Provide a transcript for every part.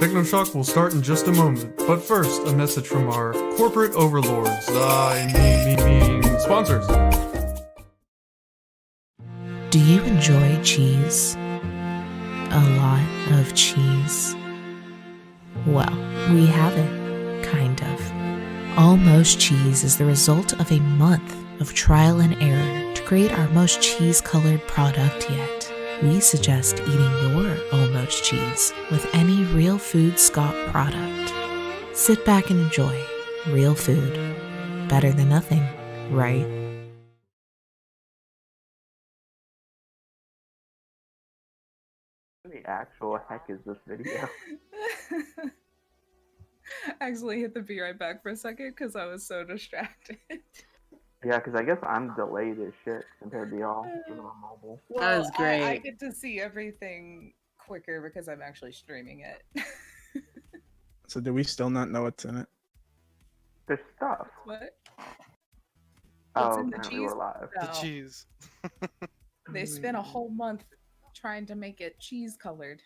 Technoshock will start in just a moment, but first, a message from our corporate overlords, meaning sponsors. Do you enjoy cheese? A lot of cheese? Well, we have it, kind of. Almost Cheese is the result of a month of trial and error to create our most cheese-colored product yet. We suggest eating your Almost Cheese with any Real Food Scott product. Sit back and enjoy real food. Better than nothing, right? What the actual heck is this video? I accidentally hit the be right back for a second because I was so distracted. Yeah, because I guess I'm delayed as shit compared to y'all on mobile. Well, That was great. I get to see everything quicker because I'm actually streaming it. So do we still not know what's in it? There's stuff. What? Oh, in the apparently cheese? we're live. No. The cheese. They spent a whole month trying to make it cheese colored.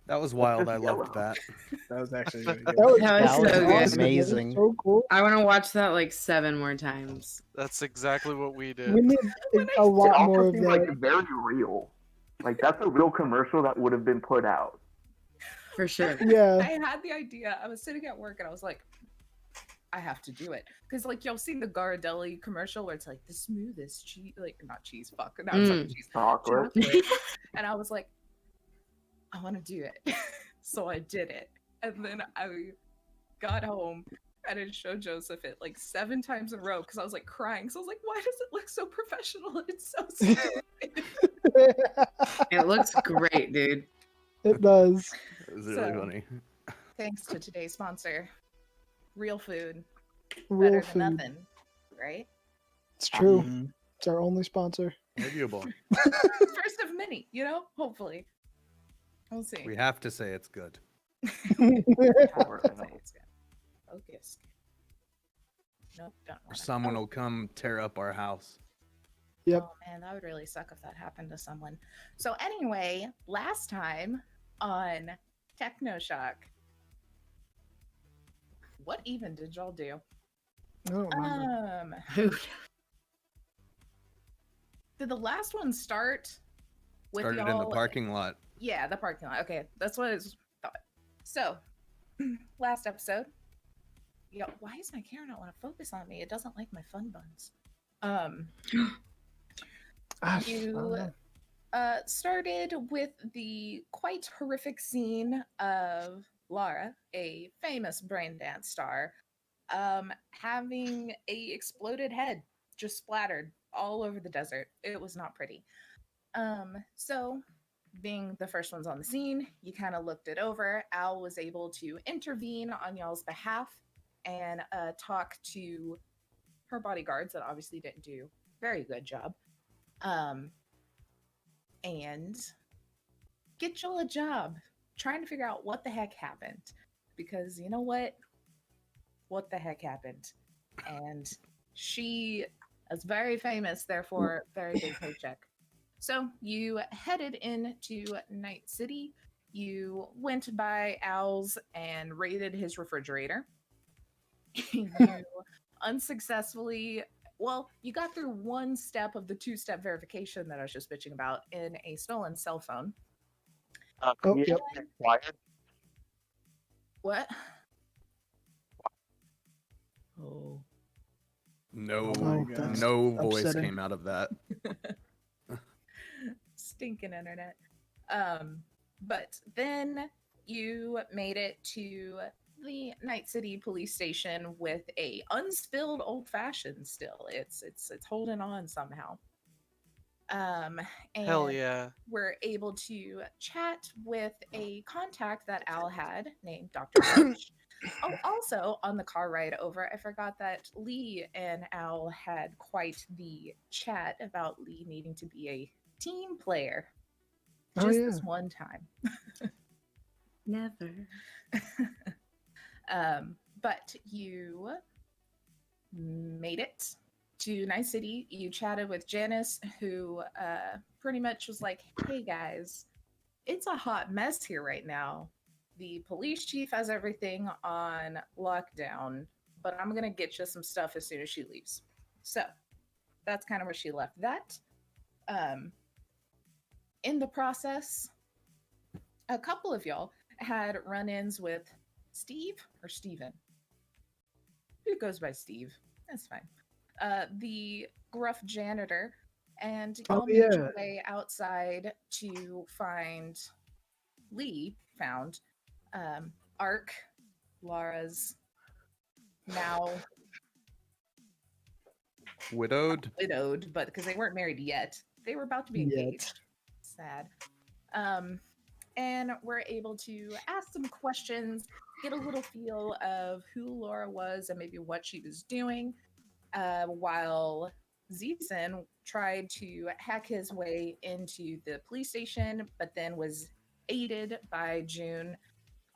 That was wild. just I loved yellow. that. That was actually really good. That was That was so good. awesome. Amazing. So cool. I want to watch that like 7 more times. That's exactly what we did. We need a It lot more also of seems that. like very real. Like that's a real commercial that would have been put out. For sure. Yeah. I had the idea. I was sitting at work and I was like, I have to do it. Because, like, y'all seen the Ghirardelli commercial where it's like the smoothest cheese, like, not cheese, fuck. Now it's like cheese. Chocolate. chocolate. And I was like, I want to do it. So I did it. And then I got home and I showed Joseph it like 7 times in a row because I was like crying. So I was like, why does it look so professional? It's so stupid. It looks great, dude. It does. It was really So- funny. Thanks to today's sponsor, Real Food. Real Better food. than nothing, right? It's true. Mhm. It's our only sponsor. Arguable. First of many, you know? Hopefully. We'll see. We have to say it's good. Focus. Nope, don't Or wanna- someone will come tear up our house. Yep. Oh man, that would really suck if that happened to someone. So anyway, last time on Technoshock, what even did y'all do? I don't remember. Did the last one start with Started y'all? in the parking lot. Yeah, the parking lot. Okay, that's what I thought. So, last episode. Yeah, why is my camera not want to focus on me? It doesn't like my fun buns. I don't You know. started with the quite horrific scene of Lara, a famous Braindance star, having a exploded head just splattered all over the desert. It was not pretty. So being the first ones on the scene, you kind of looked it over. Al was able to intervene on y'all's behalf and talk to her bodyguards that obviously didn't do a very good job. And get y'all a job trying to figure out what the heck happened. Because you know what? What the heck happened? And she is very famous, therefore very big paycheck. So you headed into Night City. You went by Al's and raided his refrigerator. You unsuccessfully, well, you got through one step of the 2-step verification that I was just bitching about in a stolen cell phone. Oh, yep. Quiet. What? Oh. No, Oh, that's no voice upsetting. came out of that. Stinking internet. But then you made it to the Night City police station with a unspilled old fashioned still. It's holding on somehow. And Hell yeah. we're able to chat with a contact that Al had named Dr. Roach. Oh, also on the car ride over, I forgot that Lee and Al had quite the chat about Lee needing to be a team player. Oh, Just yeah. this one time. Never. But you made it to Night City. You chatted with Janice, who pretty much was like, hey guys, it's a hot mess here right now. the police chief has everything on lockdown, but I'm gonna get you some stuff as soon as she leaves. So that's kind of where she left that. In the process, a couple of y'all had run-ins with Steve or Steven. Who goes by Steve? That's fine. The gruff janitor, and y'all made your way outside to find found Ark, Lara's now Widowed. but because they weren't married yet, they were about to be engaged. Sad. And we're able to ask some questions, get a little feel of who Laura was and maybe what she was doing, while Zeeson tried to hack his way into the police station, but then was aided by June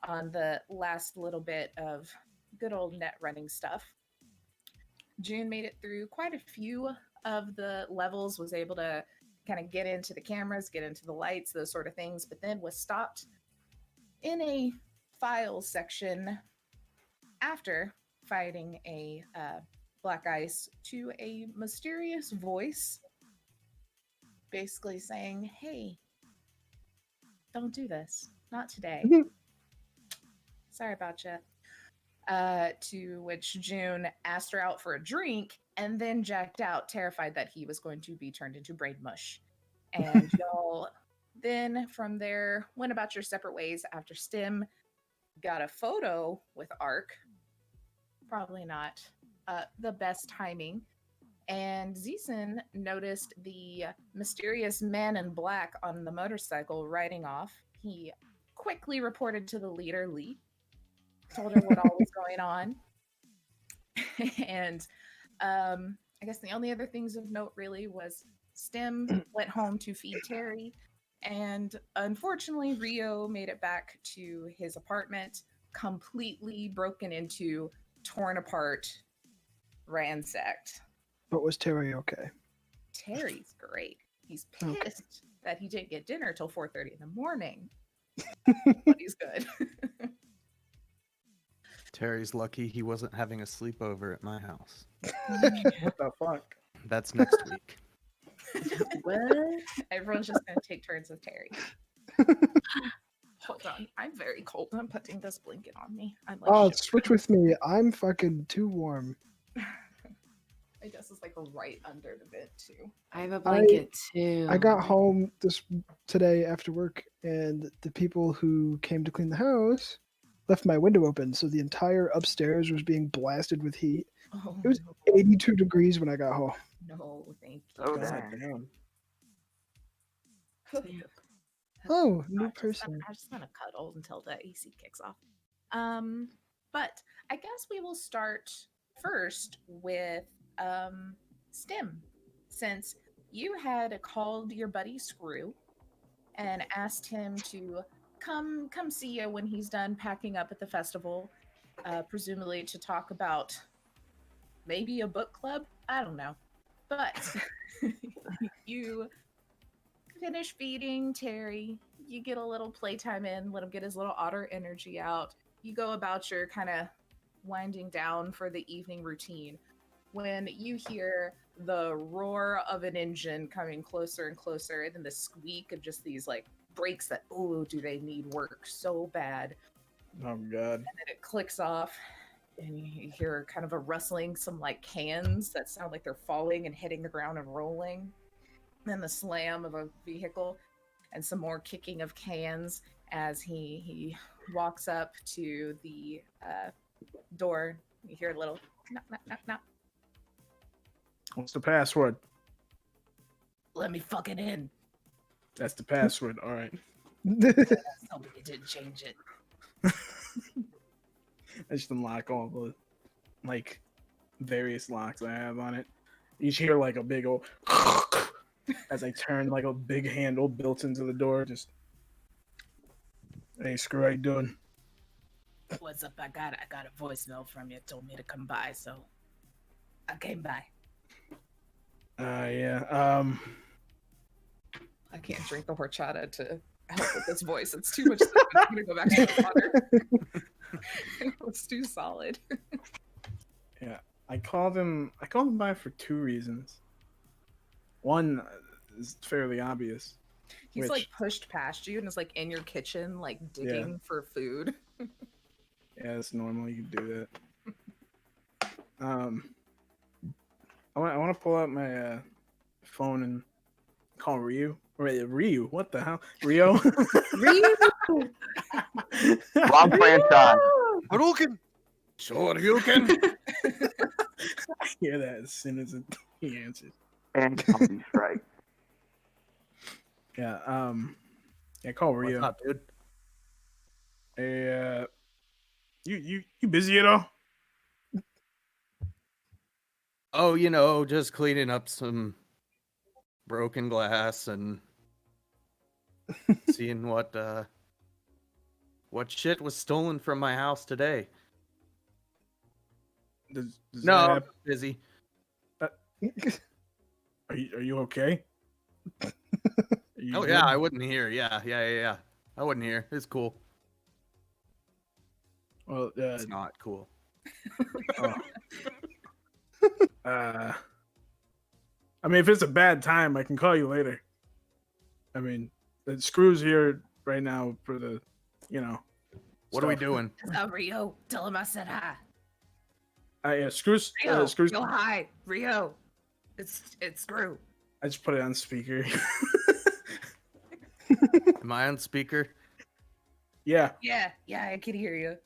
on the last little bit of good old net running stuff. June made it through quite a few of the levels, was able to kind of get into the cameras, get into the lights, those sort of things, but then was stopped in a files section after fighting a black ice to a mysterious voice basically saying, hey, don't do this. Not today. Sorry about you. To which June asked her out for a drink and then jacked out, terrified that he was going to be turned into brain mush. And y'all then from there went about your separate ways after Stim got a photo with Ark. Probably not the best timing. And Zeeson noticed the mysterious man in black on the motorcycle riding off. He quickly reported to the leader, Lee, told her what all was going on. And I guess the only other things of note really was Stim went home to feed Terry. And unfortunately, Rio made it back to his apartment, completely broken into, torn apart, ransacked. But was Terry okay? Terry's great. He's pissed that he didn't get dinner till 4:30 in the morning. But he's good. Terry's lucky he wasn't having a sleepover at my house. What the fuck? That's next week. What? Everyone's just gonna take turns with Terry. Hold on, I'm very cold. I'm putting this blanket on me. I'm like, Oh, shivering. switch with me. I'm fucking too warm. I guess it's like right under the vent too. I have a blanket too. I got home today after work, and the people who came to clean the house left my window open, so the entire upstairs was being blasted with heat. Oh, It was 82 degrees when I got home. no, thank you. Oh, God damn. damn. Oh, new I just person. want to cuddle until the AC kicks off. But I guess we will start first with Stim, since you had called your buddy Screw and asked him to come see you when he's done packing up at the festival, presumably to talk about maybe a book club. I don't know, but you finish feeding Terry, you get a little playtime in, let him get his little otter energy out. You go about your kind of winding down for the evening routine when you hear the roar of an engine coming closer and closer, and then the squeak of just these like brakes that, oh, do they need work so bad. Oh god. And then it clicks off, and you hear kind of a rustling, some like cans that sound like they're falling and hitting the ground and rolling. Then the slam of a vehicle and some more kicking of cans as he walks up to the door. You hear a little knock, knock, knock, knock. What's the password? Let me fucking in. That's the password. All right. Somebody did change it. I just unlock all the like various locks I have on it. You just hear like a big old as I turn, like a big handle built into the door. Just, hey, Screw, how you doing? What's up? I got a voicemail from you. Told me to come by, so I came by. Yeah. I can't drink the horchata to help with this voice. It's too much. I'm gonna go back to the water. It's too solid. Yeah, I called him by for two reasons. One is fairly obvious. He's Which- like pushed past you and is like in your kitchen, like digging for food. Yeah, it's normal. You can do that. I want to pull out my phone and call Ryu. Wait, Ryu? What the hell? Rio? Wrong franchise. Hadouken! Sure, you can. I hear that as soon as he answers. And Counter Strike. Yeah, yeah, call What's Rio. up, dude? Hey, you busy at all? Oh, you know, just cleaning up some broken glass and seeing what shit was stolen from my house today. Does No, that I'm happen? busy. Are you okay? Are you Oh good? yeah, I wouldn't hear. Yeah. I wouldn't hear. It's cool. Well, It's not cool. I mean, if it's a bad time, I can call you later. I mean, the Screw's here right now for the, What are we stuff. doing? Rio, tell him I said hi. Yeah, Screw's. Rio, Screw's. go hi, Rio. It's Screw. I just put it on speaker. Am I on speaker? Yeah. Yeah, I can hear you.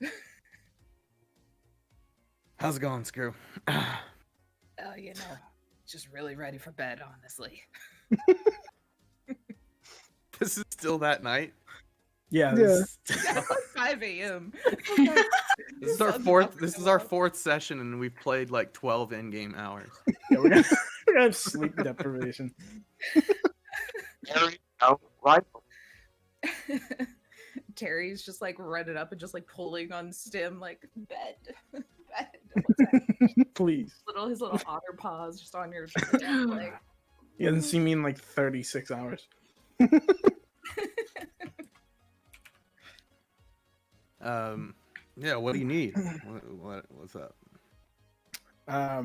How's it going, Screw? Oh, just really ready for bed, honestly. This is still that night. Yeah. Yeah. this- It's like 5 a.m. This is our fourth. This is our fourth session, and we've played like 12 in-game hours. yeah, we're gonna have sleep deprivation. There we go. Rifle. Terry's just like running up and just like pulling on stem, like bed. What's that? Please. His little otter paws just on your leg. He hasn't seen me in like 36 hours. Yeah. What do you need? What's up? I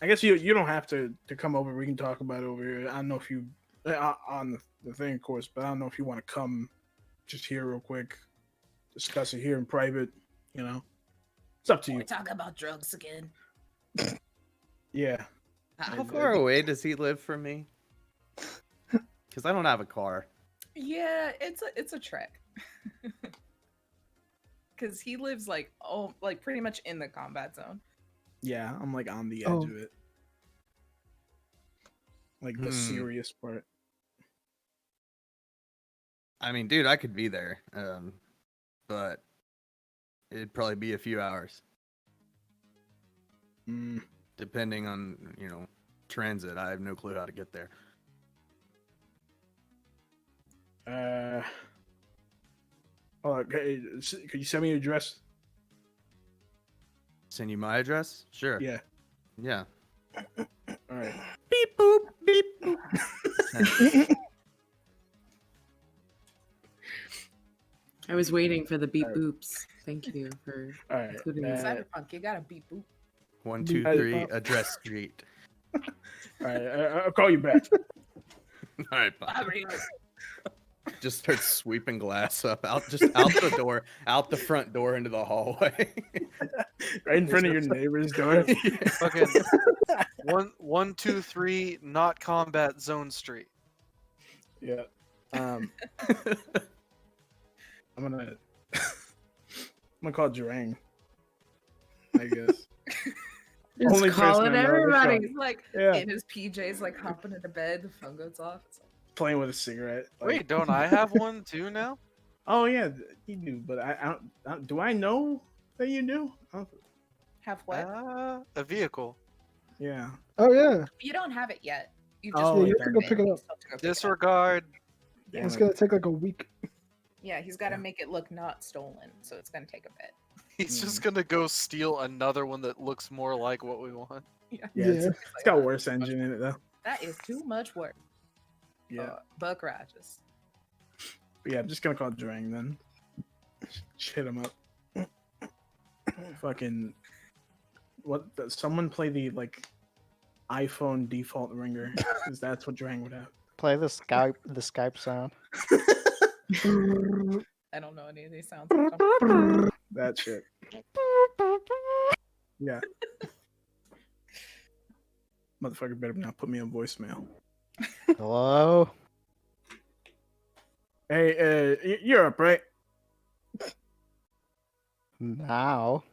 guess you don't have to come over. We can talk about it over here. I don't know if you on the thing, of course, but I don't know if you want to come just here real quick, discuss it here in private. It's up to We you. talk about drugs again. Yeah. How far away does he live from me? Because I don't have a car. Yeah, it's a trek. Because he lives like pretty much in the combat zone. Yeah, I'm like on the edge Oh. of it. Like the serious part. I mean, dude, I could be there, but it'd probably be a few hours, depending on transit. I have no clue how to get there. Okay, could you send me your address? Send you my address? Sure. Yeah. Yeah. All right. Beep boop beep boop. I was waiting for the beep boops. Thank you for All right. including Uh, that. Cyberpunk, you gotta beep boop. 1, 2, Hey, 3. Address street. All right. I'll call you back. All right. Bye. Bye, Rio. Just start sweeping glass up out the door, out the front door into the hallway. Right in front of your neighbor's door. Fucking 1, 2, 3, not combat zone street. Yeah. I'm gonna call Durang. I guess. Just Only call person it I know, everybody. He's like Yeah. in his PJs, like hopping into bed. The phone goes off. It's like, Playing with a cigarette. like- Wait, don't I have one too now? Oh yeah, you do. But I don't. Do I know that you do? have what? A vehicle. Yeah. Oh yeah. You don't have it yet. You Oh, Yeah, you okay. have to go pick it up. Disregard. Damn It's it. gonna take like a week. Yeah, he's got to Yeah. make it look not stolen, so it's gonna take a bit. He's just gonna go steal another one that looks more like what we want. Yeah, Yeah. it's got a worse engine in it though. That is too much work. Yeah. Buck Rogers. But yeah, I'm just gonna call Drang then. Shit him up. Fucking. What? Someone play the iPhone default ringer, because that's what Drang would have. Play the Skype sound. I don't know any of these sounds. That shit. Yeah. Motherfucker better not put me on voicemail. Hello? Hey, you're up, right? Now?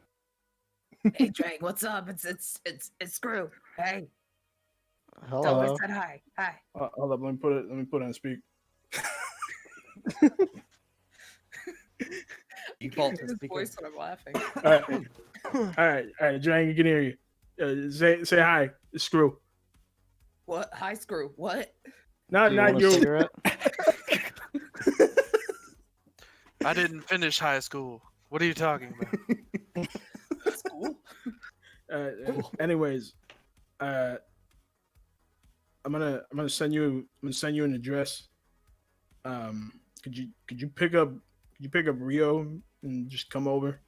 Hey, Drake, what's up? It's Screw. Hey, tell him Hello? I said hi. Hi. Hold up, let me put it on speak. Default His to speaker. voice when I'm laughing. All right, Drang, you can hear you. Say hi, Screw. What? Hi, Screw. What? Not Do you want a you. cigarette? I didn't finish high school. What are you talking about? That's cool. Anyways, I'm gonna send you an address. Could you pick up Rio and just come over?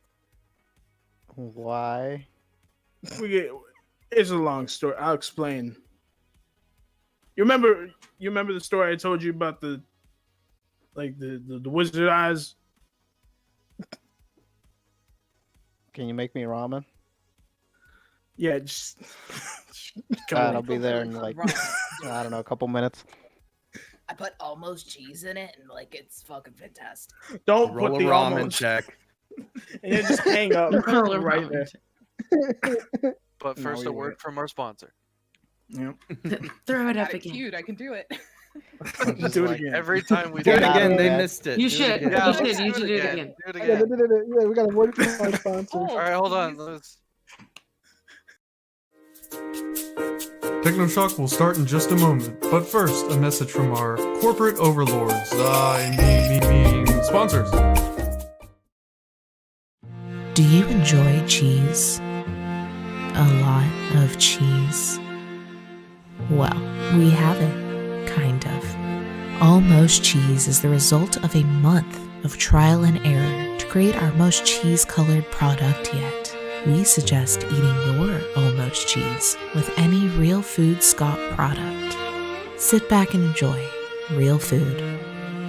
Why? It's a long story. I'll explain. You remember the story I told you about the wizard eyes? Can you make me ramen? Yeah, just come I'll over. be there in I don't know, a couple minutes. I put almost cheese in it, and it's fucking fantastic. Don't Roll put a the ramen almost, check. and then just hang up Roll a right ramen there. But No, first, you a word won't. from our sponsor. Yeah. Throw it Got up it again. cute. I can do it. Just do it like- again. Every time we Do it Got again. it, They Dad. missed it. You Do it should. again. Yeah, You let's should. You should do it again. Do it Yeah, again. yeah, we got a word from our sponsor. Oh, All right, hold on. please. Technoshock will start in just a moment, but first, a message from our corporate overlords. Sponsors. Do you enjoy cheese? A lot of cheese? Well, we have it, kind of. Almost Cheese is the result of a month of trial and error to create our most cheese-colored product yet. We suggest eating your Almost Cheese with any Real Food Scott product. Sit back and enjoy real food.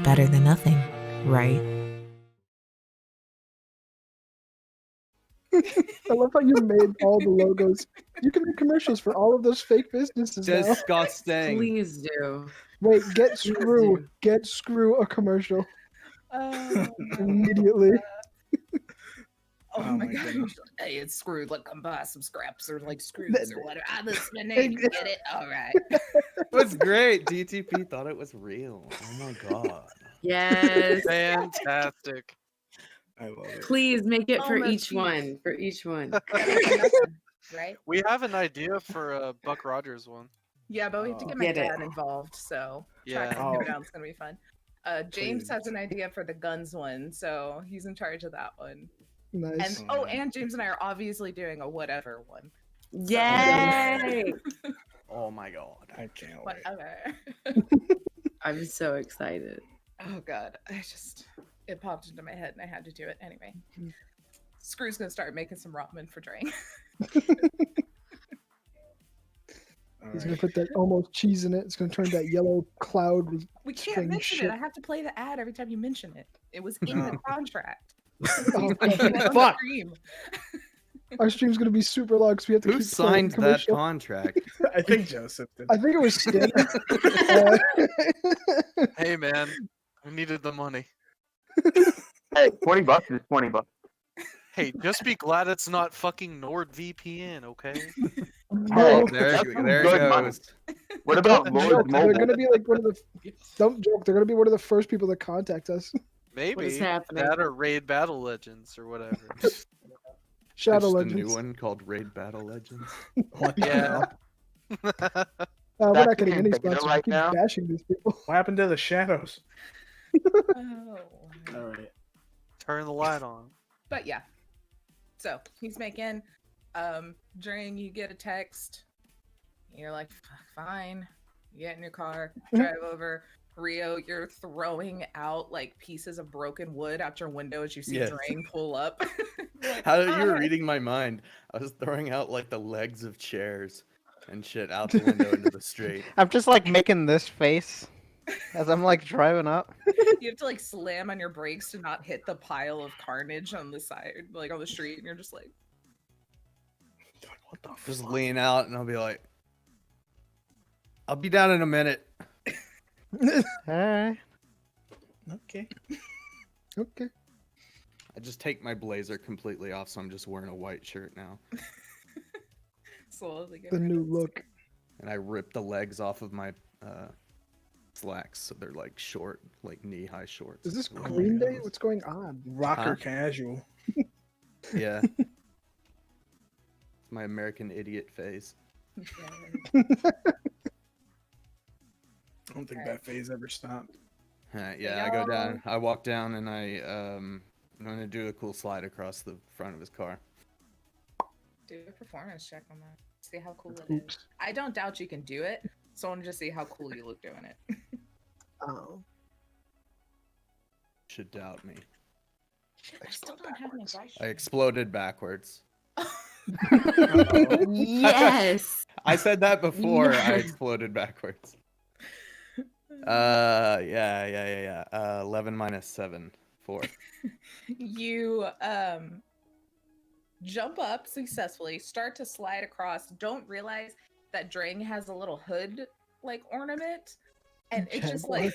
Better than nothing, right? I love how you made all the logos. You can make commercials for all of those fake businesses now. Disgusting. Please do. Wait, get Please Screw. do. Get Screw a commercial Oh, immediately. oh Oh my my god. goodness. Hey, it's Screwed. Come buy some scraps or screws or whatever. Ah, that's my name. You get it? All right. It was great. DTP thought it was real. Oh my god. Yes. Fantastic. I love it. Please make it for Almost each cheese. one. For each one. Better than nothing, right? We have an idea for a Buck Rogers one. Yeah, but we have to get my Get it. dad involved, so Yeah. tracking Oh. him down is gonna be fun. James Please. has an idea for the guns one, so he's in charge of that one. Nice. And and James and I are obviously doing a whatever one. Yay! Oh my god. I can't wait. Whatever. I'm so excited. Oh god, it popped into my head and I had to do it anyway. Screw's gonna start making some ramen for Drake. He's gonna put that almost cheese in it. It's gonna turn that yellow cloud with We can't strange mention shit. it. I have to play the ad every time you mention it. It was in the No. contract. Oh, Fuck. Stream. our stream's gonna be super long because we have to Who keep playing signed that commercial. contract? I think Joseph did. I think it was Stan. Hey, man. We needed the money. Hey, $20 is $20. Hey, just be glad it's not fucking NordVPN, okay? No, There, That's there some it good money. goes. What about don't Lord joke. They're Mobile? gonna be like one of the. Don't joke. They're gonna be one of the first people that contact us. Maybe happening? that or Raid Battle Legends or whatever. Shadow Just a Legends. new one called Raid Battle Legends. What the Yeah. hell? We're That's not getting any beta sponsors. right we keep now? bashing these people. What happened to the shadows? Oh. All right. Turn the light on. But yeah. So he's making during you get a text, you're like, fine. You get in your car, drive over. Rio, you're throwing out like pieces of broken wood out your window as you see Yes. Drain pull up. Like, How you were "Hi." reading my mind? I was throwing out like the legs of chairs and shit out the window into the street. I'm just like making this face as I'm like driving up. You have to like slam on your brakes to not hit the pile of carnage on the side, like on the street, and you're just like, What the Just fuck? lean out and I'll be like, I'll be down in a minute. Alright. Okay. Okay. I just take my blazer completely off, so I'm just wearing a white shirt now. slowly get The rid new of this. look. And I rip the legs off of my slacks, so they're like short, like knee-high shorts. Is this Oh my Green Day? goodness. What's going on? Rocker Huh? casual. Yeah. My American idiot phase. Yeah. I don't think Alright. that phase ever stopped. Yeah, I go down. I walk down and I'm gonna do a cool slide across the front of his car. Do a performance check on that. See how cool it is. Oops. I don't doubt you can do it, so I want to just see how cool you look doing it. Oh. Should doubt me. I still don't have any dice. I exploded backwards. Yes. I said that before I Yes. exploded backwards. Yeah. 11 minus 7, 4. You jump up successfully, start to slide across, don't realize that Drang has a little hood like ornament, and it just Jaguar.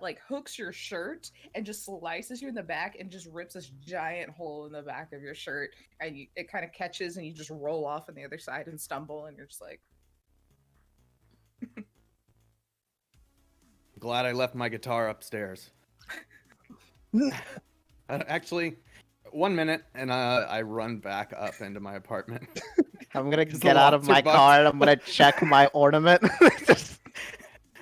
like hooks your shirt and just slices you in the back and just rips this giant hole in the back of your shirt, and it kind of catches and you just roll off on the other side and stumble, and you're just like, Glad I left my guitar upstairs. Actually, 1 minute, and I run back up into my apartment. I'm gonna 'Cause the get out of locks are my car and I'm gonna check my ornament. Just-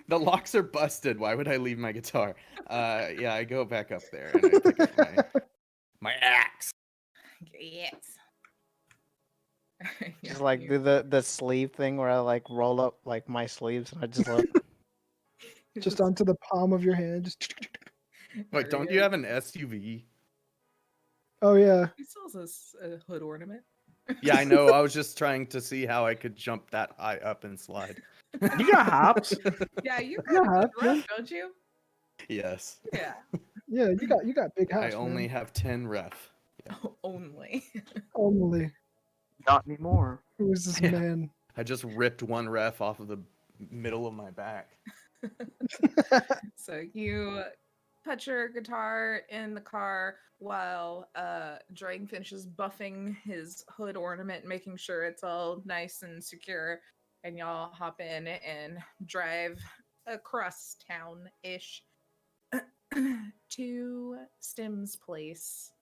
The locks are busted. Why would I leave my guitar? Yeah, I go back up there and I pick up my axe. yes. Yeah, Just like you- do the sleeve thing where I like roll up like my sleeves and I just look. Just onto the palm of your hand. Just. Wait, don't you have an SUV? Oh yeah. He sells us a hood ornament. Yeah, I know. I was just trying to see how I could jump that high up and slide. You got hops. Yeah, you Yeah, got a good yeah. rep, don't you? Yes. Yeah, Yeah, you got big house. I only man. have 10 ref. only. Only. Not anymore. Who is this Yeah. man? I just ripped one ref off of the middle of my back. So you put your guitar in the car while Drang finishes buffing his hood ornament, making sure it's all nice and secure, and y'all hop in and drive across town-ish to Stim's place.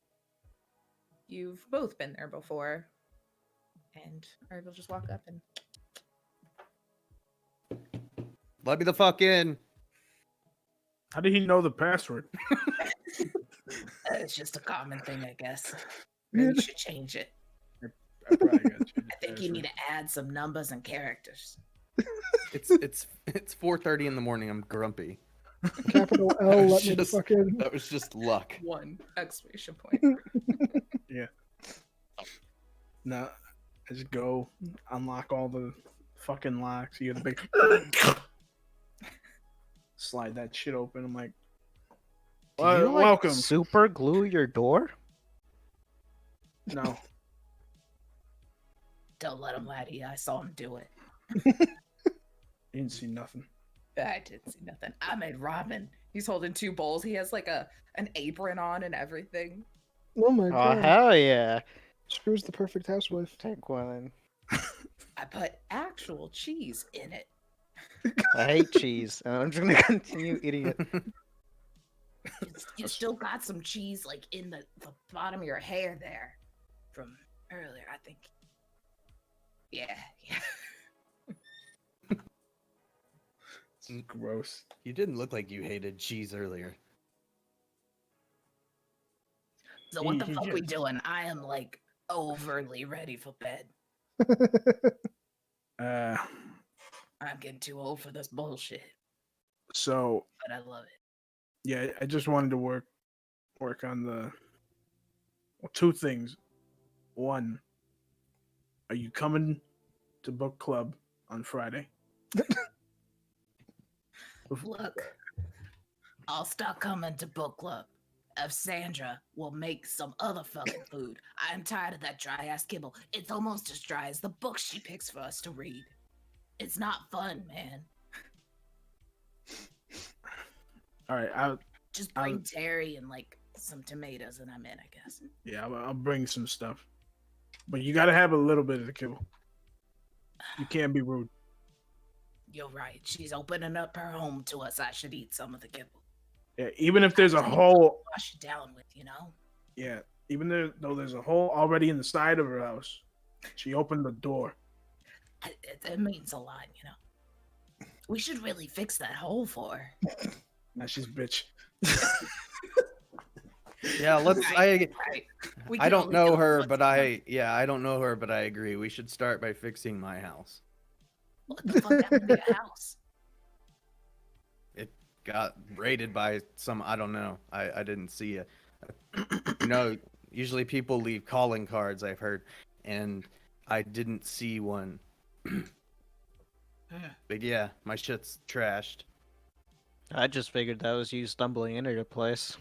You've both been there before, and or you'll just walk up and Let me the fuck in. How did he know the password? it's just a common thing, I guess. Maybe you should change it. I probably got to change I think you need to add some numbers and characters. It's 4:30 in the morning. I'm grumpy. Capital L. Let me the Just- fuck in. That was just luck. 1 exclamation point. No, I just go unlock all the fucking locks. You get a big slide that shit open. I'm like, Do you, like, welcome. super glue your door? No, Don't let him lie to you. I saw him do it. you didn't see nothing. I didn't see nothing. I made ramen. He's holding 2 bowls. He has like an apron on and everything. Oh my Oh god. hell yeah! Screw's the perfect housewife. Take one. In. I put actual cheese in it. I hate cheese, and I'm just gonna continue eating it. You still got some cheese like in the bottom of your hair there from earlier, I think. Yeah. It's gross. You didn't look like you hated cheese earlier. So what the He fuck we just- doing? I am like overly ready for bed. Uh, I'm getting too old for this bullshit, So but I love it. yeah, I just wanted to work on the two things. One, are you coming to book club on Friday? Look, I'll stop coming to book club if Sandra will make some other fucking food. I'm tired of that dry ass kibble. It's almost as dry as the books she picks for us to read. It's not fun, man. All right, I'll Just bring Terry and like some tomatoes and I'm in, I guess. yeah, I'll bring some stuff, but you got to have a little bit of the kibble. You can't be rude. You're right. She's opening up her home to us. I should eat some of the kibble. Yeah, even if there's a hole. Wash it down with, you know? Yeah, even though there's a hole already in the side of her house, she opened the door. It means a lot, you know? We should really fix that hole for her. Now she's bitch. Yeah, let's. Right. We I can don't only know do her, what's but done. I don't know her, but I agree. We should start by fixing my house. What the fuck happened to your house? It got raided by some. I don't know. I didn't see it. You know, usually people leave calling cards. I've heard, and I didn't see one. But yeah, my shit's trashed. I just figured that was you stumbling into your place.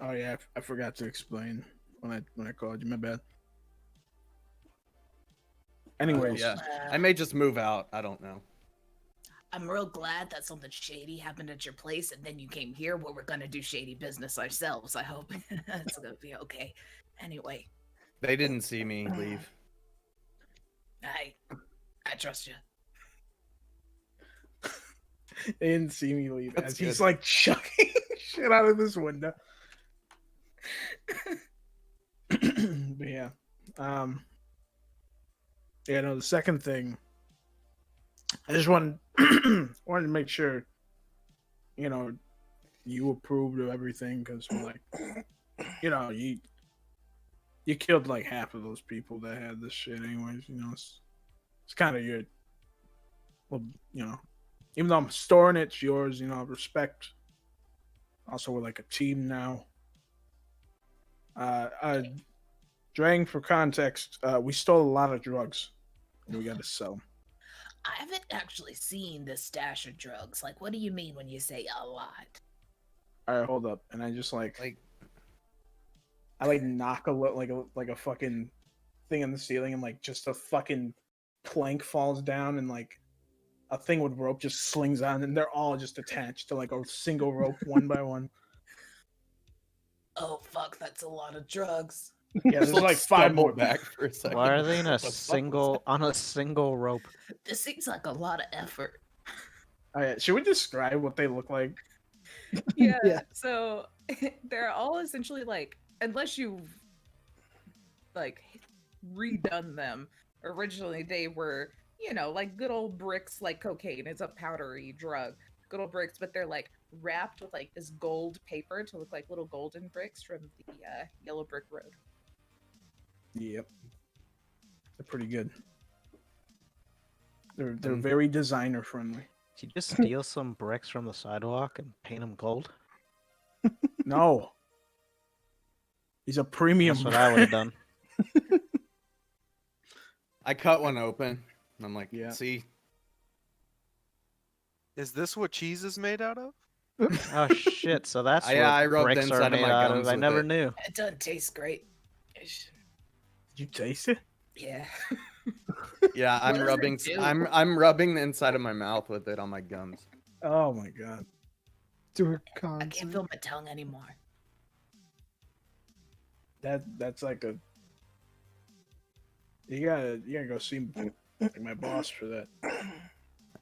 Oh yeah, I forgot to explain when I called you. My bad. Anyways, Yeah, I may just move out. I don't know. I'm real glad that something shady happened at your place and then you came here where we're gonna do shady business ourselves. I hope it's gonna be okay. Anyway, They didn't see me leave. I trust you. they didn't see me leave That's as he's good. like chucking shit out of this window. But yeah, yeah. No, the second thing, I just wanted wanted to make sure, you know, you approved of everything because like, you know, you killed like half of those people that had this shit anyways. You know, it's kind of your, well, you know, even though I'm storing it, it's yours. You know, respect. Also, we're like a team now. Drang, for context, we stole a lot of drugs. And we got to sell 'em. I haven't actually seen this stash of drugs. Like, what do you mean when you say a lot? All right, hold up. And I just like I knock like a fucking thing on the ceiling, and like just a fucking plank falls down, and like a thing with rope just slings on, and they're all just attached to like a single rope, one by one. Oh fuck, that's a lot of drugs. Yeah, there's like five more back for a second. Why are they in a What the fuck was single on a single rope? This seems like a lot of effort. All right, should we describe what they look like? Yeah. Yeah. So they're all essentially like, unless you've like redone them, originally they were, you know, like good old bricks, like cocaine. It's a powdery drug. Good old bricks, but they're like wrapped with like this gold paper to look like little golden bricks from the Yellow Brick Road. Yep, they're pretty good. They're very designer friendly. Did you just steal some bricks from the sidewalk and paint them gold? No, he's a premium. That's what I would have done. I cut one open. And I'm like, Yeah. see, Is this what cheese is made out of? Oh shit! So that's Yeah, what I rubbed the bricks inside are of made my out gums of. I with never it. knew. It doesn't taste great. Did you taste it? Yeah. yeah, I'm does it rubbing. do? I'm rubbing the inside of my mouth with it on my gums. Oh my god. Do her I cons. can't feel my tongue anymore. That's like a. You gotta go see like, my boss for that.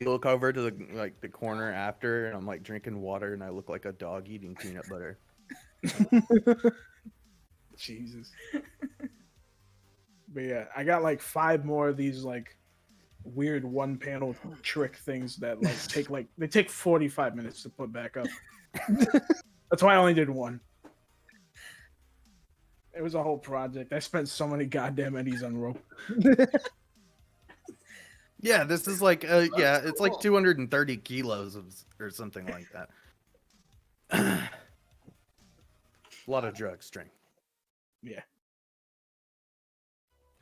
You look over to the corner after, and I'm like drinking water, and I look like a dog eating peanut butter. Jesus. But yeah, I got like 5 more of these like weird one panel trick things that they take 45 minutes to put back up. That's why I only did one. It was a whole project. I spent so many goddamn eddies on rope. Yeah, this is like yeah, it's like 230 kilos or something like that. A lot of drug strength. Yeah.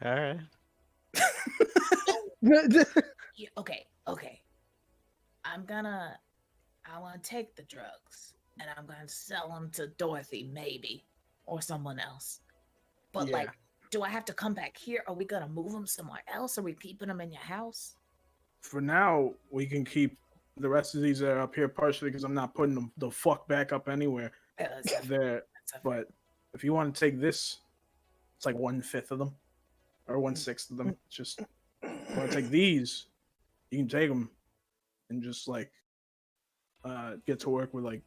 All right. Yeah, okay. I want to take the drugs and I'm gonna sell them to Dorothy, maybe, or someone else. But Yeah. like, do I have to come back here? Are we gonna move them somewhere else? Are we keeping them in your house? For now, we can keep the rest of these that are up here partially because I'm not putting them the fuck back up anywhere. There, but if you want to take this, it's like 1/5 of them or 1/6 of them. It's just if you want to take these, you can take them and just like get to work with like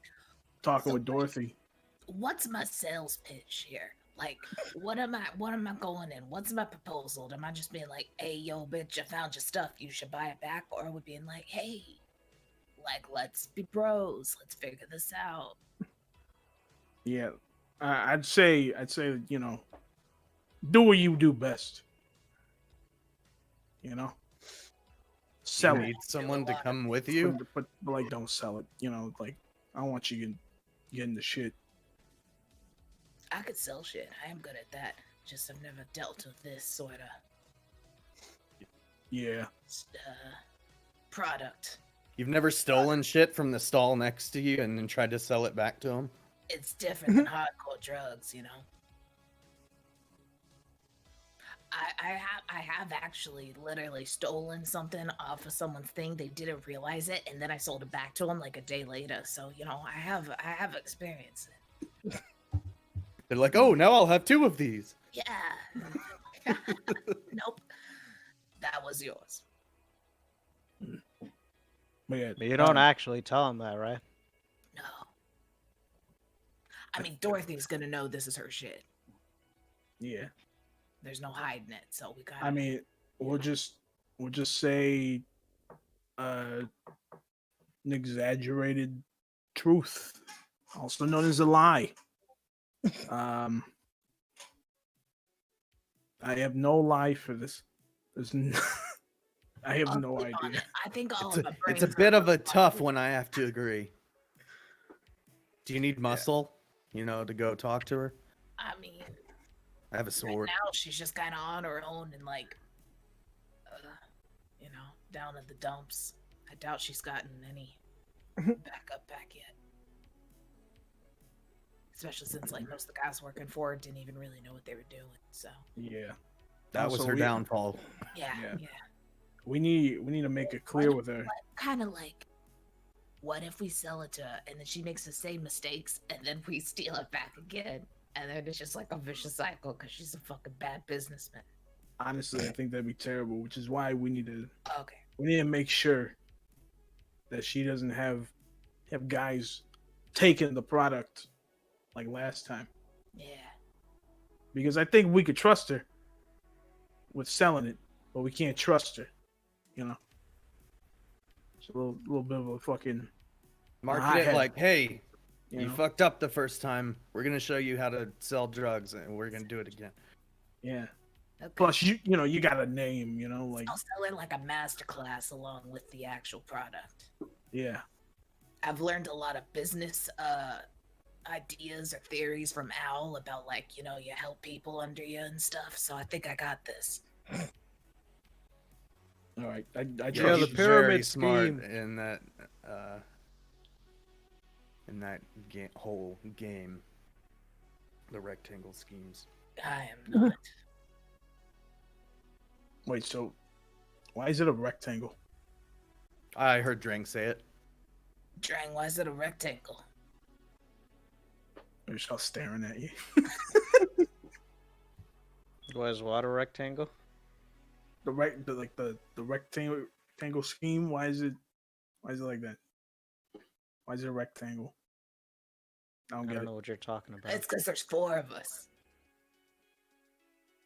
talking with Dorothy. What's my sales pitch here? Like, what am I going in? What's my proposal? Am I just being like, hey, yo, bitch, I found your stuff, you should buy it back? Or are we being like, hey, like, let's be bros, let's figure this out? Yeah, I'd say, you know, do what you do best. You know, sell You it. need someone to come with you. But like, don't sell it. You know, like, I don't want you getting the shit. I could sell shit. I am good at that. Just I've never dealt with this sort of Yeah. Product. You've never stolen shit from the stall next to you and then tried to sell it back to him? It's different than hardcore drugs, you know. I have actually literally stolen something off of someone's thing. They didn't realize it, and then I sold it back to them like a day later. So you know, I have experience. They're like, oh, now I'll have 2 of these. Yeah. Nope. That was yours. But yeah, But you don't actually tell him that, right? No. I mean, Dorothy's gonna know this is her shit. Yeah. There's no hiding it, so we got. I mean, we'll just say an exaggerated truth, also known as a lie. I have no lie for this. I have no idea. I think all It's of a, my it's a bit of a tough one, I have to agree. Do you need muscle, you know, to go talk to her? I mean, I have a right sword. now she's just kind of on her own and like, you know, down in the dumps. I doubt she's gotten any backup back yet. Especially since like most of the guys working for her didn't even really know what they were doing. So Yeah. That was her downfall. yeah. We need to make it clear with her. Kind of like, what if we sell it to her and then she makes the same mistakes and then we steal it back again? And then it's just like a vicious cycle because she's a fucking bad businessman. Honestly, I think that'd be terrible, which is why we need to Okay. we need to make sure that she doesn't have guys taking the product like last time. Yeah. Because I think we could trust her with selling it, but we can't trust her. You know, it's a little bit of a fucking Market it like, hey, you know? fucked up the first time. We're gonna show you how to sell drugs, and we're gonna do it again. Yeah. Okay. Plus, you know, you got a name. You know, like I'll sell it like a masterclass along with the actual product. yeah. I've learned a lot of business ideas or theories from Al about like, you know, you help people under you and stuff. So I think I got this. All right. I Yeah, trust the he's you. very pyramid smart scheme. in that whole game. The rectangle schemes. I am not. Wait, so why is it a rectangle? I heard Drang say it. Drang, why is it a rectangle? They're just all staring at you. Was what a rectangle? The rectangle scheme. Why is it like that? Why is it a rectangle? I don't I get don't it. know what you're talking about. It's because there's 4 of us.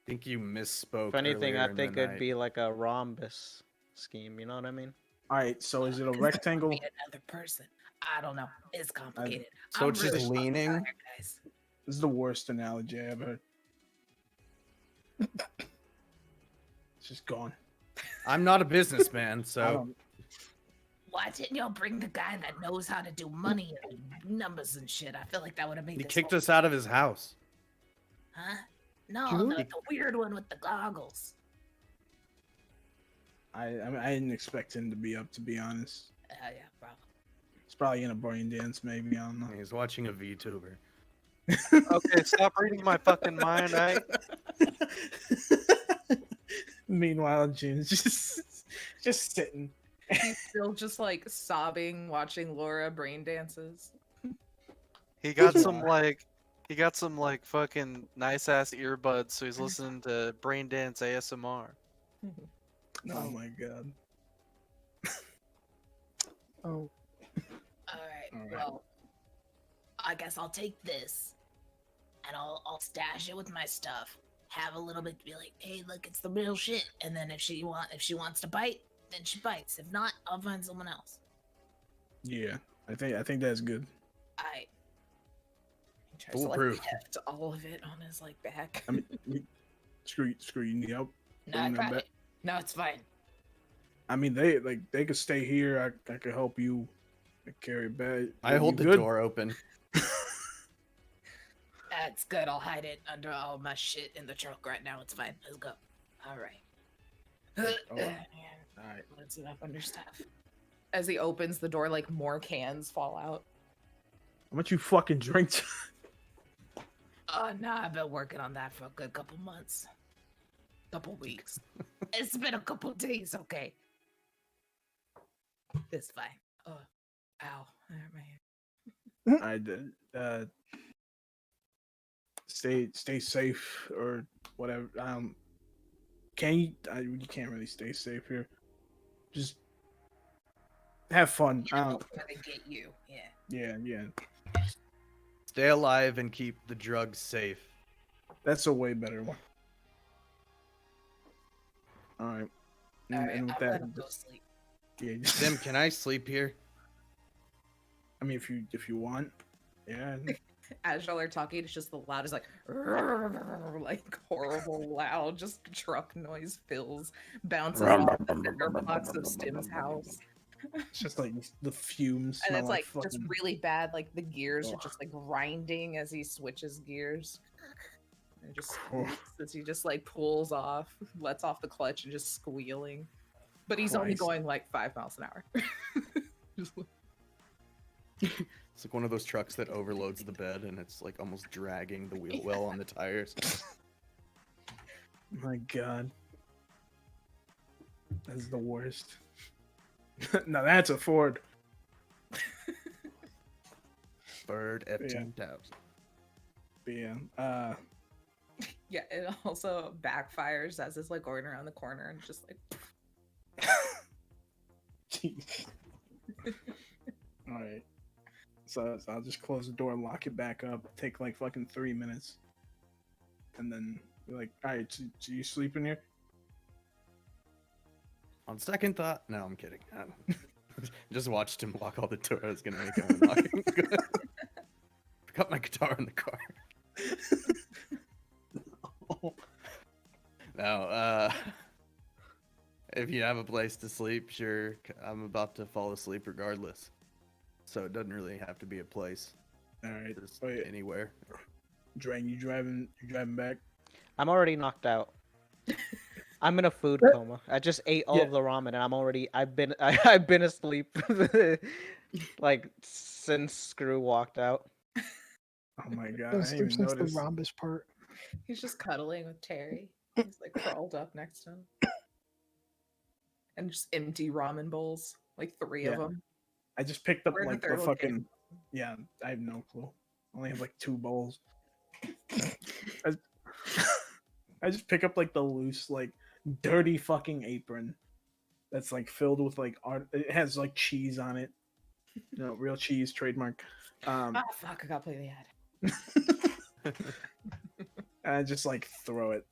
I think you misspoke. If anything, earlier I in think the it'd night. be like a rhombus scheme. You know what I mean? All right, so is it a 'Cause there rectangle? could be another person. I don't know. It's complicated. So I'm it's just really fucking leaning? tired, guys. This is the worst analogy I ever heard. It's just gone. I'm not a businessman, I so don't. Why didn't y'all bring the guy that knows how to do money and numbers and shit? I feel like that would have made he this kicked whole- us out of his house. Huh? No, Julie? the weird one with the goggles. I mean, I didn't expect him to be up. To be honest, Yeah, probably. it's probably in a brain dance. Maybe I don't know. He's watching a VTuber. Okay, stop reading my fucking mind. Meanwhile, June's just sitting. He's still just like sobbing, watching Laura brain dances. He got some like fucking nice ass earbuds, so he's listening to Braindance ASMR. Oh my god. Oh, Alright, well, I guess I'll take this and I'll stash it with my stuff. Have a little bit, be like, hey, look, it's the real shit. And then if she wants to bite, then she bites. If not, I'll find someone else. Yeah, I think that's good. I he tries to like Foolproof. heft all of it on his like back. I mean, screw you. Need help? No, I bring them got back? it. No, it's fine. I mean, they could stay here. I could help you carry it back. I You hold the good? door open. That's good. I'll hide it under all my shit in the truck right now. It's fine. Let's go. All right. All right. Let's enough under stuff. As he opens the door, like more cans fall out. How much you fucking drink? Nah, I've been working on that for a good couple months. Couple weeks. It's been a couple days, okay. It's fine. Oh, ow. Man. I did. Stay safe or whatever. Can you? You can't really stay safe here. Just have fun. Yeah, they'll try to get you. Yeah. Yeah. Stay alive and keep the drugs safe. That's a way better one. All right. All right, And with I'll that, let him go sleep. yeah. Tim, can I sleep here? I mean, if you want, yeah. As y'all are talking, it's just the loudest, like horrible loud, just truck noise fills, bounces off the cinder blocks of Stim's house. It's just like the fumes. And smell it's like just fucking- really bad. Like the gears are Ugh. just like grinding as he switches gears. And just Ugh. squeaks as he just like pulls off, lets off the clutch and just squealing. But he's only Christ. going like 5 miles an hour. Just like- It's like one of those trucks that overloads the bed and it's like almost dragging the wheel well on the tires. My God, that's the worst. Now that's a Ford. Bird F2000. But yeah. yeah, it also backfires as it's like going around the corner and just like Jeez. All right. So I'll just close the door, lock it back up, take like fucking 3 minutes, and then be like, all right, so you sleep in here? On second thought, no, I'm kidding. Just watched him lock all the doors. I was gonna make him unlock it. Forgot my guitar in the car. No, if you have a place to sleep, sure. I'm about to fall asleep regardless. So it doesn't really have to be a place. All right. Just Wait, anywhere. Drain, you driving back? I'm already knocked out. I'm in a food coma. I just ate all of the ramen, and I've been asleep like since Screw walked out. Oh my God, I That's didn't even since the notice. rhombus part. he's just cuddling with Terry. He's like crawled up next to him. And just empty ramen bowls, like 3 of Yeah. them. I just picked up Where did like their the little fucking. Yeah, I have no clue. I only have like 2 bowls. I just pick up like the loose, like dirty fucking apron that's like filled with like art. It has like cheese on it. You know, real cheese trademark. Ah, fuck, I got play the ad. And I just like throw it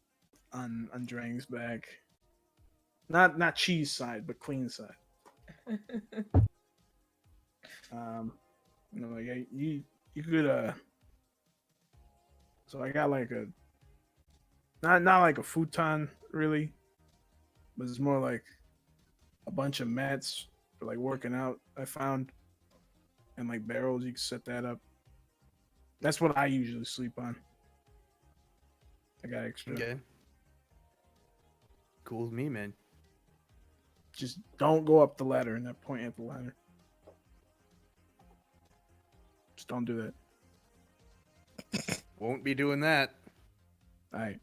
on Drang's back. Not cheese side, but clean side. You know, like you could so I got like a not like a futon really, but it's more like a bunch of mats for like working out. I found, and like barrels. You can set that up. That's what I usually sleep on. I got extra. Okay. Cool with me, man. Just don't go up the ladder and that point at the ladder. Just don't do that. Won't be doing that. All right.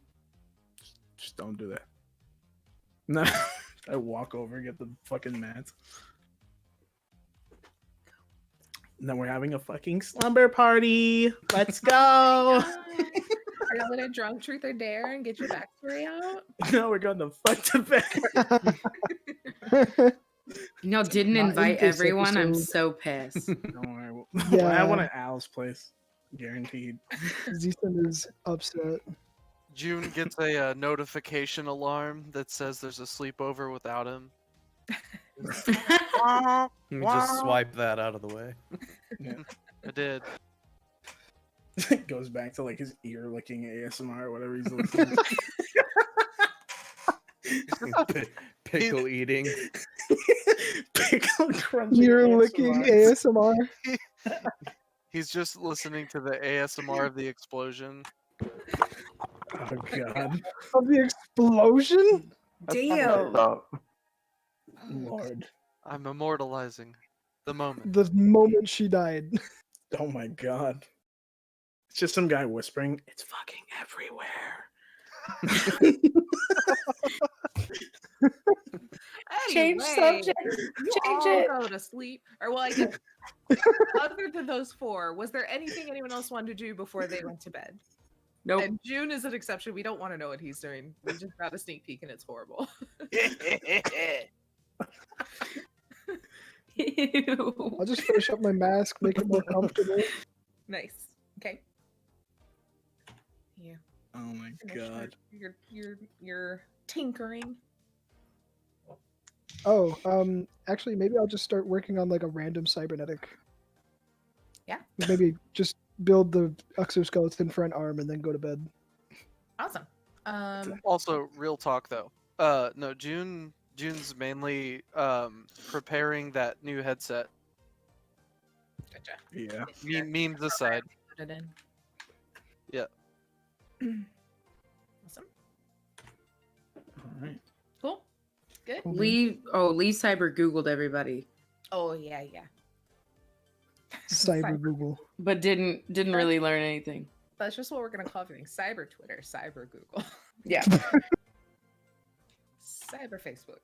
Just don't do that. No. I walk over, get the fucking mats. And then we're having a fucking slumber party. Let's go. Are you gonna drunk truth or dare and get your backstory out? No, we're going to fuck to bed. No, didn't Not in invite this everyone. I'm episode. so pissed. Don't worry. Yeah. I want at Al's place. Guaranteed. Zistan is upset. June gets a notification alarm that says there's a sleepover without him. Let me just swipe that out of the way. I did. It goes back to like his ear licking ASMR or whatever he's listening to. Pickle eating. Pickle crunching. Ear licking ASMR. He's just listening to the ASMR of the explosion. Oh god. Of the explosion? Damn. Lord. I'm immortalizing the moment. The moment she died. Oh my god. It's just some guy whispering, it's fucking everywhere. Anyway, Change subject. you Change all it. go to sleep. Or well, I guess other than those four, was there anything anyone else wanted to do before they went to bed? Nope. And June is an exception. We don't want to know what he's doing. We just got a sneak peek and it's horrible. Ew. I'll just finish up my mask, make it more comfortable. Nice. Okay. Yeah. Oh my Finish god. your tinkering. Oh, actually, maybe I'll just start working on like a random cybernetic. Yeah. Maybe just build the exoskeleton for an arm and then go to bed. Awesome. Also, real talk though. No, June's mainly preparing that new headset. Gotcha. Yeah. Memes aside. Put it in. Yeah. Awesome. Alright. Cool. Good. Lee Cyber Googled everybody, Oh yeah, yeah. Cyber Google. but didn't really learn anything. That's just what we're gonna call everything. Cyber Twitter, Cyber Google, Yeah. Cyber Facebook.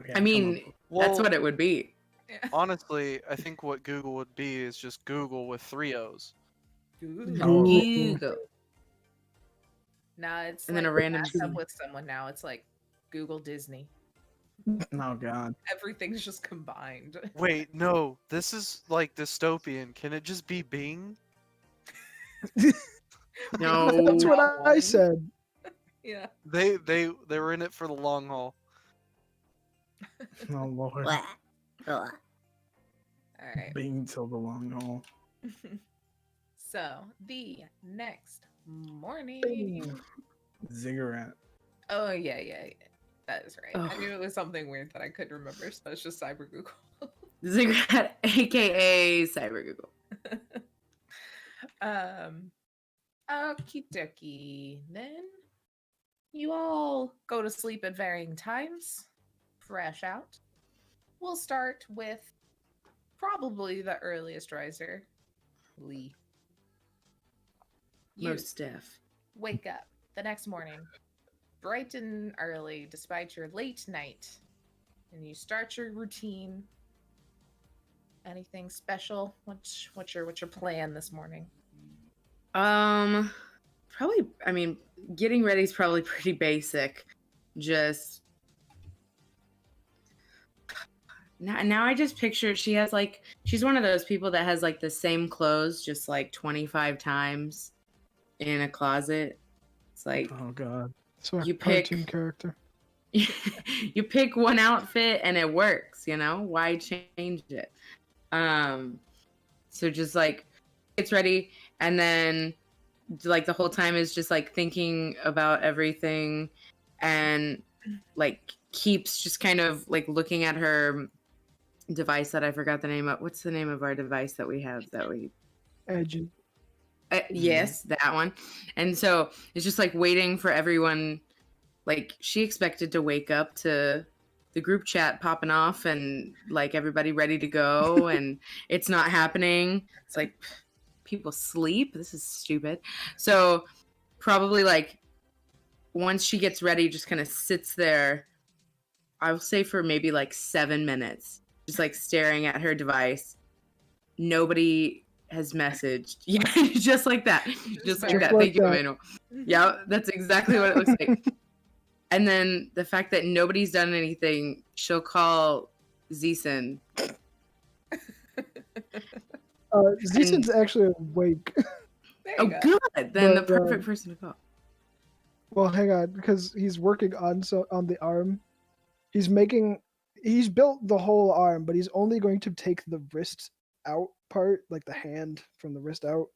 Okay, I mean, that's what it would be. Yeah. Honestly, I think what Google would be is just Google with 3 O's. Google. Google. Nah, it's And like then a random match up scene. with someone now. It's like Google Disney. Oh god. Everything's just combined. Wait, no, this is like dystopian. Can it just be Bing? No. That's what I said. Yeah. They were in it for the long haul. Oh lord. All right. Being till the long haul. So the next morning. Ziggurat. Oh yeah, yeah, yeah. That is right. I Ugh. knew it was something weird that I couldn't remember, so it's just Cyber Google. Ziggurat, aka Cyber Google. Okie dokie. Then you all go to sleep at varying times. Fresh out. We'll start with probably the earliest riser, Lee. You Most deaf. wake up the next morning, bright and early, despite your late night, and you start your routine. Anything special? What's your plan this morning? Probably. I mean, getting ready is probably pretty basic. Just now, I just picture she's one of those people that has like the same clothes just like 25 times in a closet. It's like Oh god. So a You pick- cartoon character. you pick one outfit and it works, why change it? So just like gets ready, and then like the whole time is just like thinking about everything, and like keeps just kind of like looking at her device that I forgot the name of. What's the name of our device that we have that we Edge. yes, that one. And so it's just like waiting for everyone. Like she expected to wake up to the group chat popping off and like everybody ready to go, and it's not happening. It's like people sleep. This is stupid. So probably like once she gets ready, just kind of sits there. I will say for maybe like 7 minutes, just like staring at her device. Nobody has messaged. Yeah, just like that. Just like that. Thank you, Emmanuel. Yeah, that's exactly what it looks like. And then the fact that nobody's done anything, she'll call Zeeson. Zeeson's actually awake. Oh, good. Then the perfect person to call. Well, hang on, because he's working on the arm. He's built the whole arm, but he's only going to take the wrist out part, like the hand from the wrist out.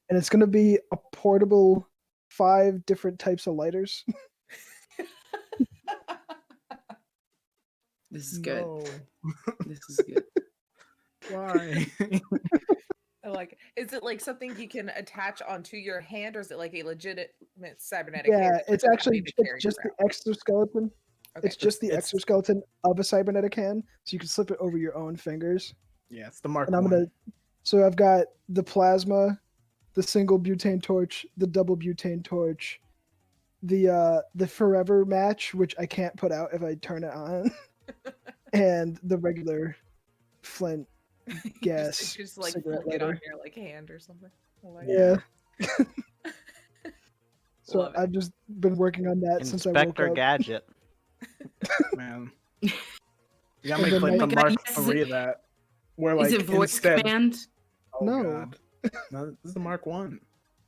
And it's going to be a portable 5 different types of lighters. This is good. No. This is good. Why? Like, is it like something you can attach onto your hand, or is it like a legitimate cybernetic? Yeah, hand it's that actually you carry just the around? exoskeleton. Okay. It's just the exoskeleton of a cybernetic hand, so you can slip it over your own fingers. Yeah, it's the Mark And so I've got the plasma, the single butane torch, the double butane torch, the forever match, which I can't put out if I turn it on, and the regular flint gas just like cigarette get on lighter. your like hand or something. Like, Yeah. So Love it. I've just been working on that since I woke Inspector up. Gadget. Man. You gotta And make then like the my- Mark yes, is III it- of that. Where like Is it voice instead, command? Oh, No. God. No, this is the Mark One.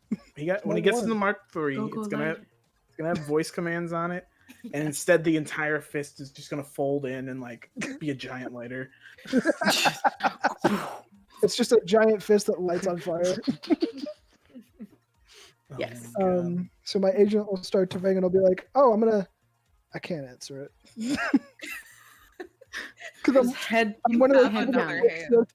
When he Mark gets to one. the Mark III, Go it's gonna lighter. have voice commands on it, and instead the entire fist is just gonna fold in and like be a giant lighter. It's just a giant fist that lights on fire. Oh Yes. my God. So my agent will start to ring and I'll be like, "Oh, I can't answer it." Because His head. I'm one of those head people down. that-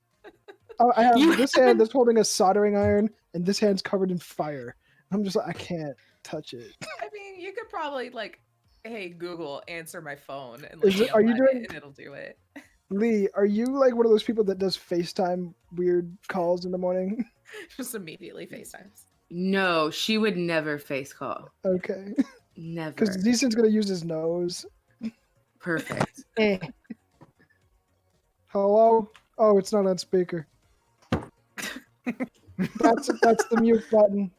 I have You this hand that's holding a soldering iron, and this hand's covered in fire. I'm just like, I can't touch it. I mean, you could probably like, hey Google, answer my phone, and Is like, it- are you yell at doing- it, and it'll do it. Lee, are you like one of those people that does FaceTime weird calls in the morning? Just immediately FaceTimes. No, she would never face call. Okay. Never. Because Zeeson's gonna use his nose. Perfect. Hello? Oh, it's not on speaker. That's the mute button.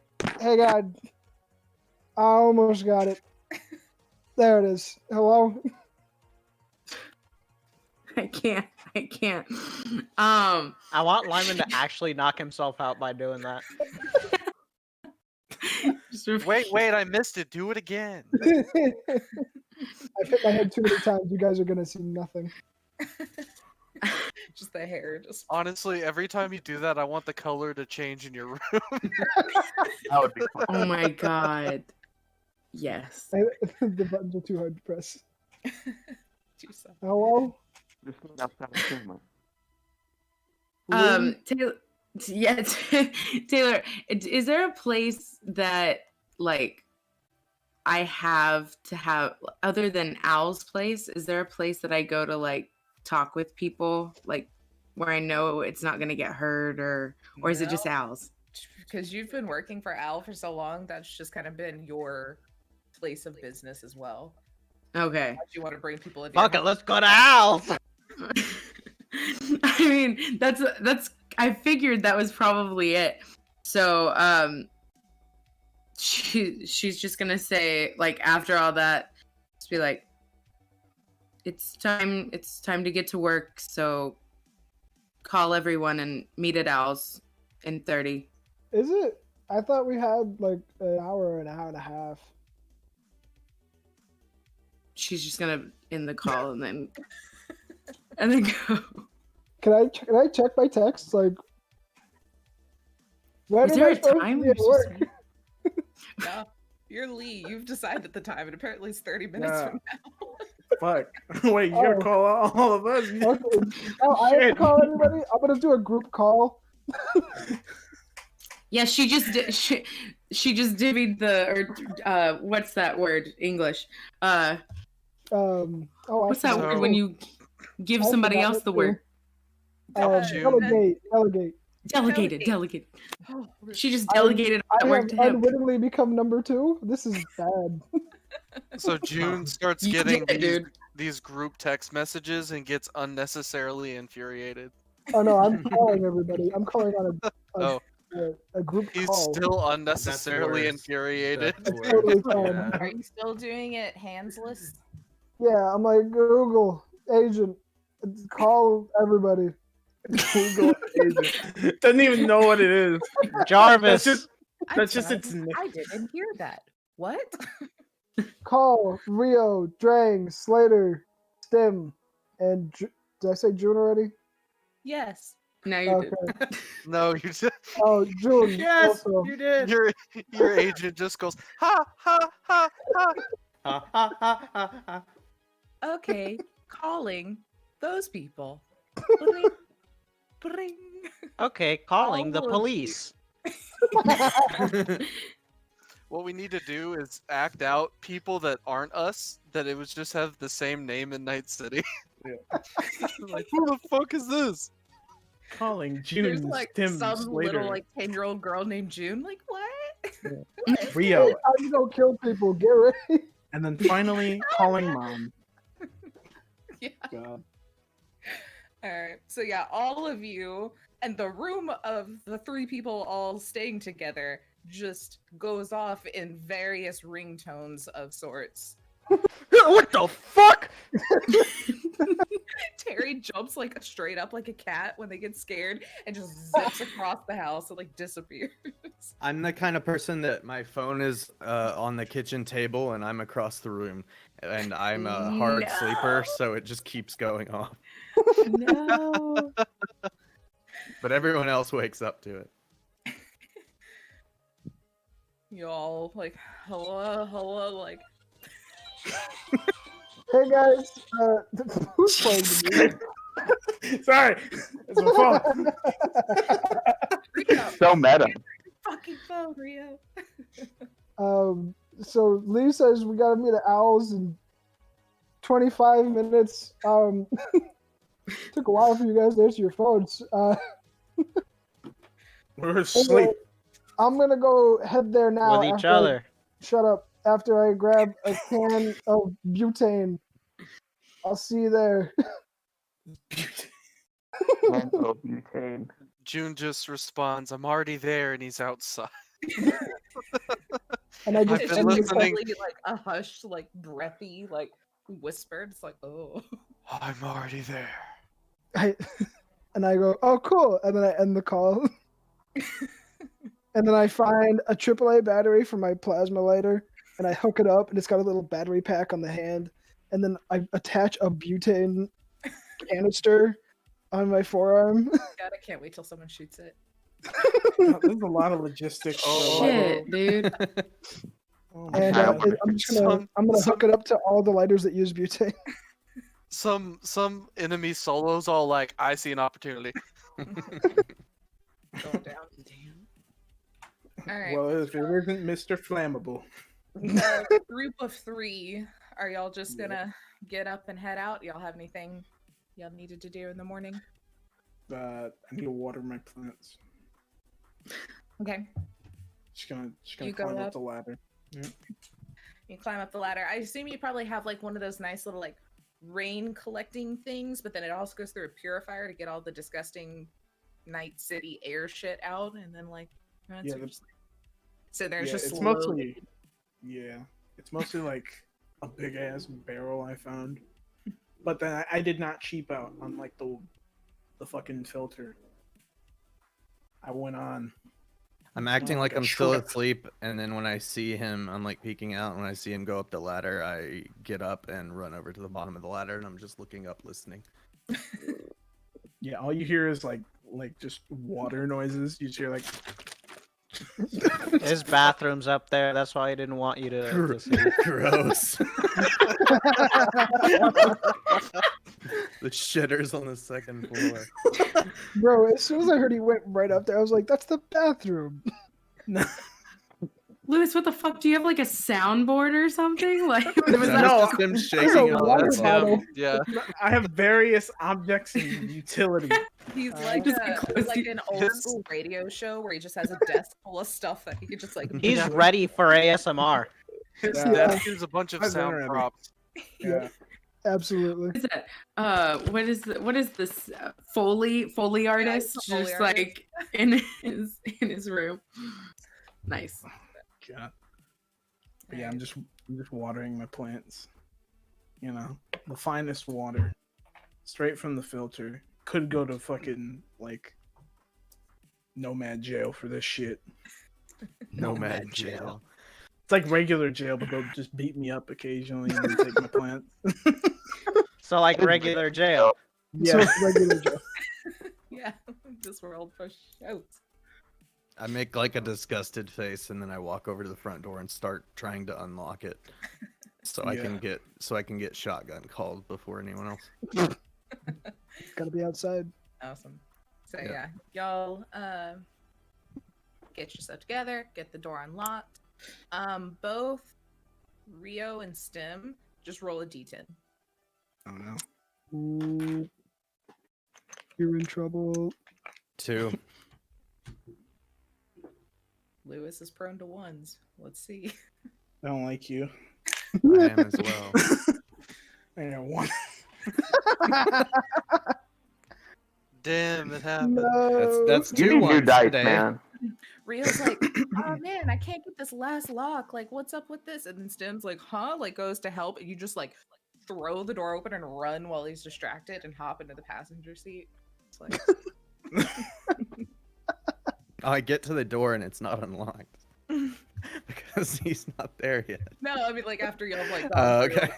Hey God. I almost got it. There it is. Hello? I can't. I want Lyman to actually knock himself out by doing that. Wait, I missed it. Do it again. I've hit my head too many times. You guys are gonna see nothing. Just the hair, just Honestly, every time you do that, I want the color to change in your room. That would be fun. Oh my god. Yes. The buttons are too hard to press. do something. Hello? Just get outside the camera. Taylor, yeah, Taylor, is there a place that like I have to have other than Owl's place? Is there a place that I go to like talk with people like where I know it's not gonna get heard, or is it just Owl's? Because you've been working for Al for so long, that's just kind of been your place of business as well. Okay. Do you want to bring people in? your Fuck it, house? let's go to Al's. I mean, that's I figured that was probably it. So she's just gonna say, like, after all that, just be like, it's time to get to work, so call everyone and meet at Owl's in 30. Is it? I thought we had like an hour and a half. She's just gonna end the call and then go. Can I check my text? Like, when Is am there I a supposed to time? be at work? No, you're Lee. You've decided the time, and apparently it's 30 minutes Yeah. from now. fuck. Wait, you're gonna call out all of us? Okay. Oh, I have to Shit. call everybody. I'm gonna do a group call. Yeah, she just divvied the what's that word? English. Oh, What's that word when you give I somebody forgot else it the too. word? Delegate. Delegated. Oh, She just I delegated that have word to him. unwittingly become number 2. This is bad. So June starts You getting did it, dude. these group text messages and gets unnecessarily infuriated. Oh no, I'm calling everybody. I'm calling on Oh, a group he's call. still unnecessarily worse. infuriated. That's worse. Totally fine. Yeah. Are you still doing it handsless? Yeah, I'm like Google agent, call everybody. Google agent. Doesn't even know what it is. Jarvis. That's just I its didn't- I didn't hear that. What? Call Rio, Drang, Slater, Stim, and did I say June already? Yes. Now you Okay. did. No, you just Oh, June. Yes, Also. you did. your agent just goes ha ha ha ha. Ha, ha, ha, ha, ha. Okay. Calling those people. Bring. Bring. Okay, calling the All of you. police. What we need to do is act out people that aren't us, that it would just have the same name in Night City. Like, who the fuck is this? Calling June. There's like Tim some Slater. little like 10-year-old girl named June. Like what? Rio. I'm gonna kill people. Get ready. And then finally calling mom. Yeah. God. All right. So yeah, all of you and the room of the 3 people all staying together just goes off in various ringtones of sorts. What the fuck? Terry jumps like straight up like a cat when they get scared and just zips across the house and like disappears. I'm the kind of person that my phone is on the kitchen table and I'm across the room, and I'm a hard sleeper, so it just keeps going off. No. But everyone else wakes up to it. You all like hello, like Hey guys, who's playing the music? Sorry, it's my phone. Rio, So meta. fucking phone, Rio. So Lee says we gotta meet at Owls in 25 minutes. Took a while for you guys to answer your phones. We're asleep. I'm gonna go head there now. With each after other. Shut up. After I grab a can of butane. I'll see you there. Mental butane. June just responds, "I'm already there," and he's outside. And I just I've It's been just like listening. really like a hushed, like breathy, like whispered. It's like, oh. I'm already there. and I go, oh cool, and then I end the call. And then I find a AAA battery for my plasma lighter, and I hook it up, and it's got a little battery pack on the hand, and then I attach a butane canister on my forearm. God, I can't wait till someone shoots it. There's a lot of logistics. Shit, dude. Oh my And God. I'm gonna hook it up to all the lighters that use butane. Some enemy solos all like, I see an opportunity. Going down. All right. Well, if it isn't Mr. Flammable. The group of 3, are y'all just gonna get up and head out? Y'all have anything y'all needed to do in the morning? I need to water my plants. Okay. Just gonna You go climb up up? the ladder. You climb up the ladder. I assume you probably have like one of those nice little like rain collecting things, but then it also goes through a purifier to get all the disgusting Night City air shit out, and then like that's Yeah, just, so there's Yeah, just it's slowly. it's mostly like a big ass barrel I found. But then I did not cheap out on like the fucking filter. I went on. I'm acting like a I'm still shrimp. asleep, and then when I see him, I'm like peeking out. When I see him go up the ladder, I get up and run over to the bottom of the ladder, and I'm just looking up, listening. Yeah, all you hear is like just water noises. You just hear like His bathroom's up there. That's why I didn't want you to see. Gross. The shitter's on the second floor. Bro, as soon as I heard he went right up there, I was like, "That's the bathroom." Lewis, what the fuck? Do you have like a soundboard or something? Like, was that No, Just him There's shaking a it all water That's up. bottle. him. Yeah. I have various objects and utility. He's like Just a, close like the- an old school radio show where he just has a desk full of stuff that he could just like. He's Yeah. ready for ASMR. His Yeah. desk is a bunch of I've been sound around it. props. Yeah. Absolutely. What is that? What is this Foley artist? he's a Foley Just artist. like in his room. Nice. God. But yeah, I'm just watering my plants. You know, the finest water, straight from the filter. Could go to fucking like nomad jail for this shit. Nomad jail. It's like regular jail, but they'll just beat me up occasionally and then take my plants. So like regular jail. So Yeah, it's regular Joe. Yeah, this world for shout. I make like a disgusted face and then I walk over to the front door and start trying to unlock it. So I can get shotgun called before anyone else. Gotta be outside. Awesome. So Yeah. y'all get yourself together, get the door unlocked. Both Rio and Stim just roll a d10. I don't know. Ooh. You're in trouble. 2. Lewis is prone to ones. Let's see. I don't like you. I am as well. I got one. Damn, it happened. No. That's You 2 need new ones dice, today. man. Rio's like, oh man, I can't get this last lock. Like, what's up with this? And then Stim's like, huh? Like, goes to help, and you just like throw the door open and run while he's distracted and hop into the passenger seat. It's like, I get to the door and it's not unlocked because he's not there yet. no, I mean, like after y'all like, Okay.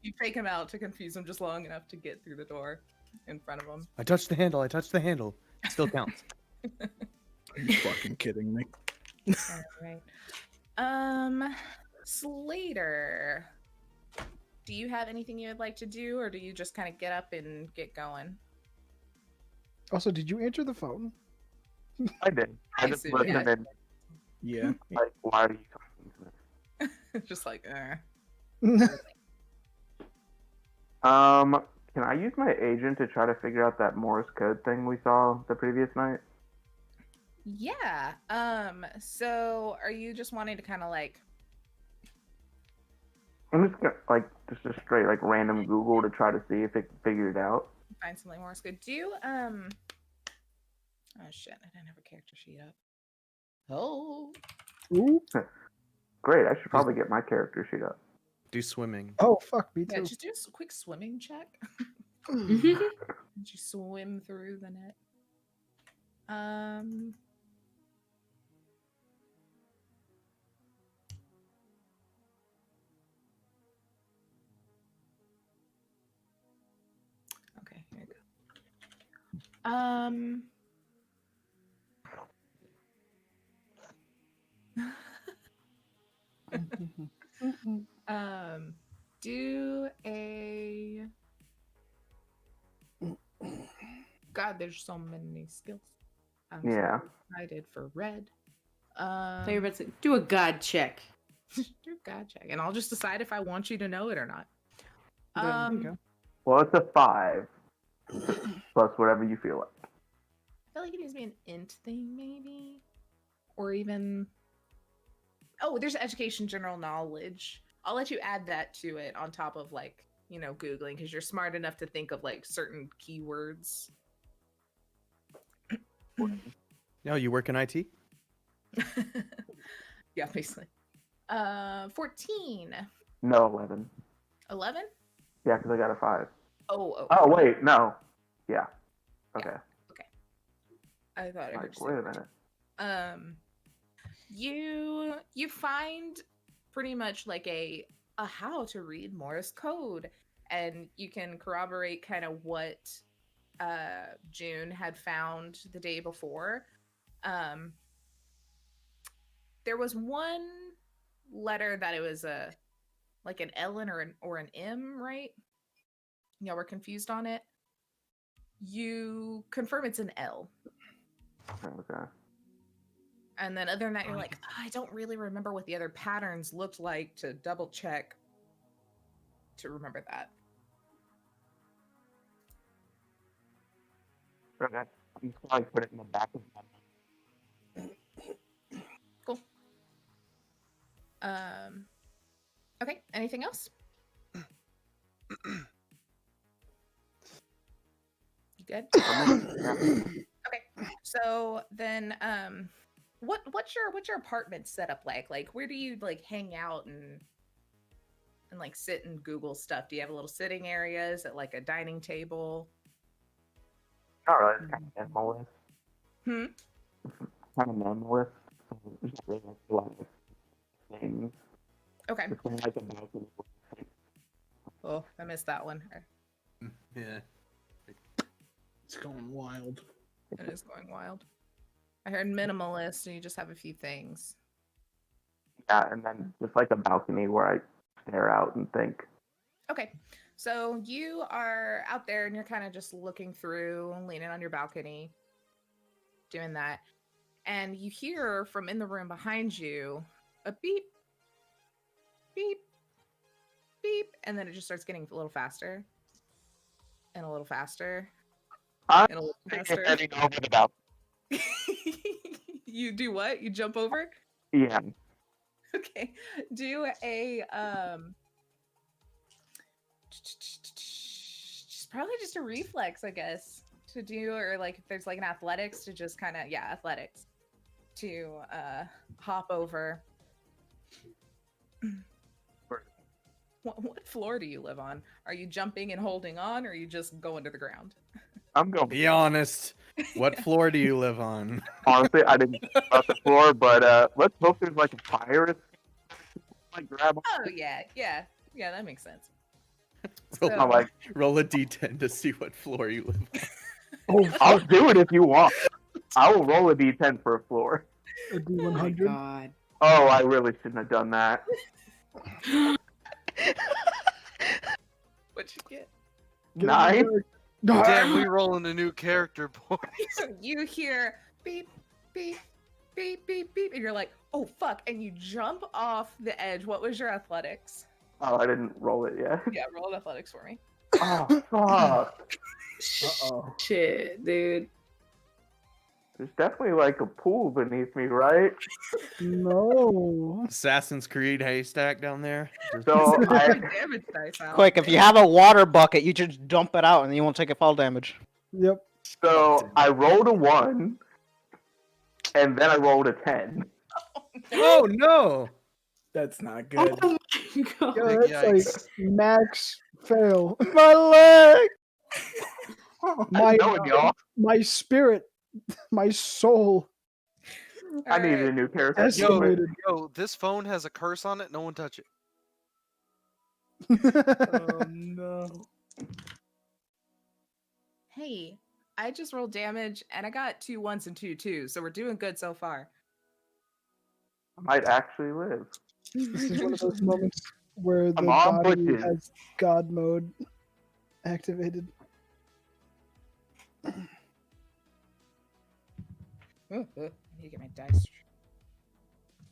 you take him out to confuse him just long enough to get through the door in front of him. I touched the handle. Still counts. Are you fucking kidding me? All right. Slater, do you have anything you would like to do, or do you just kind of get up and get going? Also, did you answer the phone? I did. I I just assume, yeah. listened and Yeah. like, why are you talking to me? Just like, Can I use my agent to try to figure out that Morse code thing we saw the previous night? yeah. So are you just wanting to kind of like, I'm just gonna just a straight like random Google to try to see if it can figure it out. find something more good? Do you, oh shit, I didn't have a character sheet up. Oh. Ooh. Great, I should probably get my character sheet up. Do swimming. Oh, fuck, me Yeah, too. just do a quick swimming check. Did you swim through the net? Okay, here you go. Do a. God, there's so many skills. I'm so Yeah. excited for Red. So you're about to do a god check. Do God check, and I'll just decide if I want you to know it or not. There you go. Well, it's a 5 plus whatever you feel like. I feel like it needs to be an int thing, maybe, or even. Oh, there's education, general knowledge. I'll let you add that to it on top of like Googling, because you're smart enough to think of like certain keywords. No, you work in IT? Yeah, basically. 14. No, 11. 11? Yeah, because I got a 5. Oh. Oh wait, no. Yeah. Okay. I thought I heard Like, you wait say a minute. You find pretty much like a how to read Morse code, and you can corroborate kind of what June had found the day before. there was one letter that it was like an L or an M, right? Y'all were confused on it. You confirm it's an L. Okay. And then other than that, you're like, I don't really remember what the other patterns looked like to double check to remember that. Okay. I'm just gonna put it in the back of my mind. Cool. Okay, anything else? You good? Okay. So then what's your apartment setup like? Like where do you like hang out and like sit and Google stuff? Do you have a little sitting area? Is it like a dining table? Not really, it's kind of minimalist. Hmm? Kind of minimalist. So there's not really like a lot of things. Okay. It's kind of like a balcony. Oh, I missed that one. Yeah. It's going wild. It is going wild. I heard minimalist, and you just have a few things. Yeah, and then just like a balcony where I stare out and think. Okay, so you are out there, and you're kind of just looking through, leaning on your balcony, doing that, and you hear from in the room behind you a beep, beep, beep, and then it just starts getting a little faster, and a little faster, I'm and a little faster. heading over the balcony. You do what? You jump over? Yeah. Okay. Do a probably just a reflex, I guess, to do, or like if there's like an athletics to just kind of athletics to hop over. What floor do you live on? Are you jumping and holding on, or are you just going to the ground? I'm going. Be honest. What floor do you live on? Honestly, I didn't think about the floor, but let's hope there's like a fire. Like grab. Oh yeah, that makes sense. Roll, So- like, roll a d10 to see what floor you live on. oh, I'll do it if you want. I will roll a d10 for a floor. A D100. God. Oh, I really shouldn't have done that. What'd you get? 9. Damn, we rolling a new character, boy. You hear beep, beep, beep, beep, beep, and you're like, oh fuck, and you jump off the edge. What was your athletics? Oh, I didn't roll it yet. Yeah, roll athletics for me. Oh, fuck. Uh-oh. Shit, dude. There's definitely like a pool beneath me, right? No. Assassin's Creed haystack down there. So I, Damage dice out. Quick, if you have a water bucket, you just dump it out and you won't take a fall damage. Yep. so I rolled a 1, and then I rolled a 10. Oh no! That's not good. Oh my god. Yeah, Big that's yikes. like max fail. My leg! My Knowing y'all, my spirit, my soul. I needed a Alright. new character. That's- Yo, Estimated. yo, this phone has a curse on it. No one touch it. Oh no. Hey, I just rolled damage and I got 2 1s and 2 2s, so we're doing good so far. I might actually live. This is one of those moments where the I'm on body bushes. has God mode activated. I need to get my dice.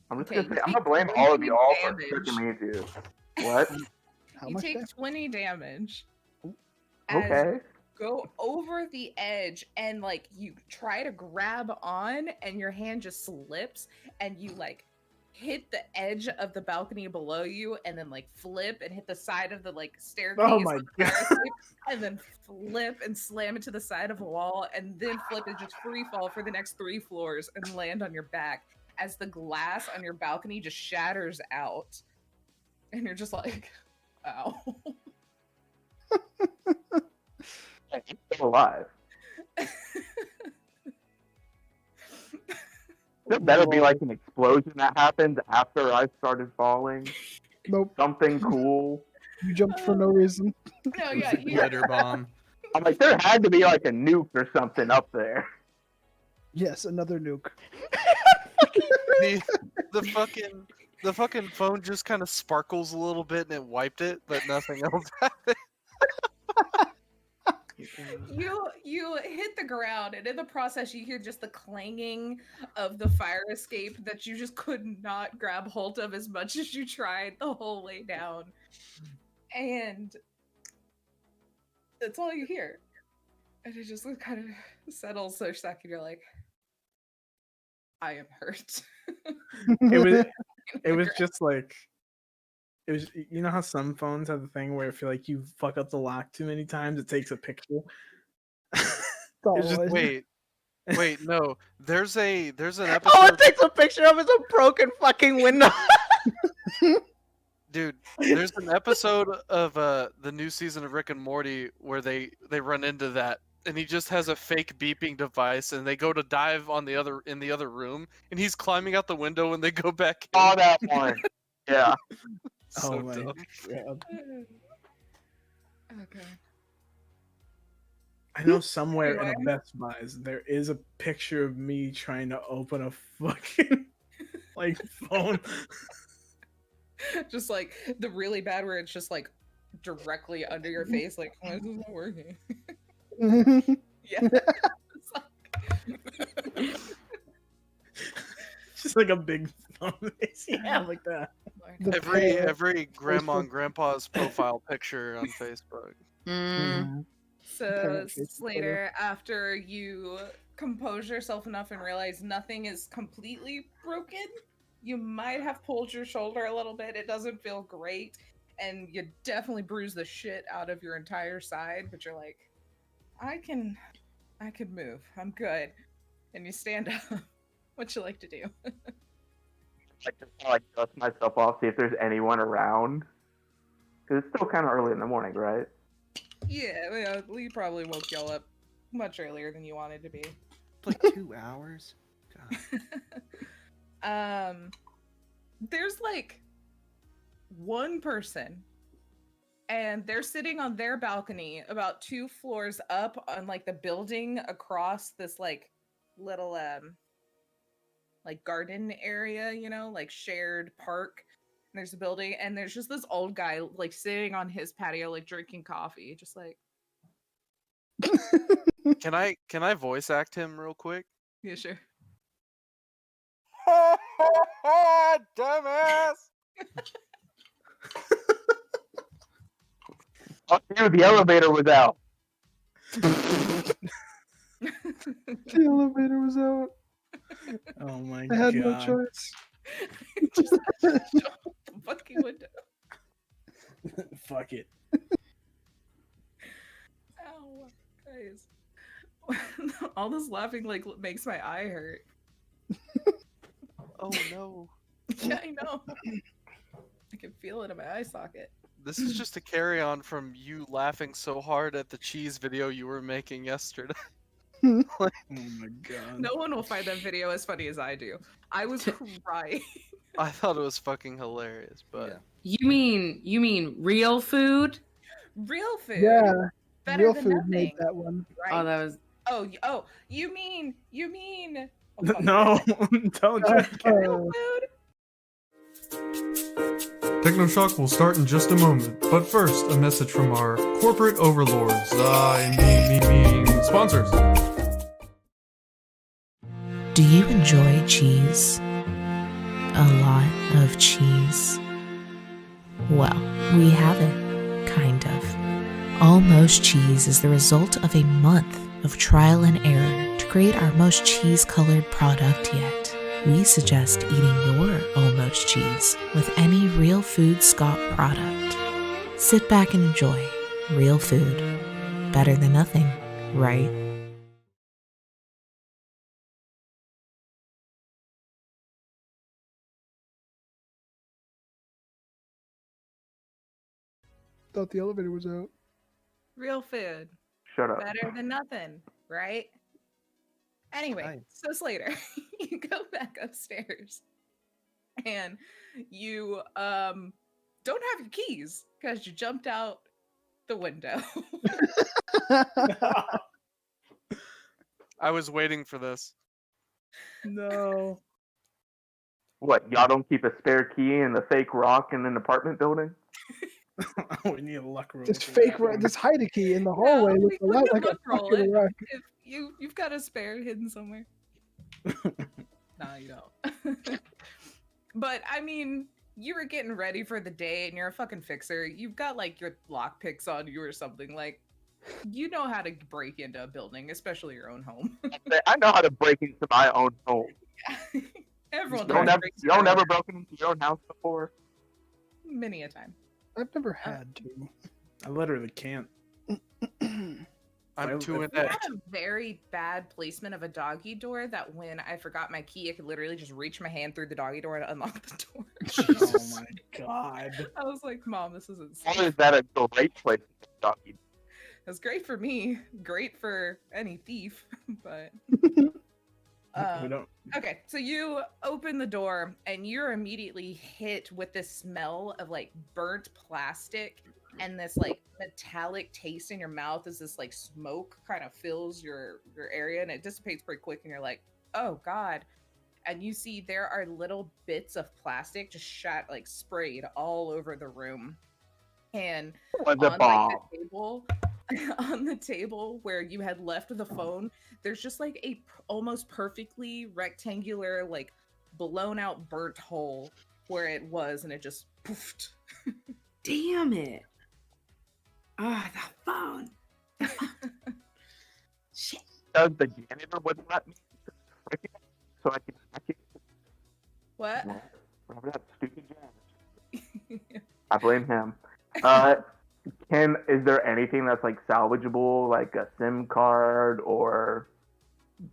I'm just Okay, gonna say, you I'm gonna take blame all of 20 y'all for damage. tricking me into what? How You much take damage? 20 damage. As Okay. go over the edge and like you try to grab on and your hand just slips and you like hit the edge of the balcony below you and then like flip and hit the side of the like staircase Oh my with the fire escape, and then flip and slam into the side of a wall and then flip and just free fall for the next 3 floors and land on your back as the glass on your balcony just shatters out and you're just like, ow. I'm still alive. There better be like an explosion that happened after I started falling. Nope. Something cool. You jumped for no reason. No, It was yeah, a you, glitter bomb. I'm like, there had to be like a nuke or something up there. Yes, another nuke. the fucking phone just kind of sparkles a little bit and it wiped it, but nothing else happened. You hit the ground, and in the process, you hear just the clanging of the fire escape that you just could not grab hold of as much as you tried the whole way down, and that's all you hear. And it just kind of settles for a second. You're like, I am hurt. It was just like it was. You know how some phones have the thing where if you fuck up the lock too many times, it takes a picture. It's just Wait, no. There's an All episode. it takes a picture of is a broken fucking window. Dude, there's an episode of the new season of Rick and Morty where they run into that, and he just has a fake beeping device, and they go to dive in the other room, and he's climbing out the window when they go back in. Oh, that one. Yeah. So oh my dumb. god! Okay. I know somewhere in a Anyway. Best Buys there is a picture of me trying to open a fucking phone. Just like the really bad where it's just like directly under your face, like, why is this not working? Yeah. Just like a big phone. Yeah, like that. The Every grandma Facebook. and grandpa's profile picture on Facebook. Mm. So Parent Facebook Slater, after you compose yourself enough and realize nothing is completely broken, you might have pulled your shoulder a little bit. It doesn't feel great, and you definitely bruised the shit out of your entire side, but you're like, I can move. I'm good. And you stand up. What you like to do? Like dust myself off, see if there's anyone around. Because it's still kind of early in the morning, right? Yeah, Lee probably woke y'all up much earlier than you wanted to be. Like 2 hours. God. There's like one person, and they're sitting on their balcony about 2 floors up on like the building across this like little like garden area, like shared park. And there's a building, and there's just this old guy like sitting on his patio, like drinking coffee, just like, Can I voice act him real quick? yeah, sure. Dumbass! Fuck you, the elevator was out. The elevator was out. Oh my I had god! no choice. Just shut the fucking window. Fuck it. Ow, guys. All this laughing like makes my eye hurt. Oh no. Yeah, I know. I can feel it in my eye socket. This is just a carry on from you laughing so hard at the cheese video you were making yesterday. Oh my god! No one will find that video as funny as I do. I was crying. I thought it was fucking hilarious, but You mean real food? Real food. Yeah, Better real than food nothing. made that one. Right? Oh, that was Oh, you mean oh, fuck. No, don't drink it. Real food? Technoshock will start in just a moment, but first, a message from our corporate overlords. Sponsors. Do you enjoy cheese? A lot of cheese? Well, we have it, kind of. Almost Cheese is the result of a month of trial and error to create our most cheese-colored product yet. We suggest eating your Almost Cheese with any Real Food Scott product. Sit back and enjoy real food. Better than nothing, right? Thought the elevator was out. Real food. Shut up. Better than nothing, right? Anyway, Right. so Slater, you go back upstairs and you don't have your keys because you jumped out the window. I was waiting for this. No. What? Y'all don't keep a spare key in the fake rock in an apartment building? We need a luck roll. This for fake that one. this hide key in the hallway No, looks a we lot could like a look roll fucking it. rock. If you've got a spare hidden somewhere. No, you don't. But I mean, you were getting ready for the day and you're a fucking fixer. You've got like your lockpicks on you or something. Like, you know how to break into a building, especially your own home. I know how to break into my own home. Everyone Y'all knows never, breaks y'all into never their- broken into your own house before? many a time. I've never had to. I literally can't. I'm too We inept. had a very bad placement of a doggy door that when I forgot my key, I could literally just reach my hand through the doggy door and unlock the door. Oh my god. I was like, Mom, this isn't Why safe. is that a great place to doggy? It's great for me, great for any thief, but We don't. okay, so you open the door and you're immediately hit with this smell of like burnt plastic and this like metallic taste in your mouth as this like smoke kind of fills your area and it dissipates pretty quick and you're like, oh god. And you see there are little bits of plastic just shot like sprayed all over the room. And Was a on bomb. like the table on the table where you had left the phone, there's just like a almost perfectly rectangular like blown out burnt hole where it was and it just poofed. Damn it. Ah, the phone. Shit. Does the janitor wouldn't let me break it so I can hack it? What? Whatever that stupid janitor. I blame him. Is there anything that's like salvageable, like a SIM card or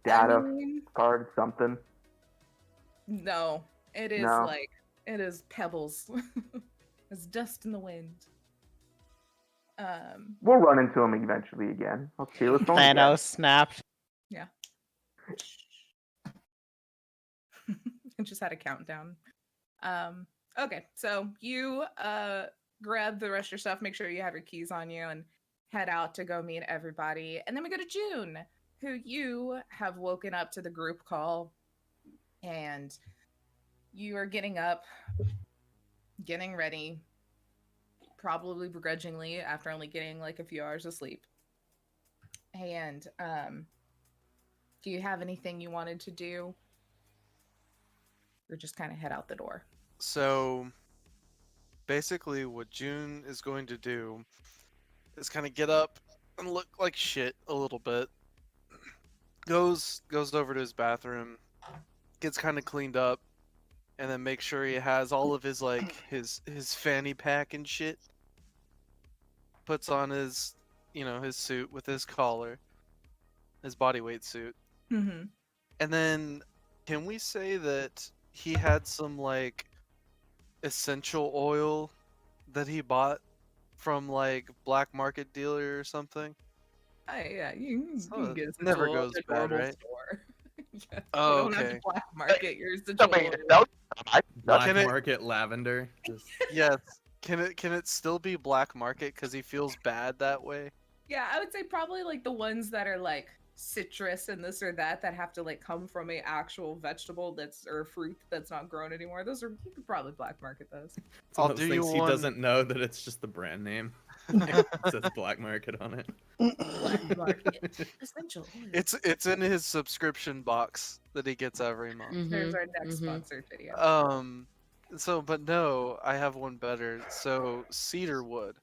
data I mean, card, something? no, it is No. like it is pebbles. It's dust in the wind. We'll run into him eventually again. Let's see what's going on. Thanos snapped. Yeah. I just had a countdown. Okay, so you grab the rest of your stuff, make sure you have your keys on you, and head out to go meet everybody. And then we go to June, who you have woken up to the group call, and you are getting up, getting ready, probably begrudgingly after only getting like a few hours of sleep. And do you have anything you wanted to do? Or just kind of head out the door? So basically what June is going to do is kind of get up and look like shit a little bit. Goes over to his bathroom, gets kind of cleaned up, and then make sure he has all of his like his fanny pack and shit. Puts on his his suit with his collar, his bodyweight suit. Mm-hmm. And then can we say that he had some like essential oil that he bought from like black market dealer or something? Oh, yeah, you can get it never essential oil goes at a bad, normal right? store. Yeah, Oh, you don't have okay. to black market your essential Somebody oil. knows. Black Can it- market lavender. Just- Yes. Can it still be black market because he feels bad that way? Yeah, I would say probably like the ones that are like citrus and this or that have to like come from a actual vegetable that's or fruit that's not grown anymore. Those are you could probably black market those. It's one I'll of those do you things he one- doesn't know that it's just the brand name. It says black market on it. Black market essential oil. It's in his subscription box that he gets every month. There's our next sponsored video. So but no, I have one better. So cedar wood.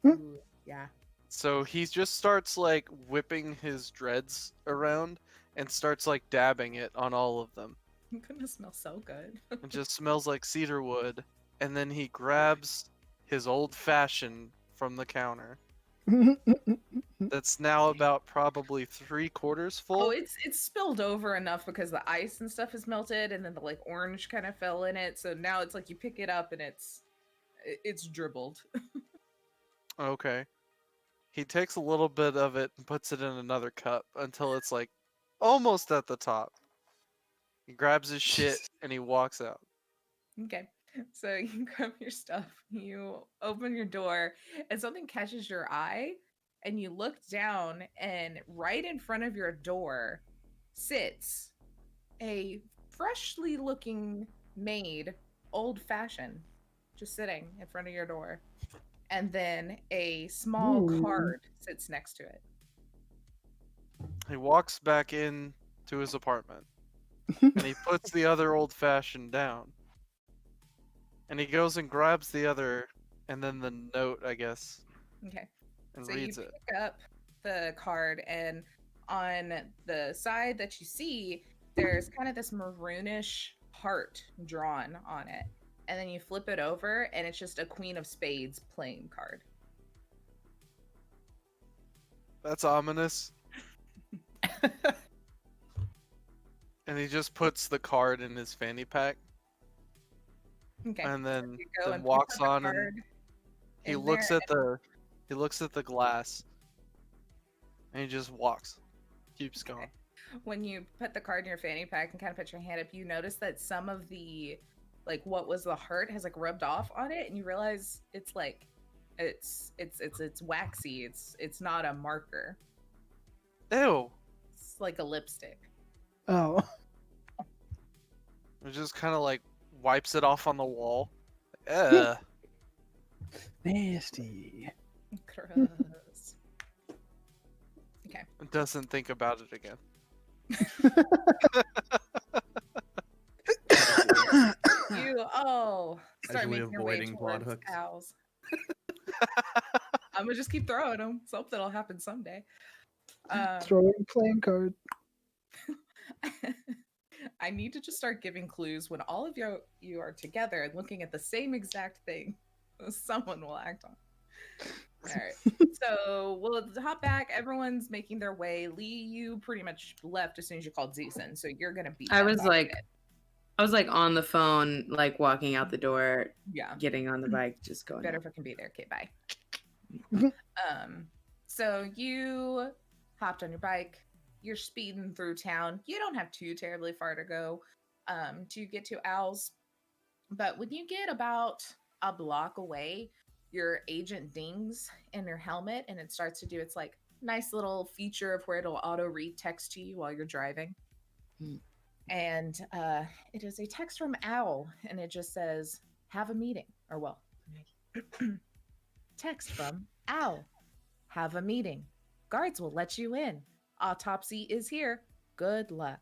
Ooh, yeah. So he just starts like whipping his dreads around and starts like dabbing it on all of them. It's gonna smell so good. It just smells like cedar wood. And then he grabs his old fashioned from the counter. That's now about probably 3/4 full. Oh, it's spilled over enough because the ice and stuff is melted, and then the like orange kind of fell in it. So now it's like you pick it up and it's dribbled. Okay. He takes a little bit of it and puts it in another cup until it's like almost at the top. He grabs his shit and he walks out. Okay, so you grab your stuff, you open your door, and something catches your eye, and you look down, and right in front of your door sits a freshly looking made old-fashioned, just sitting in front of your door. And then a small Ooh. card sits next to it. He walks back in to his apartment and he puts the other old fashioned down. And he goes and grabs the other and then the note, I guess, Okay. and So reads you it. pick up the card, and on the side that you see, there's kind of this maroonish heart drawn on it. And then you flip it over, and it's just a Queen of Spades playing card. That's ominous. And he just puts the card in his fanny pack Okay. and then, You go and walks put the on and card he in looks there, at the glass and he just walks. Keeps going. when you put the card in your fanny pack and kind of put your hand up, you notice that some of the, like, what was the heart has like rubbed off on it, and you realize it's like it's waxy. It's not a marker. Ew. It's like a lipstick. Oh. It just kind of like wipes it off on the wall. Ugh. Nasty. Gross. Okay. Doesn't think about it again. You start Casually making your way avoiding plot towards hooks. owls. I'm gonna just keep throwing them. Something will happen someday. Throwing playing card. I need to just start giving clues when all of you are together and looking at the same exact thing. Someone will act on. All right. So we'll hop back. Everyone's making their way. Lee, you pretty much left as soon as you called Zeeson, so you're gonna be. I was like on the phone, like walking out the door, yeah, getting on the bike, just going. Better fucking be there. Okay, bye. So you hopped on your bike. You're speeding through town. You don't have too terribly far to go to get to Owls. But when you get about a block away, your agent dings in your helmet and it starts to do its like nice little feature of where it'll auto read text to you while you're driving. And it is a text from Owl, and it just says, have a meeting. Or well, text from Owl. Have a meeting. Guards will let you in. Autopsy is here. Good luck.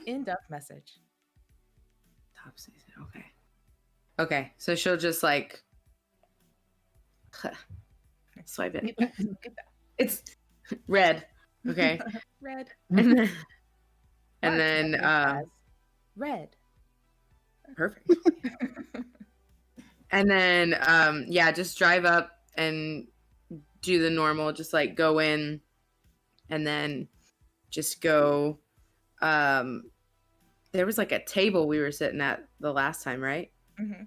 End of message. Autopsy. Okay. Okay. So she'll just like swipe it. It's red. Okay. Red. And then red. Perfect. And then yeah, just drive up and do the normal, just like go in and then just go there was like a table we were sitting at the last time, right? Mm-hmm.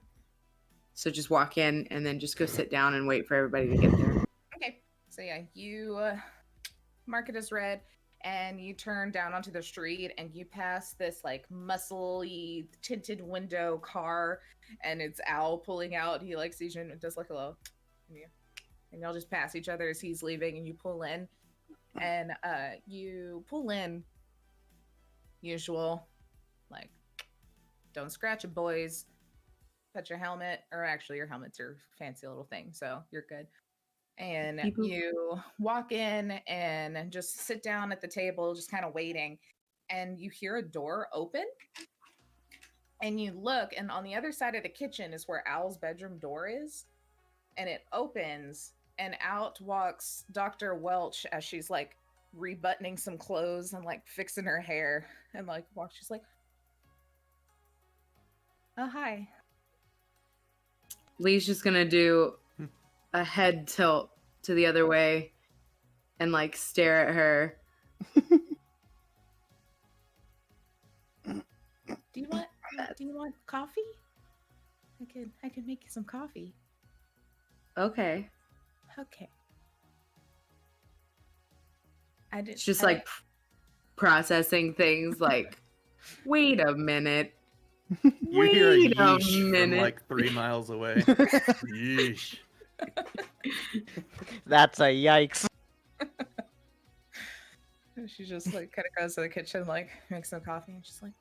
So just walk in and then just go sit down and wait for everybody to get there. Okay. So yeah, you mark it as red and you turn down onto the street and you pass this like muscly tinted window car, and it's Owl pulling out. He like sees you and does like a little, and y'all just pass each other as he's leaving, and you pull in. And you pull in, usual, like, don't scratch it, boys. Put your helmet, or actually your helmet's your fancy little thing, so you're good. And you walk in and just sit down at the table, just kind of waiting, and you hear a door open. And you look, and on the other side of the kitchen is where Owl's bedroom door is. And it opens, and out walks Dr. Welch as she's like rebuttoning some clothes and like fixing her hair, and like walks. She's like, "Oh, hi." Lee's just gonna do a head tilt to the other way and like stare at her. Do you want coffee? I could make you some coffee. Okay. Okay. It's just like processing things like, wait a minute. You hear a Wait a yeesh from minute. like 3 miles away. Yeesh. That's a yikes. She just like kind of goes to the kitchen, like makes some coffee, and she's like,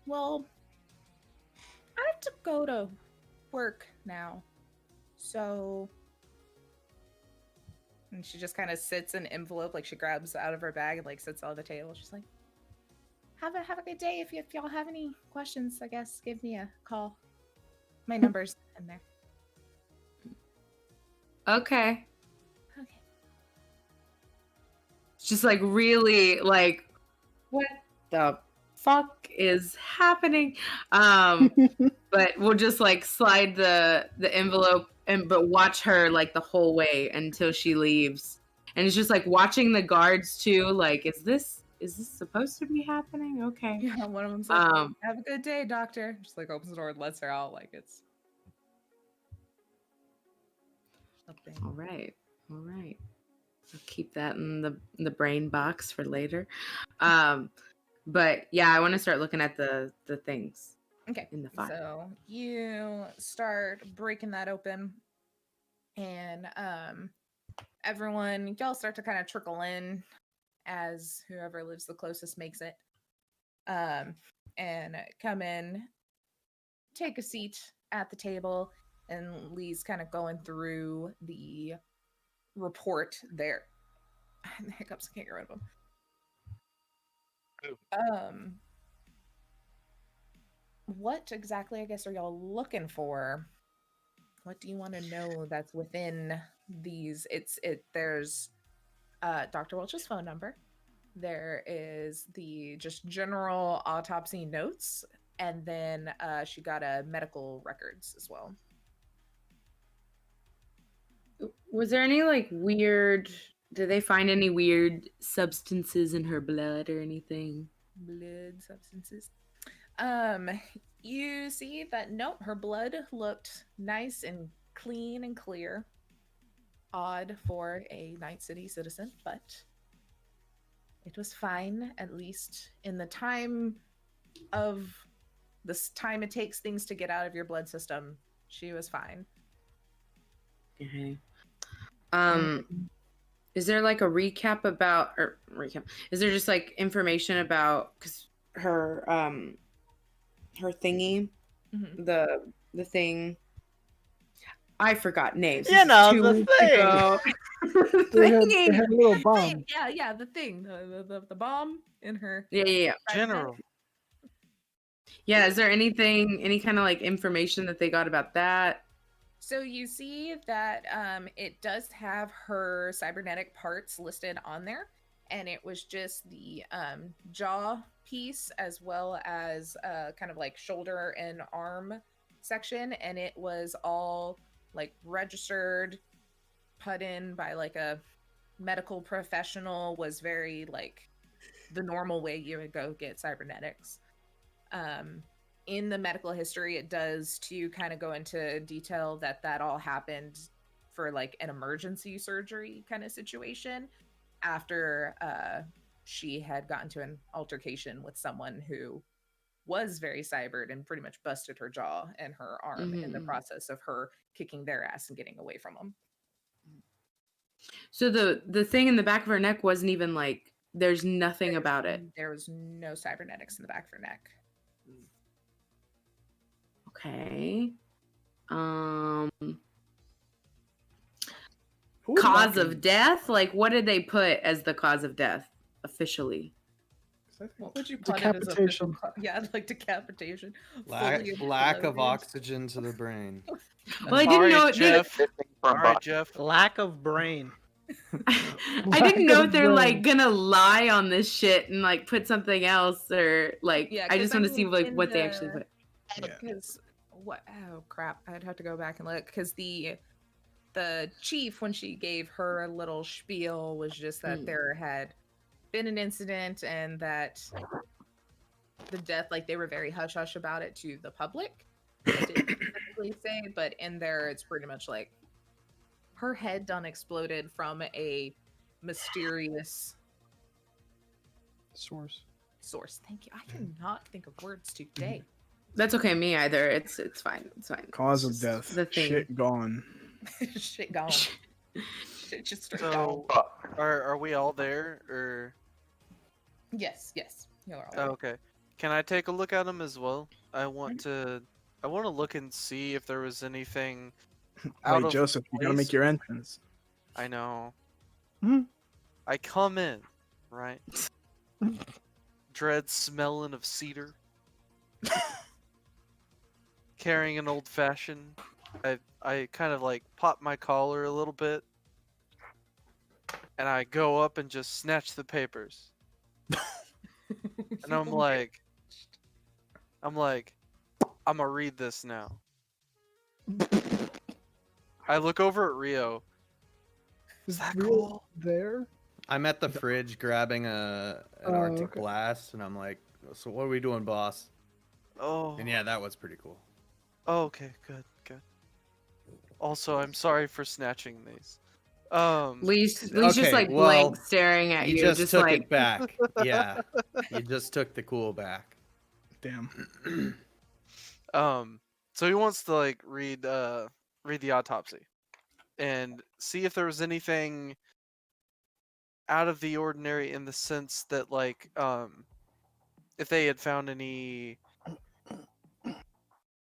Well, I have to go to work now. So. And she just kind of sits an envelope, like she grabs out of her bag and like sits on the table. She's like, have a good day. If y'all have any questions, I guess give me a call. My number's in there. Okay. Okay. It's just like really like, what the fuck is happening? But we'll just like slide the envelope but watch her like the whole way until she leaves. And it's just like watching the guards too, like, is this supposed to be happening? Okay. Yeah, one of them's like, have a good day, doctor. Just like opens the door and lets her out like it's something. All right. I'll keep that in the brain box for later. But yeah, I want to start looking at the things. Okay. In the file. So you start breaking that open, and everyone, y'all start to kind of trickle in as whoever lives the closest makes it. And come in, take a seat at the table, and Lee's kind of going through the report there. The hiccups, I can't get rid of them. What exactly, I guess, are y'all looking for? What do you want to know that's within these? There's Dr. Welch's phone number. There is the just general autopsy notes, and then she got medical records as well. Was there any like weird? Did they find any weird substances in her blood or anything? Blood substances. You see that nope, her blood looked nice and clean and clear. Odd for a Night City citizen, but it was fine, at least in the time of this time it takes things to get out of your blood system. She was fine. Okay. Is there like a recap about is there just like information about because her her thingy, the thing, I forgot names. You know, the thing. They had a little bomb. Yeah, the thing, the bomb in her. Yeah. General. Yeah, is there any kind of like information that they got about that? So you see that it does have her cybernetic parts listed on there, and it was just the jaw piece as well as kind of like shoulder and arm section, and it was all like registered, put in by like a medical professional, was very like the normal way you would go get cybernetics. In the medical history, it does to kind of go into detail that all happened for like an emergency surgery kind of situation after she had gotten to an altercation with someone who was very cybered and pretty much busted her jaw and her arm in the process of her kicking their ass and getting away from them. So the thing in the back of her neck wasn't even like, there's nothing about it. There was no cybernetics in the back of her neck. Okay. Who Cause knocking? of death? Like, what did they put as the cause of death officially? What would you put it as official? Decapitation. Yeah, like decapitation. Lack Fully of exploded. oxygen to the brain. Well, I didn't know it did. All right, Jeff. Lack of brain. I didn't know if they're like gonna lie on this shit and like put something else, or like Yeah, I just want to see like in what they actually put. Because what? Oh crap! I'd have to go back and look because the chief, when she gave her little spiel, was just that there had been an incident and that the death, like they were very hush hush about it to the public. They didn't specifically say, but in there, it's pretty much like her head done exploded from a mysterious Source. Thank you. I cannot think of words today. That's okay, me either. It's fine. It's fine. Cause It's of just death. The thing. Shit gone. Shit gone. Shit just straight So, gone. are we all there, or? Yes. You are all Oh, right. okay. Can I take a look at them as well? I want to look and see if there was anything out Wait, of Joseph, you gotta place. make your entrance. I know. Mhm. I come in, right? Dread smelling of cedar. Carrying an old fashioned. I kind of like pop my collar a little bit. And I go up and just snatch the papers. And I'm like, I'm gonna read this now. I look over at Rio. Is that Rio cool? there? I'm at the fridge grabbing an Arctic okay. Blast, and I'm like, "So what are we doing, boss?" Oh. And yeah, that was pretty cool. Oh, okay, good. Also, I'm sorry for snatching these. Lee's just Okay, like well, blank staring at You you, just took like it back. Yeah, you just took the cool back. Damn. So he wants to like read the autopsy and see if there was anything out of the ordinary in the sense that like if they had found any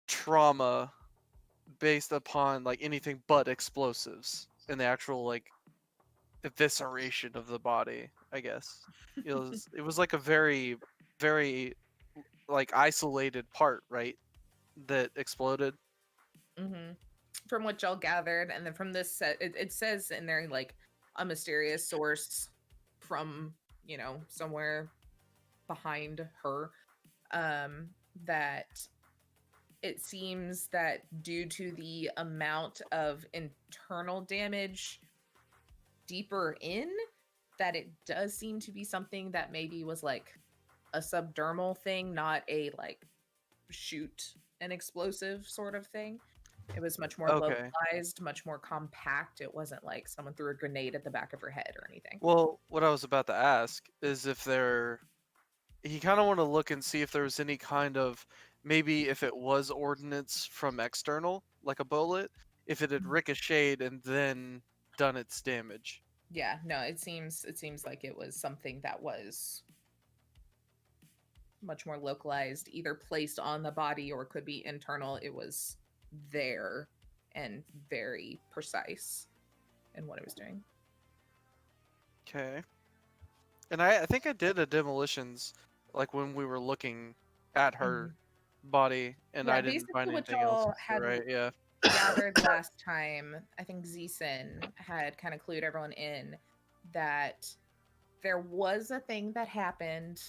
trauma based upon like anything but explosives in the actual like evisceration of the body, I guess. It was like a very like isolated part, right? That exploded. Mm-hmm. From what y'all gathered, and then from this set, it says in there like a mysterious source from somewhere behind her, that it seems that due to the amount of internal damage deeper in, that it does seem to be something that maybe was like a subdermal thing, not a like shoot an explosive sort of thing. It was much more localized, much more compact. It wasn't like someone threw a grenade at the back of her head or anything. Well, what I was about to ask is if he kind of want to look and see if there was any kind of, maybe if it was ordnance from external, like a bullet, if it had ricocheted and then done its damage. Yeah, no, it seems like it was something that was much more localized, either placed on the body or could be internal. It was there and very precise in what it was doing. Okay. And I think I did a demolitions like when we were looking at her body, and I didn't find anything else. Right? Yeah. Gathered last time, I think Zeeson had kind of clued everyone in that there was a thing that happened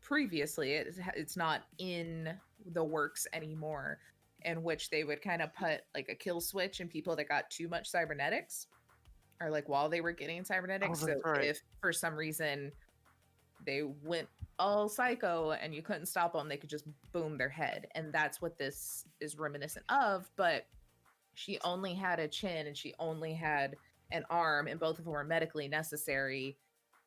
previously. It's not in the works anymore, in which they would kind of put like a kill switch in people that got too much cybernetics, or like while they were getting cybernetics. So if for some reason they went all psycho and you couldn't stop them, they could just boom their head. And that's what this is reminiscent of. But she only had a chin and she only had an arm, and both of them were medically necessary.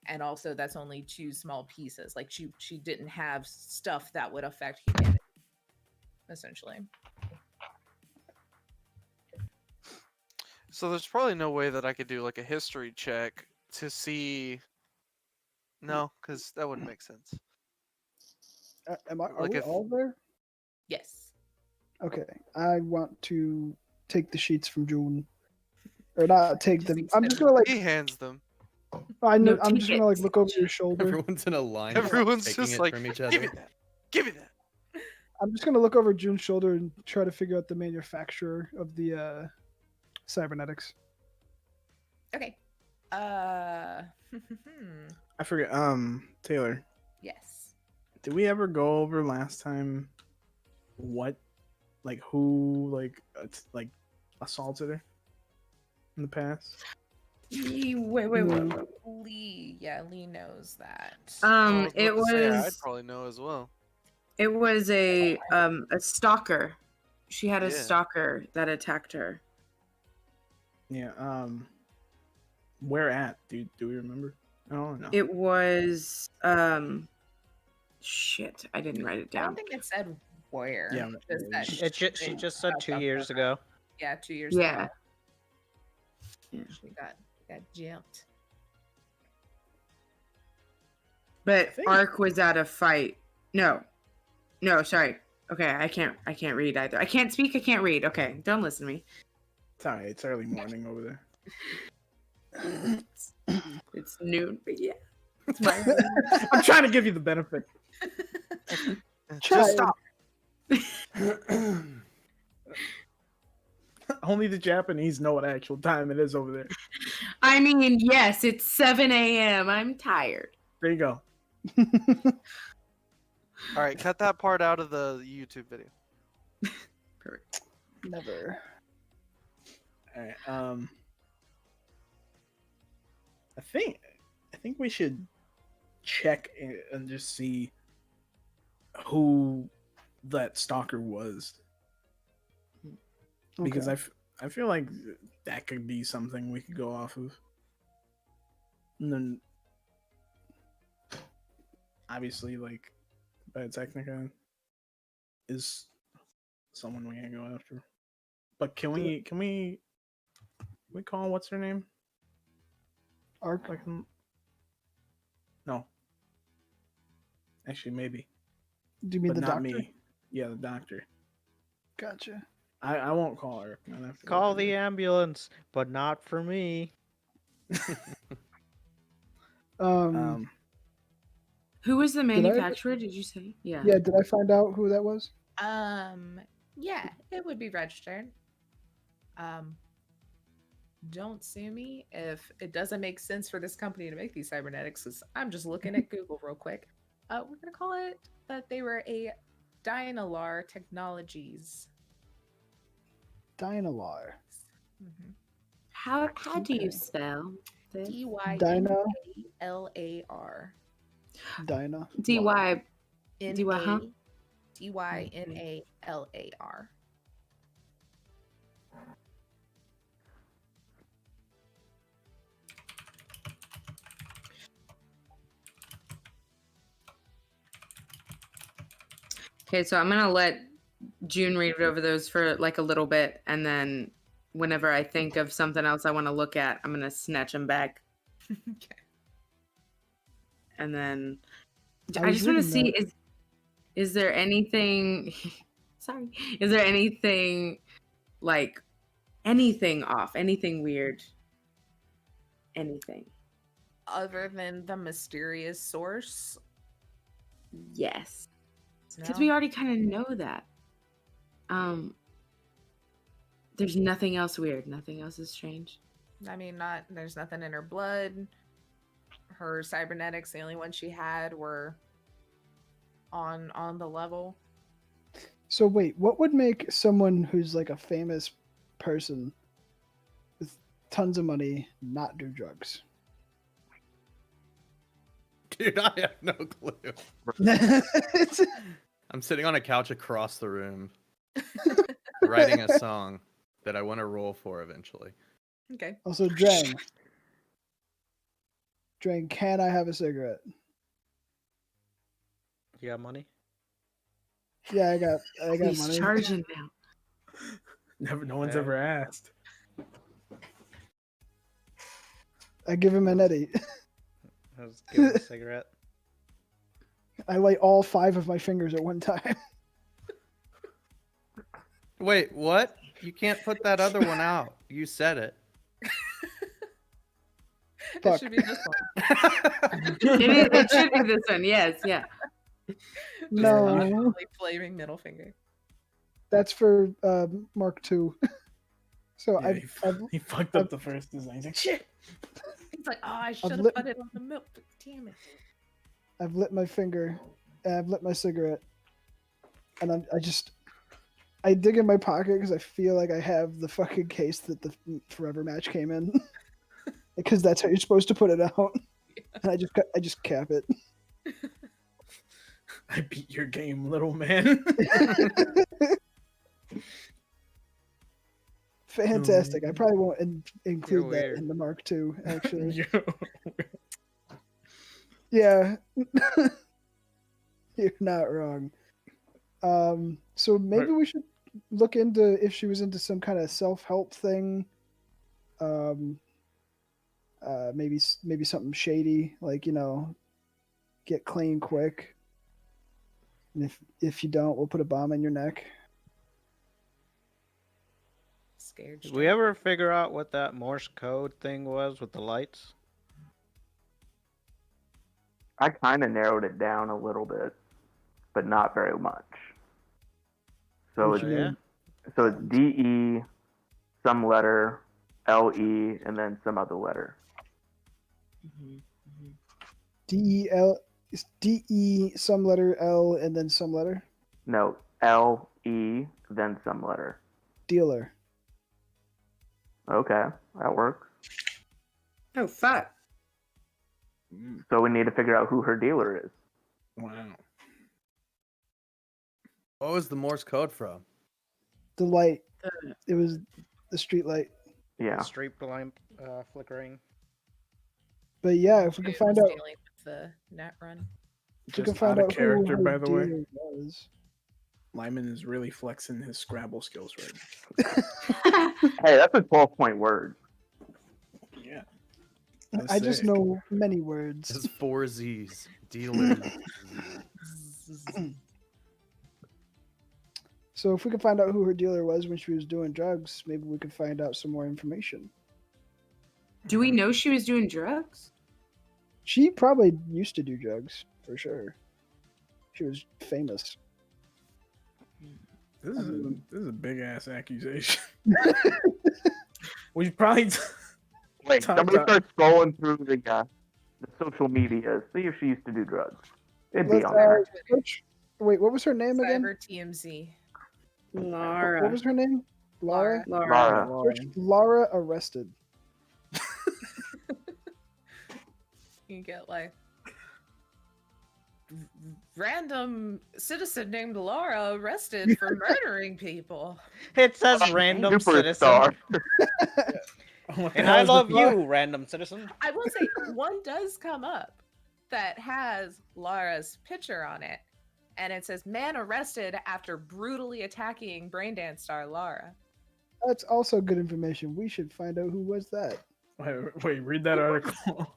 And also that's only two small pieces. Like she didn't have stuff that would affect humanity, essentially. So there's probably no way that I could do like a history check to see. No, because that wouldn't make sense. Are we all there? Yes. Okay, I want to take the sheets from June, or not take them. I'm just gonna like. He hands them. I know. I'm just gonna like look over your shoulder. Everyone's in a line. Everyone's taking just it like, from each other. give me that. Give me that. I'm just gonna look over June's shoulder and try to figure out the manufacturer of the cybernetics. Okay. I forget. Taylor, Yes. did we ever go over last time who assaulted her in the past? Wait. Lee, Lee knows that. It was. I'd probably know as well. It was a stalker. She had a stalker that attacked her. Yeah. Where at? Do we remember? Oh no. It was shit. I didn't write it I down. don't think it said where. Yeah, Just that She just said 2 years ago. Yeah, 2 years Yeah. ago. Yeah. She got jumped. But Ark was at a fight No. No, sorry. Okay, I can't read either. I can't speak, I can't read. Okay, don't listen to me. It's alright. It's early morning over there. It's noon, but yeah. It's my I'm trying to give you the benefit. Just stop. Only the Japanese know what actual time it is over there. I mean, yes, it's 7 a.m. I'm tired. There you go. All right, cut that part out of the YouTube video. Perfect. Never. All right. I think we should check and just see who that stalker was, because Okay. I feel like that could be something we could go off of, and then obviously like Biotechnica is someone we can go after. But can we call what's her name? Arc. Like, no. Actually, maybe. Do you mean But the not doctor? me. Yeah, the doctor. Gotcha. I won't call her. I'll have to Call look the at ambulance, but not for me. it. Who was the I- manufacturer, did you say? Yeah. Yeah, did I find out who that was? Yeah, it would be registered. Don't sue me if it doesn't make sense for this company to make these cybernetics, because I'm just looking at Google real quick. We're gonna call it that they were a Dynalar Technologies. Dynalar. Mm-hmm. How do you Okay. spell this? Dynalar. Dyna. D-Y. N D-Y, huh? A Dynalar. Okay, so I'm gonna let June read over those for like a little bit, and then whenever I think of something else I want to look at, I'm gonna snatch them back. Okay. And then I I was just want to reading see is there anything sorry, is there anything like anything off, anything weird, anything? Other than the mysterious source, Yes, because no? we already kind of know that. There's nothing else weird, nothing else is strange. I mean, there's nothing in her blood. Her cybernetics, the only ones she had were on the level. So wait, what would make someone who's like a famous person with tons of money not do drugs? Dude, I have no clue. I'm sitting on a couch across the room, writing a song that I want to roll for eventually. Okay. Also, Drang. Drang, can I have a cigarette? You got money? Yeah, I got He's money. charging now. No one's Okay. ever asked. I give him an Eddie. I was giving a cigarette. I light all 5 of my fingers at one time. Wait, what? You can't put that other one out. You said it. It Fuck. should be this one. It should be this one. Yes, yeah. No, Like flaming middle finger. that's for Mark II. So Yeah, I've he fucked up the first design. He's like, shit. It's like, oh, I should have lit- put it on the milk. But damn it. I've lit my finger, and I've lit my cigarette, and I dig in my pocket because I feel like I have the fucking case that the Forever match came in, because that's how you're supposed to put it out. And I just cap it. I beat your game, little man. Fantastic. I probably won't include that weird. in the Mark II. Actually, Yo. yeah, you're not wrong. So maybe we should look into if she was into some kind of self-help thing. Maybe something shady, like, get clean quick. And if you don't, we'll put a bomb in your neck. Scared. Did we ever figure out what that Morse code thing was with the lights? I kind of narrowed it down a little bit, but not very much. So What it's you yeah? mean? so it's DE, some letter, LE, and then some other letter. DEL is DE some letter L and then some letter. No, LE, then some letter. Dealer. Okay, that works. Oh fuck. So we need to figure out who her dealer is. Wow. What was the Morse code from? The light. It was the street light. Yeah. The street lamp flickering. But yeah, if we can find out, dealing with the net run. if we Just can find out of out character, who by her the way. dealer was. Lyman is really flexing his Scrabble skills right Hey, that's a 12-point word. now. Yeah. I just sick. know many words. It's 4 Z's. Dealer. So if we can find out who her dealer was when she was doing drugs, maybe we could find out some more information. Do we know she was doing drugs? She probably used to do drugs, for sure. She was famous. This is a big ass accusation. We probably Wait, Talk somebody about- starts scrolling through the social media, see if she used to do drugs. It'd be Let's, on there. wait, what was her name again? Cyber TMZ. Lara. What was her name? Lara? Lara. Search Lara arrested. You get like random citizen named Lara arrested for murdering people. It says random Superstar. citizen. What the And hell I is the love plot? you, random citizen. I will say one does come up that has Lara's picture on it, and it says man arrested after brutally attacking Braindance star Lara. That's also good information. We should find out who was that. Wait, read that article.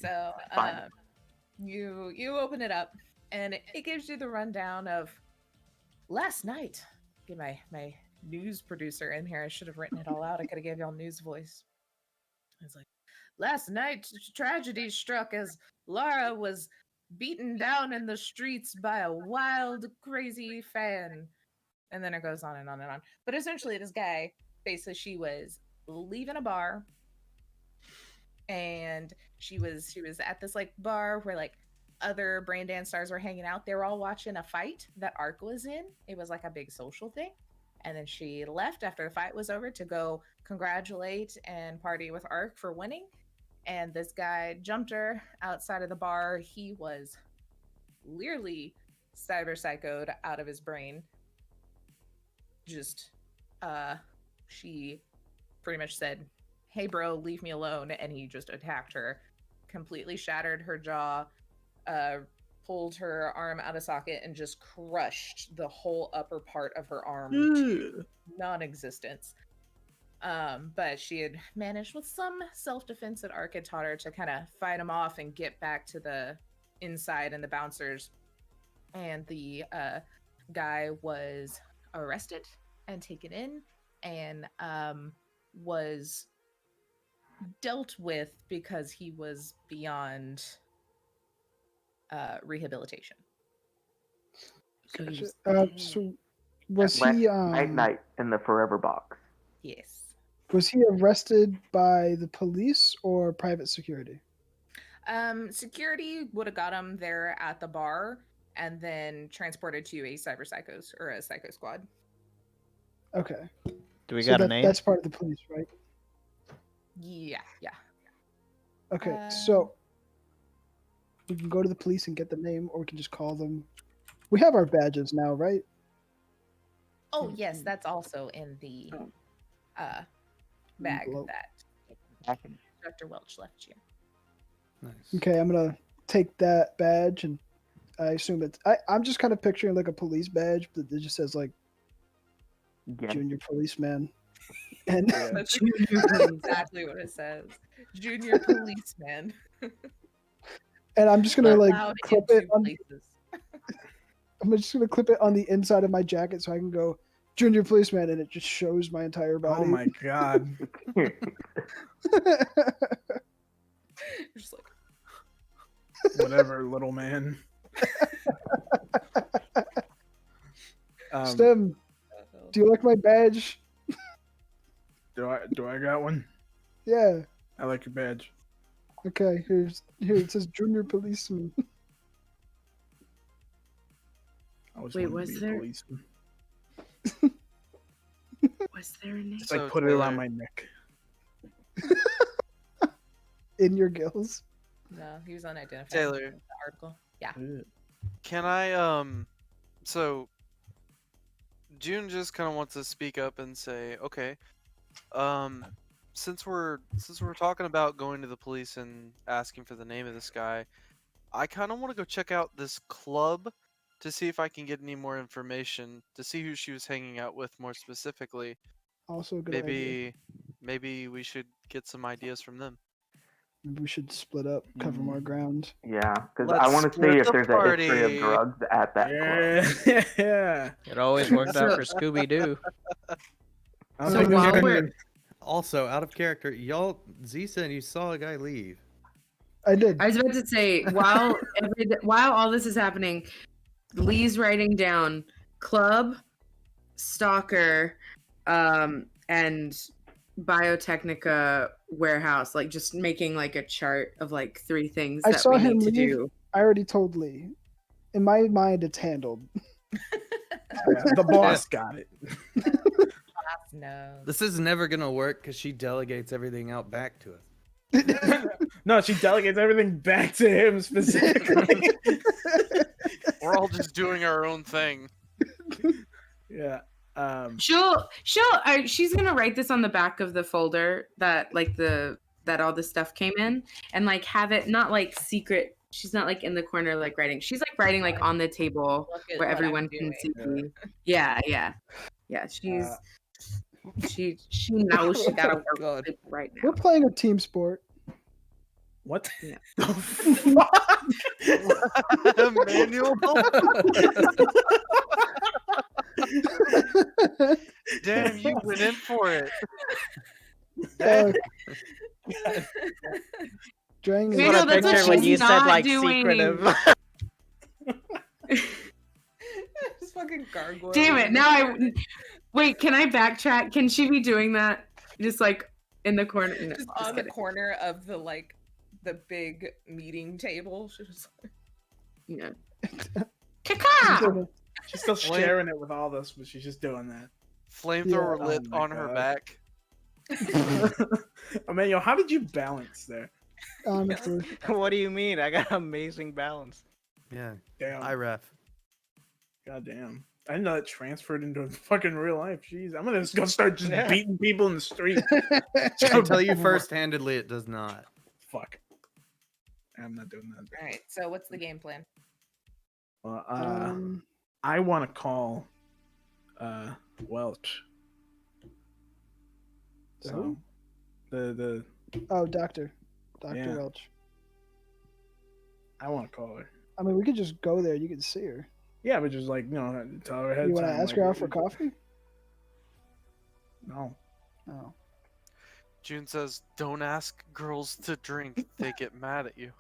So Fine. you open it up, and it gives you the rundown of last night. Get my news producer in here. I should have written it all out. I could have gave y'all news voice. It's like last night tragedy struck as Lara was beaten down in the streets by a wild, crazy fan. And then it goes on and on and on. But essentially, this guy, basically, she was leaving a bar, and she was at this like bar where like other Braindance stars were hanging out. They were all watching a fight that Ark was in. It was like a big social thing. And then she left after the fight was over to go congratulate and party with Ark for winning. And this guy jumped her outside of the bar. He was clearly cyber psychoed out of his brain. Just she pretty much said, "Hey bro, leave me alone," and he just attacked her, completely shattered her jaw, pulled her arm out of socket, and just crushed the whole upper part of her arm to non-existence. But she had managed with some self-defense that Ark had taught her to kind of fight him off and get back to the inside and the bouncers. And the guy was arrested and taken in and was dealt with because he was beyond rehabilitation. So he was So was Went he night in the forever box. Yes. was he arrested by the police or private security? Security would have got him there at the bar and then transported to a cyber psychos or a psycho squad. Okay. Do we So got a name? That's part of the police, right? Yeah. Okay, so we can go to the police and get the name, or we can just call them. We have our badges now, right? Oh yes, that's also in the bag Envelope. that Dr. Welch left you. Nice. Okay, I'm gonna take that badge, and I assume it's. I'm just kind of picturing like a police badge, but it just says like Yeah. junior policeman, and That's exactly what it says. Junior policeman. And I'm just gonna like Allowed clip in it 2 on. places. I'm just gonna clip it on the inside of my jacket so I can go junior policeman, and it just shows my entire body. Oh my god. Just like, Whatever, little man. Stem, do you like my badge? Do I got one? Yeah. I like your badge. Okay. Here it says junior policeman. I always Wait, wanted was to be there- a policeman. Was there a name? Just like So put it around Taylor- my neck. In your gills. no, he was unidentified. Taylor. in the article. Yeah. Can I so June just kind of wants to speak up and say, okay, since we're talking about going to the police and asking for the name of this guy, I kind of want to go check out this club to see if I can get any more information, to see who she was hanging out with more specifically. Also a good idea. Maybe we should get some ideas from them. Maybe we should split up, cover more ground. Yeah, because Let's I want to see split if the there's a history party. of drugs at that club. Yeah. It always worked out for Scooby Doo. I don't So think there's while any- we're- Also, out of character, y'all, Z said you saw a guy leave. I did. I was about to say, while all this is happening, Lee's writing down club, stalker, and Biotechnica warehouse, like just making like a chart of like 3 things I that saw we him need to leave. do. I already told Lee. In my mind, it's handled. Yeah, the boss got it. No. This is never gonna work because she delegates everything out back to us. No, she delegates everything back to him specifically. We're all just doing our own thing. Yeah. She's gonna write this on the back of the folder that all this stuff came in, and like have it not like secret. She's not like in the corner like writing. She's like writing like on the table Look at where what I'm everyone can doing. see. Yeah. She knows she gotta work God. with people right We're now. playing a team sport. What? Yeah. The fuck? Manual. Damn, you went in for it. Fuck. Drang That's is- what Manuel, I that's what pictured when she's you said not like doing. secretive. Just fucking gargoyle. Damn it! Now wait. Can I backtrack? Can she be doing that? Just like in the corner. No, Just just on the kidding. corner of the big meeting table. She was like, Yeah. She's Caca! doing She's still sharing it with all of us, but she's just doing that. Flamethrower Yeah. lit Oh my on her God. back. Emmanuel, how did you balance there? it, honestly. What do you mean? I got amazing balance. Yeah, Damn. I ref. God damn. I didn't know that transferred into fucking real life. Jeez. I'm gonna just go start just Yeah. beating people in the street. I can tell you first-handedly, it does not. Fuck. I'm not doing that. all right. So what's the game plan? Well, Um, I want to call Welch. The So who? the oh, Dr. Yeah. Welch. I want to call her. I mean, we could just go there. You can see her. Yeah, but just like tell her ahead You of want to time. ask her out for coffee? No. Oh. June says, "Don't ask girls to drink; they get mad at you."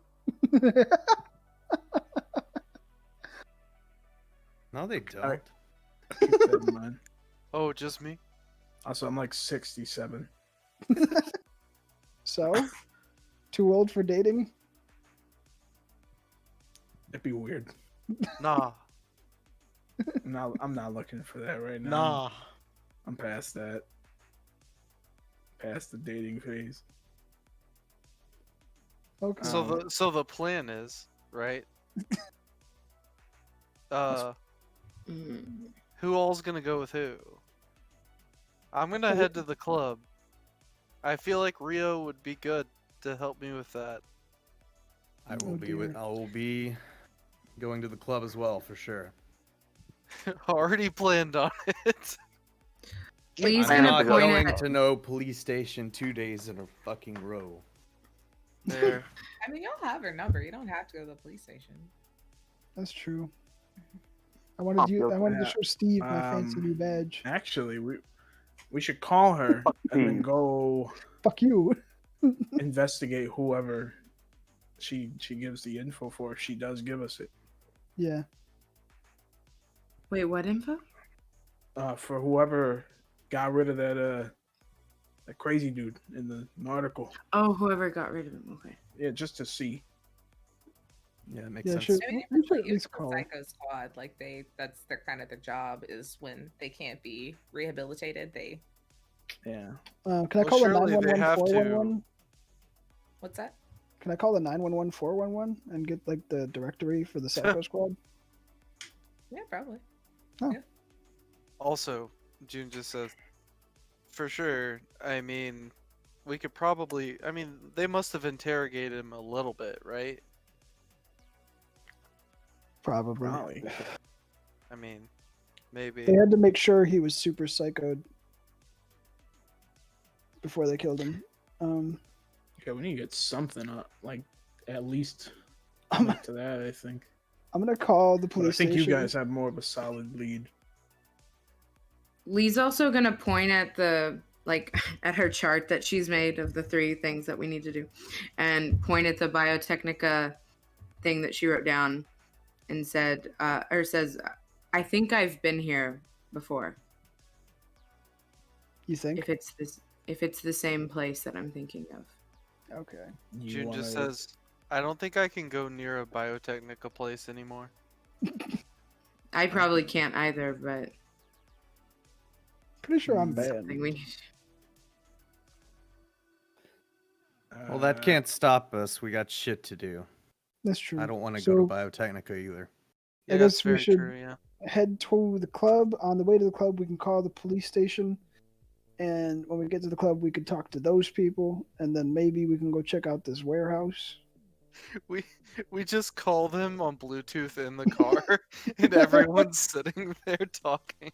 No, they don't. Alright. Keep that in mind. Oh, just me? Also, I'm like 67. So, too old for dating? It'd be weird. Nah. I'm not looking for that right now. Nah. I'm past that. Past the dating phase. Okay. So the plan is, right? Who all's gonna go with who? I'm gonna head to the club. I feel like Rio would be good to help me with that. I will be going to the club as well for sure. Already planned on it. Lee's I'm gonna not point going at to no police station 2 days in a fucking row. There. I mean, y'all have her number. You don't have to go to the police station. That's true. I Oh, wanted to yeah. show Steve my fancy new badge. Actually, we should call her and then go Fuck you. investigate whoever she gives the info for if she does give us it. Yeah. Wait, what info? For whoever got rid of that crazy dude in the article. Oh, whoever got rid of him. Okay. Yeah, just to see. Yeah, it makes Yeah, sense. sure. I mean, We should at usually least it's the call. Psycho Squad. Like that's their kind of their job is when they can't be rehabilitated. They Yeah. Can I Well, call the surely they 911 have to. 411? what's that? Can I call the 911 411 and get like the directory for the Psycho Squad? Yeah, probably. Also, June just says, for sure. I mean, we could probably. I mean, they must have interrogated him a little bit, right? Probably. Probably. I mean, maybe. They had to make sure he was super psychoed before they killed him. Yeah, we need to get something up, like at least I'm, up to that. I think. I'm gonna call the But I police think station. you guys have more of a solid lead. Lee's also gonna point at the at her chart that she's made of the 3 things that we need to do, and point at the Biotechnica thing that she wrote down, and says, "I think I've been here before. You think? If it's the same place that I'm thinking of." Okay. June just says, I don't think I can go near a Biotechnica place anymore. I probably can't either, but Pretty sure I'm something banned. we need. Well, that can't stop us. We got shit to do. That's true. I don't want to So, go to Biotechnica either. I Yeah, guess that's we very should true, yeah. head to the club. On the way to the club, we can call the police station. And when we get to the club, we can talk to those people. And then maybe we can go check out this warehouse. We just call them on Bluetooth in the car, and everyone's sitting there talking.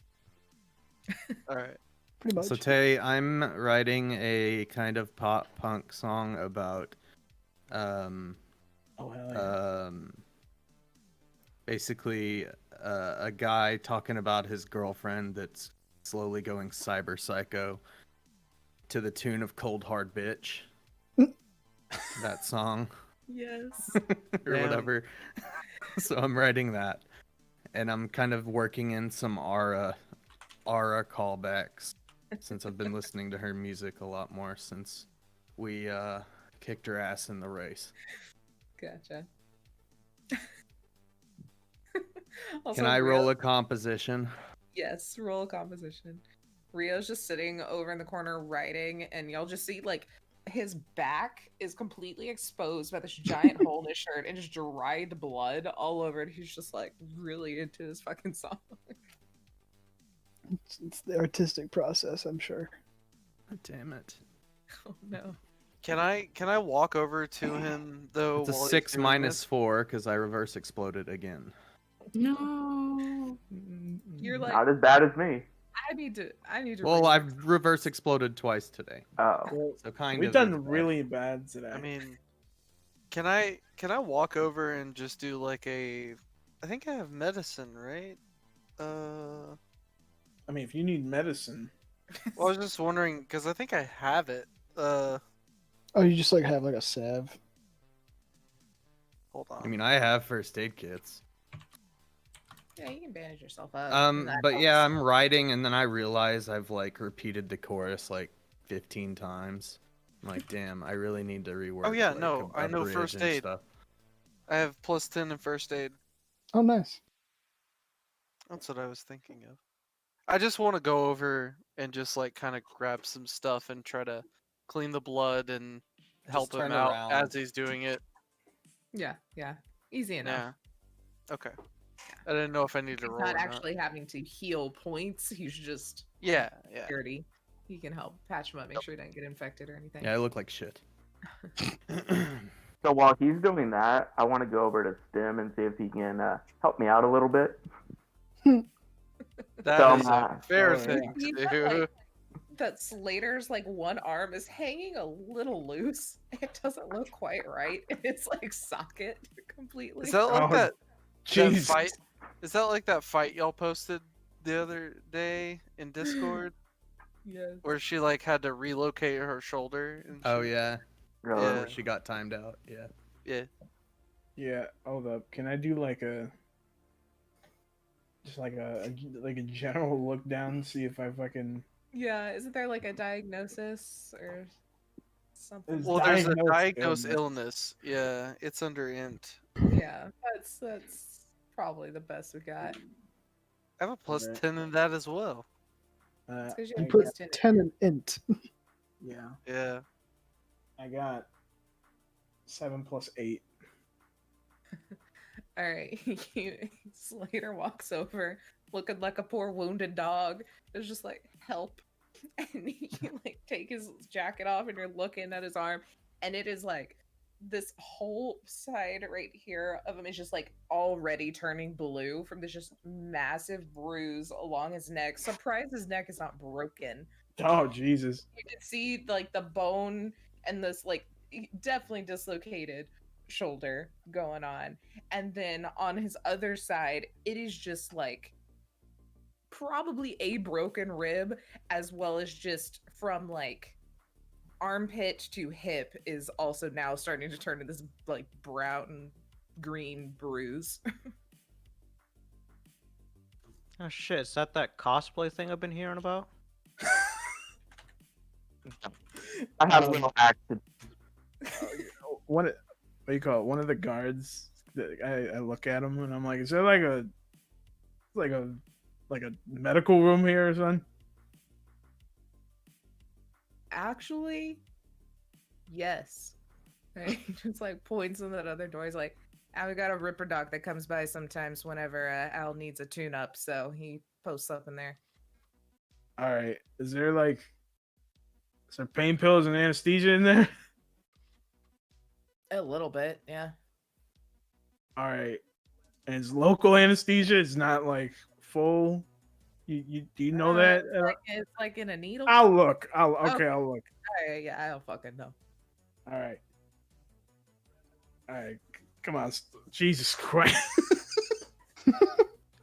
All right. Pretty much. So Tay, I'm writing a kind of pop punk song about Oh hell yeah. basically a guy talking about his girlfriend that's slowly going cyber psycho to the tune of Cold Hard Bitch. That song. Yes. Or Damn. whatever. So I'm writing that. And I'm kind of working in some Lara callbacks since I've been listening to her music a lot more since we kicked her ass in the race. Gotcha. Can I roll a composition? Yes, roll composition. Rio's just sitting over in the corner writing, and y'all just see like his back is completely exposed by this giant hole in his shirt and just dried blood all over it. He's just like really into his fucking song. It's the artistic process, I'm sure. Damn it. Oh no. Can I walk over to him though? It's a while he's 6 doing minus this? 4 because I reverse exploded again. No. You're like, Not as bad as me. I need to. Well, research I've reverse exploded twice today. Oh. Well, So kind we've of. done as bad. really bad today. I mean, can I walk over and just do like a? I think I have medicine, right? I mean, if you need medicine, Well, I was just wondering because I think I have it. Oh, you just like have like a salve. Hold on. I mean, I have first aid kits. Yeah, you can bandage yourself up. and that But yeah, helps. I'm writing and then I realize I've like repeated the chorus like 15 times. I'm like, damn, I really need to rework. Oh, yeah, like, no, a I know bridge first and aid. stuff. I have +10 in first aid. Oh, nice. That's what I was thinking of. I just want to go over and just like kind of grab some stuff and try to clean the blood and help him turn out around. as he's doing it. Yeah, easy enough. Yeah. Okay. I didn't know if I needed to He's roll. not or not. actually having to heal points. He's just Yeah. dirty. He can help patch him up, make sure he doesn't get infected or anything. Yeah, I look like shit. So while he's doing that, I want to go over to Stim and see if he can help me out a little bit. That So, is a fair oh, thing He's to got, do. like, that Slater's like one arm is hanging a little loose. It doesn't look quite right. It's like socket completely. Is that like Oh, that Jesus. fight? Is that like that fight y'all posted the other day in Discord Yes. where she like had to relocate her shoulder? And Oh shit? yeah, Oh, Yeah. where she got timed out. Yeah. Yeah. Yeah, hold up. Can I do like a like a general look down, see if I fucking Yeah, isn't there like a diagnosis or something? Is Well, there's a diagnosed diagnosed illness. illness. Yeah, it's under int. Yeah, that's probably the best we got. I have a plus Okay. 10 in that as well. uh, Because you I have Put plus 10. 10 in int. yeah, Yeah. I got 7 plus 8. All right, Slater walks over, looking like a poor wounded dog. It's just like help, and you like take his jacket off, and you're looking at his arm, and it is like this whole side right here of him is just like already turning blue from this just massive bruise along his neck. Surprised his neck is not broken. Oh Jesus! You can see like the bone and this like definitely dislocated shoulder going on, and then on his other side it is just like probably a broken rib, as well as just from like armpit to hip is also now starting to turn to this like brown green bruise. Oh shit, is that cosplay thing I've been hearing about? I have a little action. What do you call it? One of the guards. I look at him and I'm like, is there like a medical room here or something? Actually, yes. He just like points in that other door. He's like, we got a Ripper Doc that comes by sometimes whenever Al needs a tune up, so he posts up in there. All right. Is there pain pills and anesthesia in there? A little bit, yeah. All right. And it's local anesthesia. It's not like full. Do you know that? It's like in a needle. I'll look. I'll look. All right, yeah, I don't fucking know. All right. All right. Come on. Jesus Christ.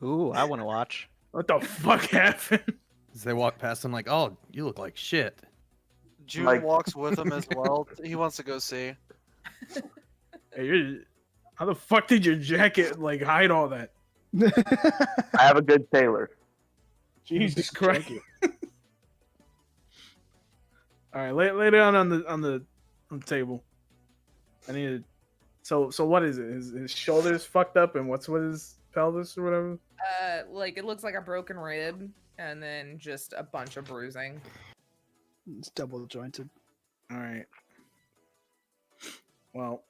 Ooh, I want to watch. What the fuck happened? As they walk past him, like, oh, you look like shit. June Like- walks with him as well. He wants to go see. Hey, how the fuck did your jacket hide all that? I have a good tailor. Jesus Christ! All right, lay down on the table. I need to. So what is it? His shoulders fucked up, and what's with his pelvis or whatever? Like it looks like a broken rib, and then just a bunch of bruising. It's double jointed. All right. Well,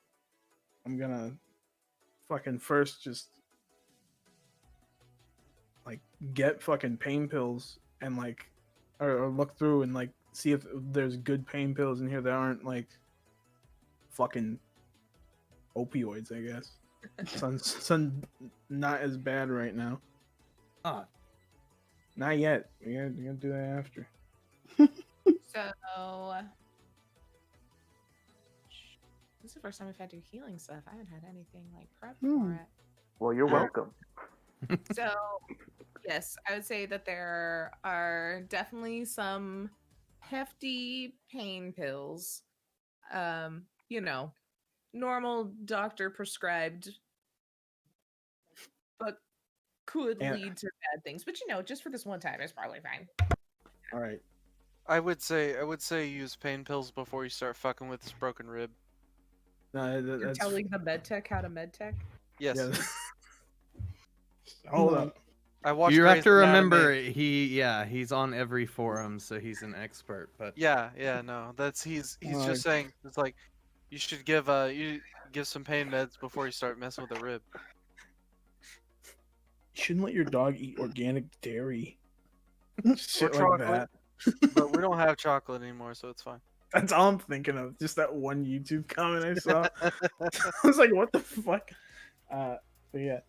I'm gonna fucking first just get fucking pain pills and or look through and see if there's good pain pills in here that aren't fucking opioids, I guess. Sun not as bad right now. Not yet. We're gonna do that after. So this is the first time we've had to do healing stuff. I haven't had anything prepped for it. Well, you're welcome. So yes, I would say that there are definitely some hefty pain pills. Normal doctor prescribed, but could And- lead to bad things. But just for this one time, it's probably fine. All right. I would say use pain pills before you start fucking with this broken rib. No, You're that's telling the med tech how to med tech? Yes. yeah. Hold up. I watched You have Grey's to remember, Anatomy. he's on every forum, so he's an expert. But Yeah, no. He's Alright. just saying it's you should give some pain meds before you start messing with the rib. You shouldn't let your dog eat organic dairy. Shit like chocolate. that. But we don't have chocolate anymore, so it's fine. That's all I'm thinking of. Just that one YouTube comment I saw. I was like, what the fuck? But yeah.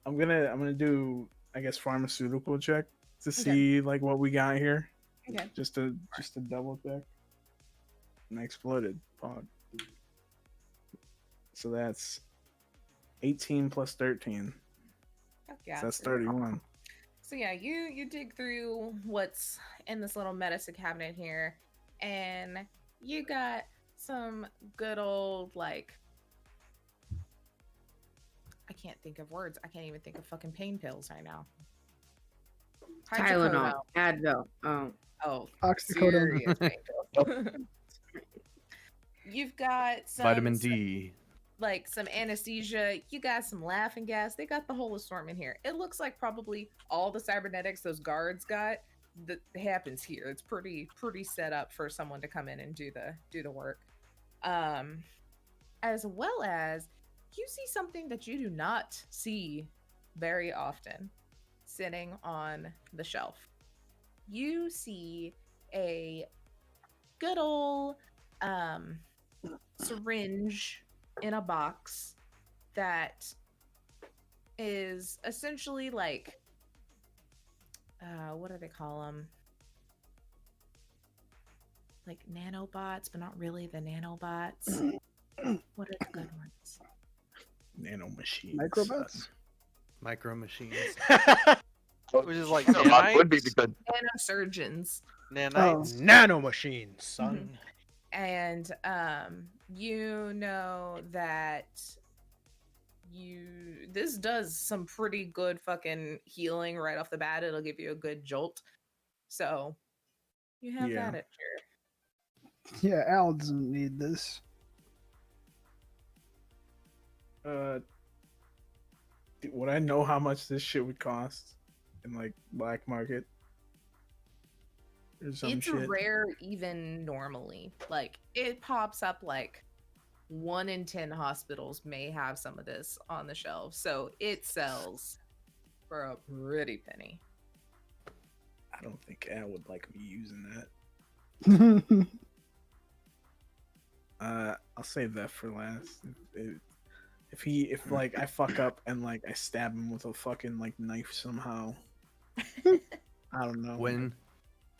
I'm gonna do, I guess, pharmaceutical check to see what we got here. Okay. Just to double check. And I exploded. Fuck. So that's 18 plus 13. Fuck yeah. So that's 31. So yeah, you dig through what's in this little medicine cabinet here, and you got some good old like I can't think of words. I can't even think of fucking pain pills right now. Tylenol, Hydrocodone. Advil. Oh, Oxycodone. serious pain pills. You've got some Vitamin D. like some anesthesia. You got some laughing gas. They got the whole assortment here. It looks like probably all the cybernetics those guards got that happens here. It's pretty set up for someone to come in and do the work. As well as you see something that you do not see very often sitting on the shelf. You see a good old syringe in a box that is essentially like what do they call them, like nanobots, but not really the nanobots. What are the good ones? Nano machines. Microbots? Micro machines. Which is like Nanobots would be nanites. because Nanosurgeons. Nanites. Nano machines, son. And you know that this does some pretty good fucking healing right off the bat. It'll give you a good jolt. So you have Yeah. that at your Yeah, Al doesn't need this. Would I know how much this shit would cost in like black market or some it's shit? rare even normally. Like it pops up like 1 in 10 hospitals may have some of this on the shelf. So it sells for a pretty penny. I don't think Al would like me using that. I'll save that for last. If like I fuck up and like I stab him with a fucking like knife somehow, I don't know. When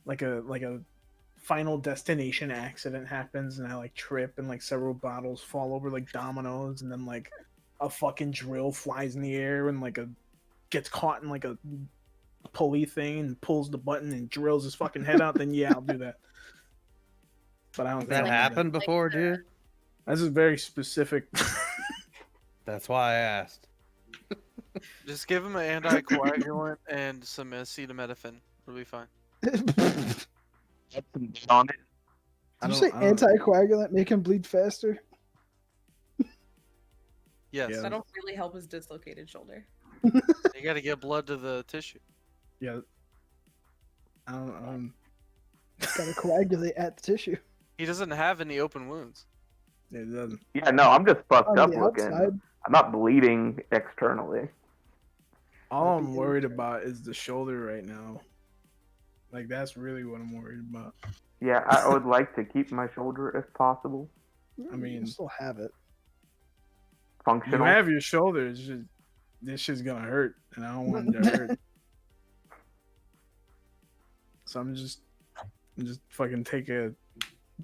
Like a Final Destination accident happens and I like trip and like several bottles fall over like dominoes and then like a fucking drill flies in the air and like gets caught in like a pulley thing and pulls the button and drills his fucking head out, then yeah, I'll do that. But I don't think that I'll do happened before, dude. This is very specific. That's why I asked. Just give him an anticoagulant and some acetaminophen. It'll be fine. on it. Did you say anticoagulant make him bleed faster? Yes. Yeah. That'll really help his dislocated shoulder. You got to get blood to the tissue. Yeah. I don't. Gotta coagulate at the tissue. He doesn't have any open wounds. It doesn't. Yeah, no, I'm just fucked On up the looking. outside. I'm not bleeding externally. All I'm worried about is the shoulder right now. Like that's really what I'm worried about. Yeah, I would like to keep my shoulder if possible. I mean, you still have it. You Functional. have your shoulder. It's just this shit's gonna hurt, and I don't want it to hurt. So I'm just fucking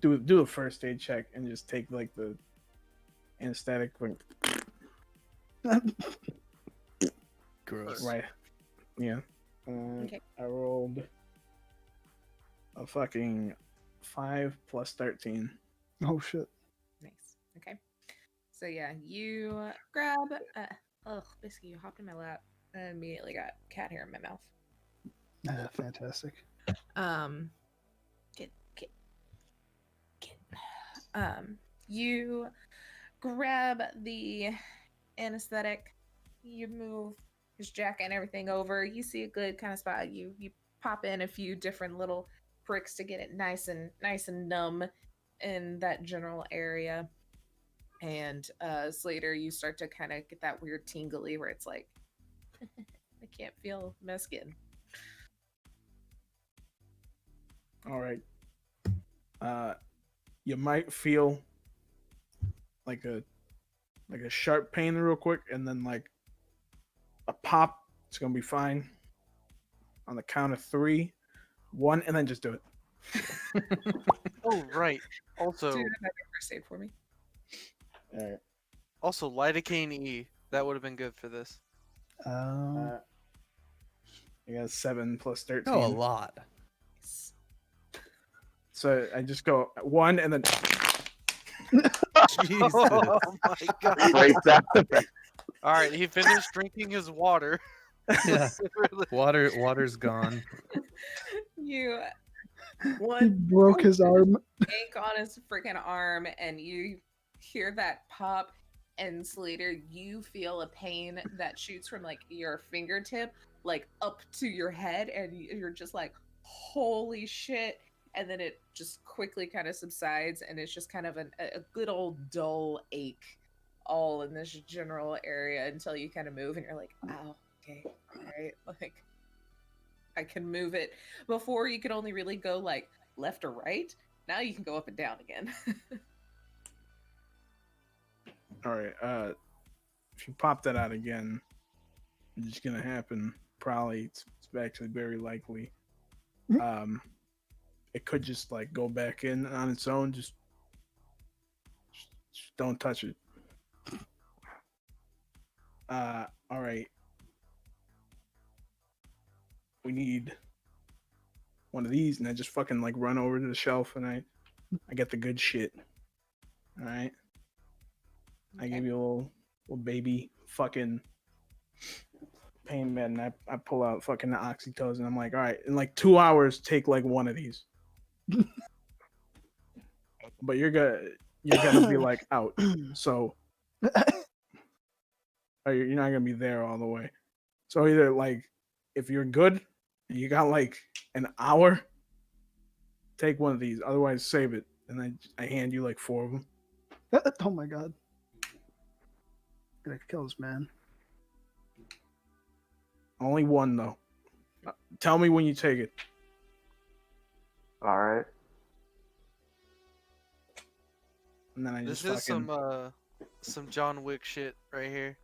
do a first aid check and just take like the anesthetic Gross. right. Yeah. Okay. I rolled a fucking 5 plus 13. Oh shit. Nice. Okay. So yeah, you grab. Basically, you hopped in my lap and immediately got cat hair in my mouth. Ah, fantastic. You grab the anesthetic. You move his jacket and everything over. You see a good kind of spot. You pop in a few different little pricks to get it nice and numb in that general area. And Slater, you start to kind of get that weird tingly where it's like, I can't feel my skin. All right. You might feel like a sharp pain real quick, and then like a pop. It's gonna be fine. On the count of 3, 1, and then just do it. Oh right. Also, Do another first aid for me. All right. also lidocaine E. That would have been good for this. I got 7 plus 13. Oh, a lot. So I just go 1 and then Jesus. Oh my god. Great sound effect. All right, he finished drinking his water. Yeah. Water's gone. You He one broke his arm. yank on his freaking arm, and you hear that pop. And Slater, you feel a pain that shoots from like your fingertip, like up to your head, and you're just like, "Holy shit!" And then it just quickly kind of subsides, and it's just kind of a good old dull ache, all in this general area until you kind of move, and you're like, "Oh, okay, all right." Like, I can move it. Before you could only really go like left or right. Now you can go up and down again. all right. If you pop that out again, it's just gonna happen. Probably it's actually very likely. It could just like go back in on its own. Just don't touch it. All right. We need one of these, and I just fucking like run over to the shelf, and I get the good shit. All right. I give you a little baby fucking pain med, and I pull out fucking the oxytocin. I'm like, all right, in like 2 hours, take like one of these. But you're gonna be like out, so or you're not gonna be there all the way. So either like if you're good and you got like an hour, take one of these. Otherwise, save it, and I hand you like 4 of them. Oh my god. Gonna kill this man. Only one though. Tell me when you take it. All right. And then I This just is fucking some John Wick shit right here.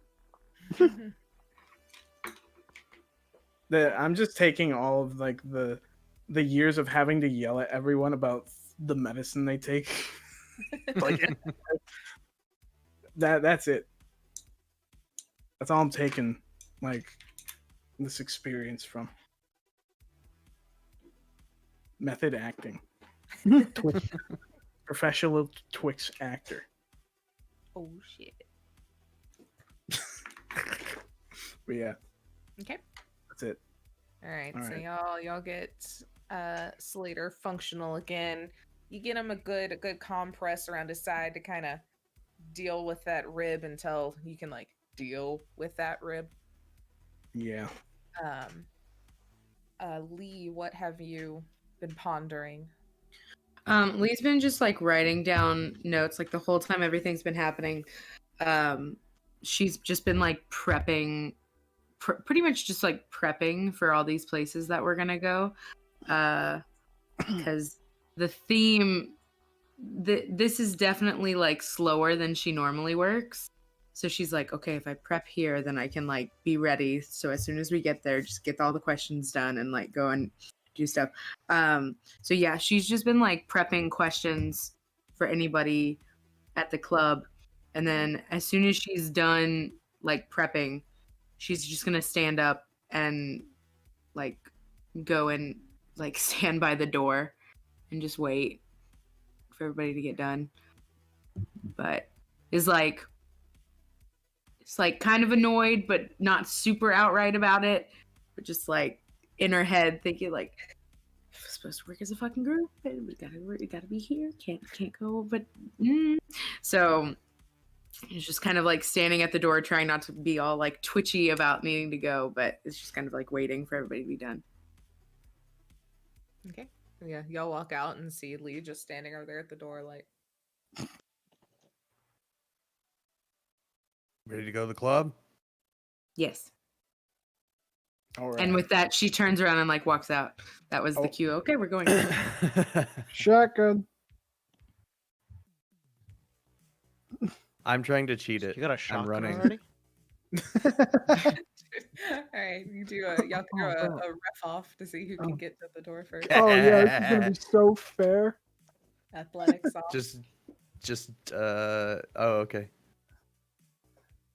I'm just taking all of like the years of having to yell at everyone about the medicine they take. Like that's it. That's all I'm taking like this experience from. Method acting. Twitch. Professional Twix actor. Oh shit. But yeah, Okay. that's it. All right. All So right. y'all get Slater functional again. You get him a good compress around his side to kind of deal with that rib until you can like deal with that rib. Yeah. Lee, what have you been pondering? Lee's been just like writing down notes like the whole time everything's been happening. She's just been like prepping, pretty much just like prepping for all these places that we're gonna go. Because the theme, this is definitely like slower than she normally works. So she's like, okay, if I prep here, then I can like be ready. So as soon as we get there, just get all the questions done and like go and do stuff. So yeah, she's just been like prepping questions for anybody at the club. And then as soon as she's done like prepping, she's just gonna stand up and like go and like stand by the door and just wait for everybody to get done. But it's like kind of annoyed, but not super outright about it. But just like in her head thinking like, we're supposed to work as a fucking group, and we gotta be here. Can't go, but so it's just kind of like standing at the door, trying not to be all like twitchy about needing to go, but it's just kind of like waiting for everybody to be done. Okay. Yeah, y'all walk out and see Lee just standing over there at the door, like. Ready to go to the club? Yes. All right. And with that, she turns around and like walks out. That was the cue. Okay, we're going. Shotgun. I'm trying to cheat it. You got a I'm shotgun running. already? All right, y'all can do a ref off to see who can get to the door first. Oh yeah, this is gonna be so fair. Athletics off. Oh, okay.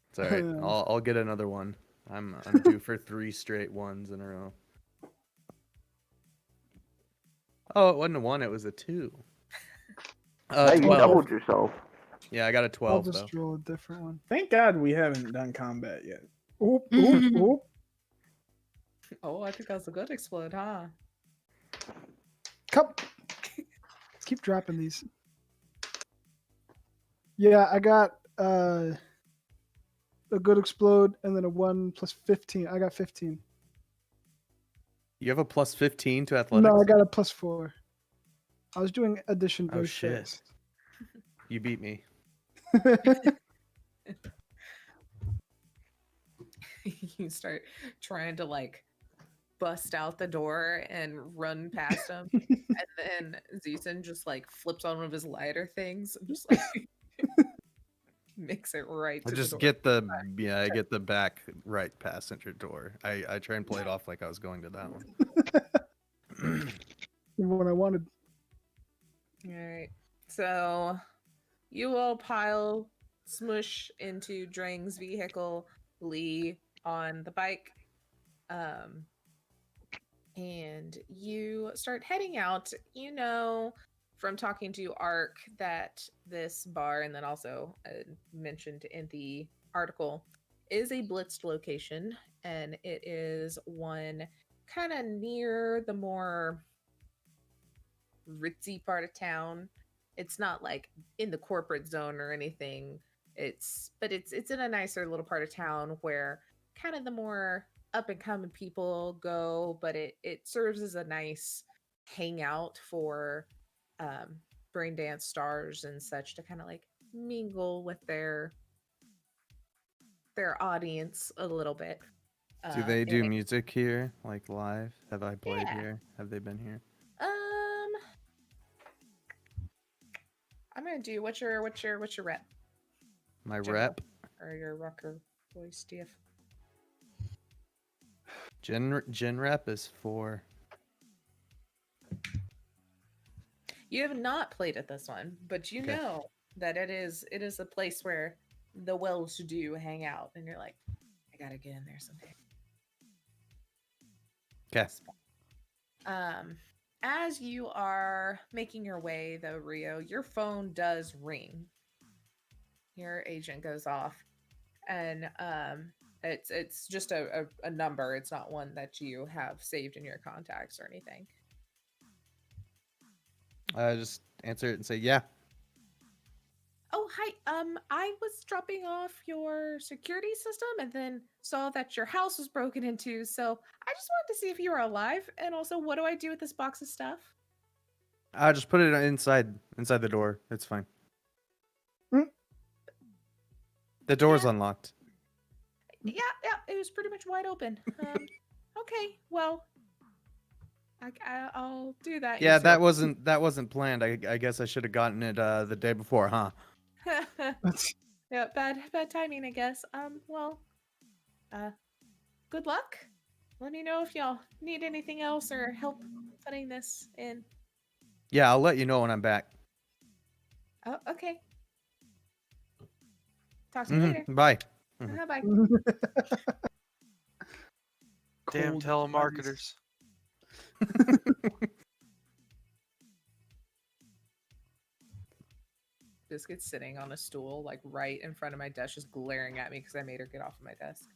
It's all right. I'll get another one. I'm due for 3 straight ones in a row. Oh, it wasn't a 1, it was a 2. Now you 12. doubled yourself. Yeah, I got a I'll 12 just though. roll a different one. Thank God we haven't done combat yet. Oop, oop, oop. Oh, I think that was a good explode, huh? Come. Let's keep dropping these. Yeah, I got a good explode and then a 1 plus 15. I got 15. You have a plus 15 to athletics? No, I got a plus 4. I was doing addition Oh very shit. fast. You beat me. You start trying to like bust out the door and run past him, and then Zeeson just like flips on one of his lighter things and just like makes it right I to just the door. I get the back right passenger door. I try and play it off like I was going to that one. What I wanted. All right, so you all pile smush into Drang's vehicle, Lee on the bike, and you start heading out. You know from talking to Ark that this bar, and then also mentioned in the article, is a blitzed location, and it is one kind of near the more ritzy part of town. It's not like in the corporate zone or anything. It's in a nicer little part of town where kind of the more up and coming people go, but it serves as a nice hangout for Braindance stars and such to kind of like mingle with their audience a little bit. Do they do music here, like live? Have I played Yeah. here? Have they been here? I'm gonna do what's your rep? My General. rep? Or your rocker voice, DF? Gen rep is 4. You have not played at this one, but you Okay. know that it is a place where the well-to-do hang out, and you're like, I gotta get in there someday. Okay. As you are making your way, though, Rio, your phone does ring. Your agent goes off, and it's just a number. It's not one that you have saved in your contacts or anything. I just answer it and say, yeah. Oh, hi. I was dropping off your security system and then saw that your house was broken into. So I just wanted to see if you were alive. And also, what do I do with this box of stuff? I just put it inside the door. It's fine. The door's unlocked. Yeah, it was pretty much wide open. Okay, well, I'll do that. Yeah, that wasn't planned. I guess I should have gotten it the day before, huh? Yeah, bad timing, I guess. Well, good luck. Let me know if y'all need anything else or help putting this in. Yeah, I'll let you know when I'm back. Oh, okay. Talk to you later. Bye. Bye. Damn telemarketers. Biscuit's sitting on a stool, like right in front of my desk, just glaring at me because I made her get off of my desk.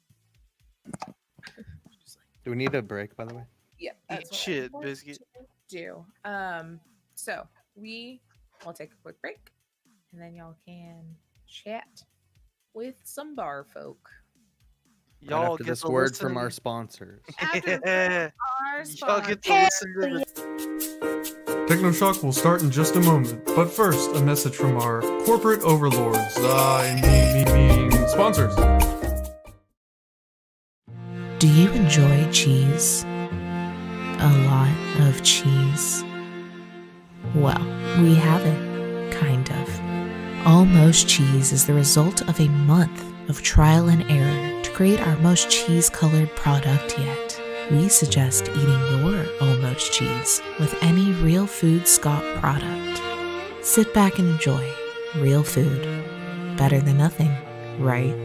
Do we need a break, by the way? Yep. That's what I'm Shit, going Biscuit. to do. So we will take a quick break, and then y'all can chat with some bar folk. Right Y'all after get this to word listen from to our the- sponsors. After Yeah. our Y'all get to sponsor. listen to the Technoshock will start in just a moment, but first, a message from our corporate overlords. I mean sponsors. Do you enjoy cheese? A lot of cheese? Well, we have it, kind of. Almost Cheese is the result of a month of trial and error to create our most cheese-colored product yet, we suggest eating your almost cheese with any Real Food Scott product. Sit back and enjoy real food. Better than nothing, right?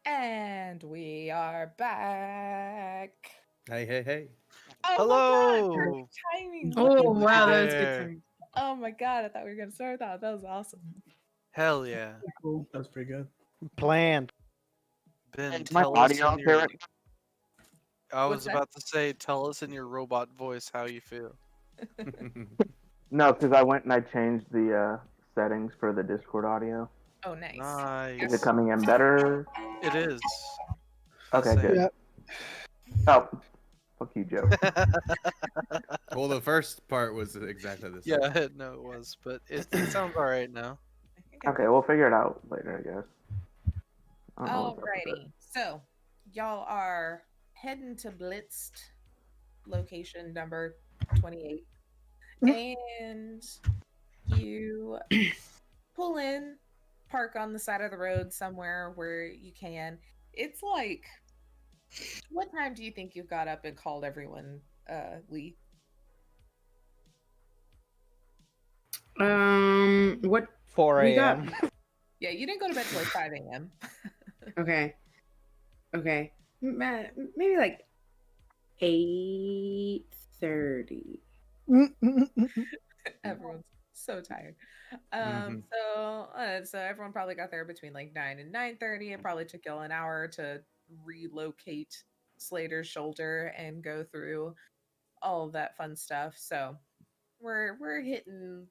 And we are back. Hey. Oh my god, Hello. perfect timing. Oh Look at wow, that. that was good there. time. Oh my god, I thought we were gonna start that. That was awesome. Hell yeah. Cool. That's pretty good. Planned. Ben, Is my tell us audio in okay your. right I What's was that? about to say, tell us in your robot voice how you feel. No, because I went and I changed the settings for the Discord audio. Oh, nice. Is it Nice. coming in better? It is. Okay, Same. good. Yeah. Oh, fuck you, Joe. Well, the first part was exactly the same. Yeah, no, it was, but it sounds all right now. Okay, we'll figure it out later, I guess. I don't know what's up with it. Alrighty. So, y'all are heading to Blitzed location number 28. And you pull in, park on the side of the road somewhere where you can. It's like, what time do you think you got up and called everyone, Lee? What 4 we got? a.m. Yeah, you didn't go to bed till like 5 a.m. Okay. Maybe like 8:30. Everyone's so tired. Mhm. So everyone probably got there between like 9 and 9:30. It probably took y'all an hour to relocate Slater's shoulder and go through all of that fun stuff. So we're hitting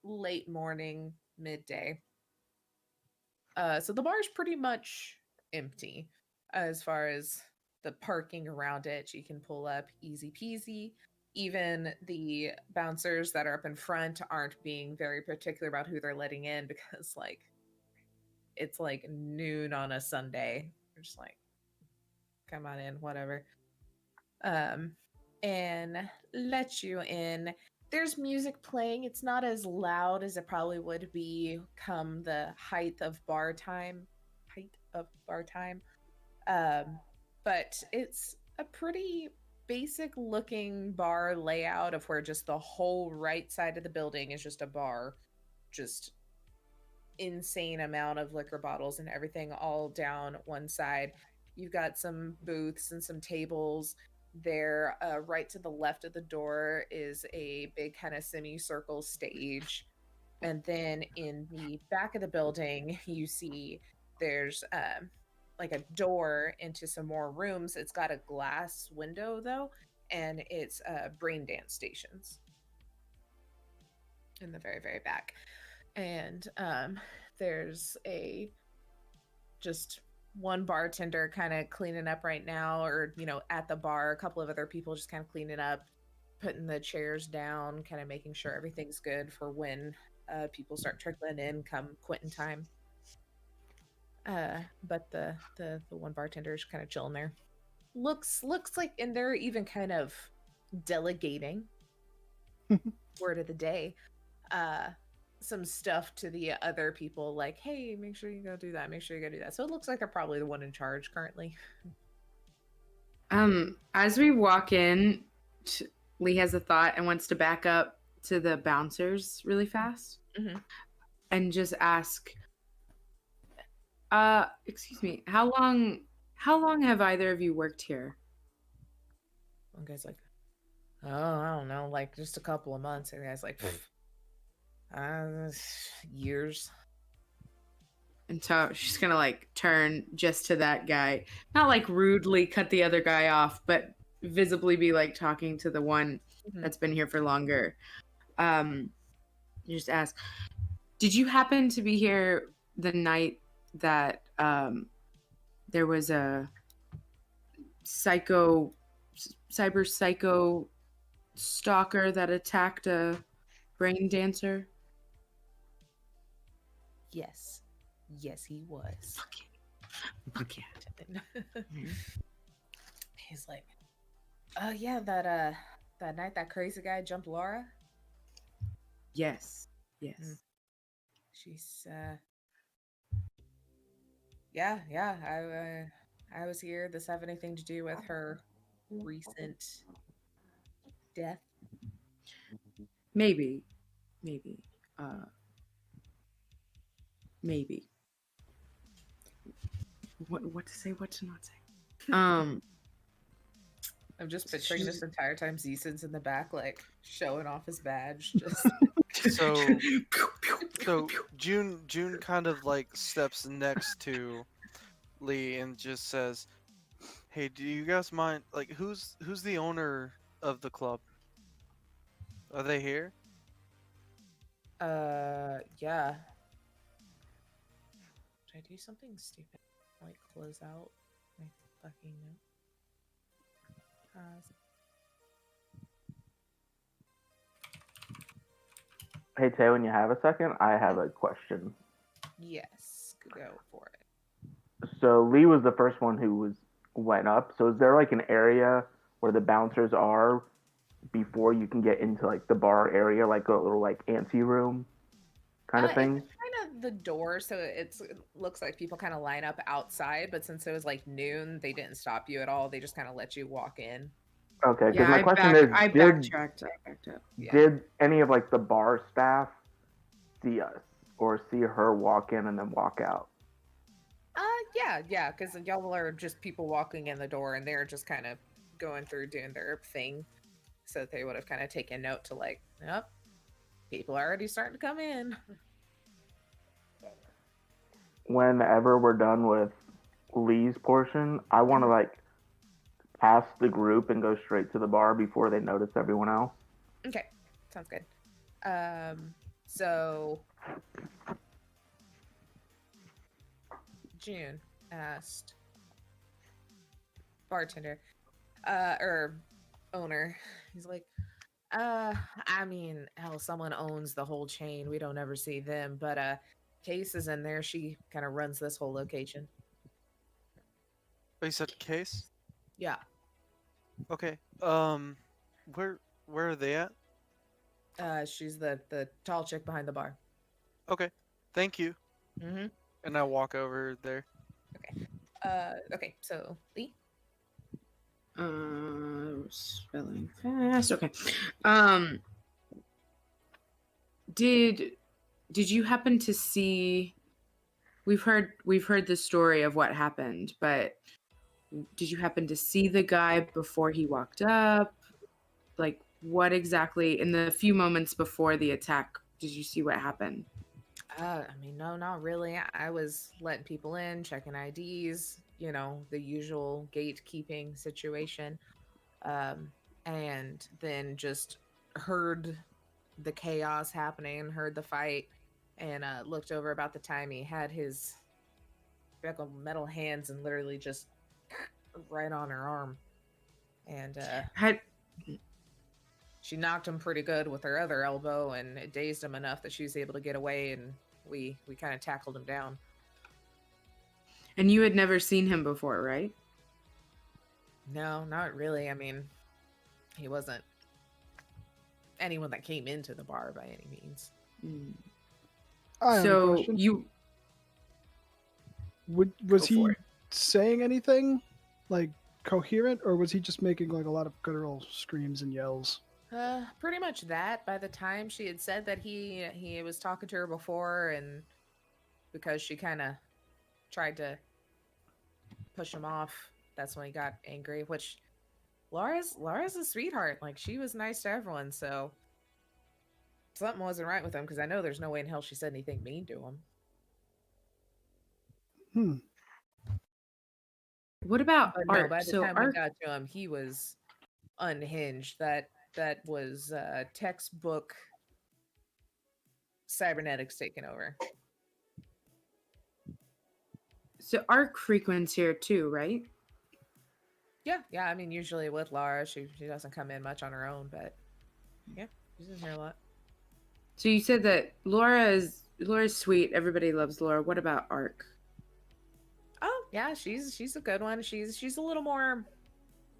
late morning, midday. So the bar's pretty much empty as far as the parking around it. You can pull up easy peasy. Even the bouncers that are up in front aren't being very particular about who they're letting in because, like, it's like noon on a Sunday. They're just like, come on in, whatever. And let you in. There's music playing. It's not as loud as it probably would be come the height of bar time. But it's a pretty basic looking bar layout of where just the whole right side of the building is just a bar, just insane amount of liquor bottles and everything all down one side. You've got some booths and some tables there. Right to the left of the door is a big kind of semicircle stage. And then in the back of the building, you see there's like a door into some more rooms. It's got a glass window though, and it's Braindance stations in the very, very back. And there's a just one bartender kind of cleaning up right now, or at the bar, a couple of other people just kind of cleaning up, putting the chairs down, kind of making sure everything's good for when people start trickling in come quitting time. But the one bartender is kind of chilling there. Looks like, and they're even kind of delegating word of the day some stuff to the other people, like, hey, make sure you go do that, make sure you go do that. So it looks like they're probably the one in charge currently. As we walk in, Lee has a thought and wants to back up to the bouncers really fast and just ask, excuse me, how long have either of you worked here? One guy's like, oh, I don't know, like just a couple of months. And the guy's like, years. And so she's gonna like turn just to that guy, not like rudely cut the other guy off, but visibly be like talking to the one that's been here for longer. You just ask, did you happen to be here the night that there was a cyber psycho stalker that attacked a brain dancer? Yes, he was. Fuck yeah. He's like, oh yeah, that night that crazy guy jumped Lara. Yes. She's yeah, I was here. Does this have anything to do with her recent death? Maybe. Maybe. what to say, what to not say. I'm just picturing this entire time Zeeson's in the back, like showing off his badge. Just So June kind of like steps next to Lee and just says, "Hey, do you guys mind? Like, who's the owner of the club? Are they here?" yeah. Did I do something stupid? Like close out my fucking note. Hey Tay, when you have a second, I have a question. Yes, go for it. So Lee was the first one who went up. So is there like an area where the bouncers are before you can get into like the bar area, like a little like ante room kind of thing? It's kind of the door, so it looks like people kind of line up outside. But since it was like noon, they didn't stop you at all. They just kind of let you walk in. Okay, because Yeah, my question is, I backtracked. I backed up. Yeah. did any of like the bar staff see us or see her walk in and then walk out? Yeah, because y'all are just people walking in the door, and they're just kind of going through doing their thing. So they would have kind of taken note to like, yep, people are already starting to come in. Whenever we're done with Lee's portion, I want to like pass the group and go straight to the bar before they notice everyone else. Okay, sounds good. So June asked bartender, or owner. He's like, I mean, hell, someone owns the whole chain. We don't ever see them, but Case is in there. She kind of runs this whole location. Oh, you said Case? Yeah. Okay. Where are they at? She's the tall chick behind the bar. Okay. Thank you. Mm-hmm. And I walk over there. Okay, so Lee? Spelling fast. Okay. Did you happen to see? We've heard the story of what happened, but did you happen to see the guy before he walked up? Like, what exactly in the few moments before the attack did you see what happened? I mean, no, not really. I was letting people in, checking IDs, you know, the usual gatekeeping situation. And then just heard the chaos happening, heard the fight, and looked over about the time he had his metal hands and literally just right on her arm. And she knocked him pretty good with her other elbow, and it dazed him enough that she was able to get away, and we kind of tackled him down. And you had never seen him before, right? No, not really. I mean, he wasn't anyone that came into the bar by any means. I have a So question. you Was Go for he it. saying anything like coherent, or was he just making like a lot of guttural screams and yells? Pretty much that. By the time she had said that he was talking to her before, and because she kind of tried to push him off, that's when he got angry. Which Lara's a sweetheart. Like, she was nice to everyone, so something wasn't right with him, because I know there's no way in hell she said anything mean to him. What about But no, Art? by the So time we Art, got to him, he was unhinged. That was textbook cybernetics taking over. so Art frequents here too, right? Yeah. I mean, usually with Lara, she doesn't come in much on her own, but yeah, she's in here a lot. So you said that Laura's sweet. Everybody loves Laura. What about Ark? Oh yeah, she's a good one. She's a little more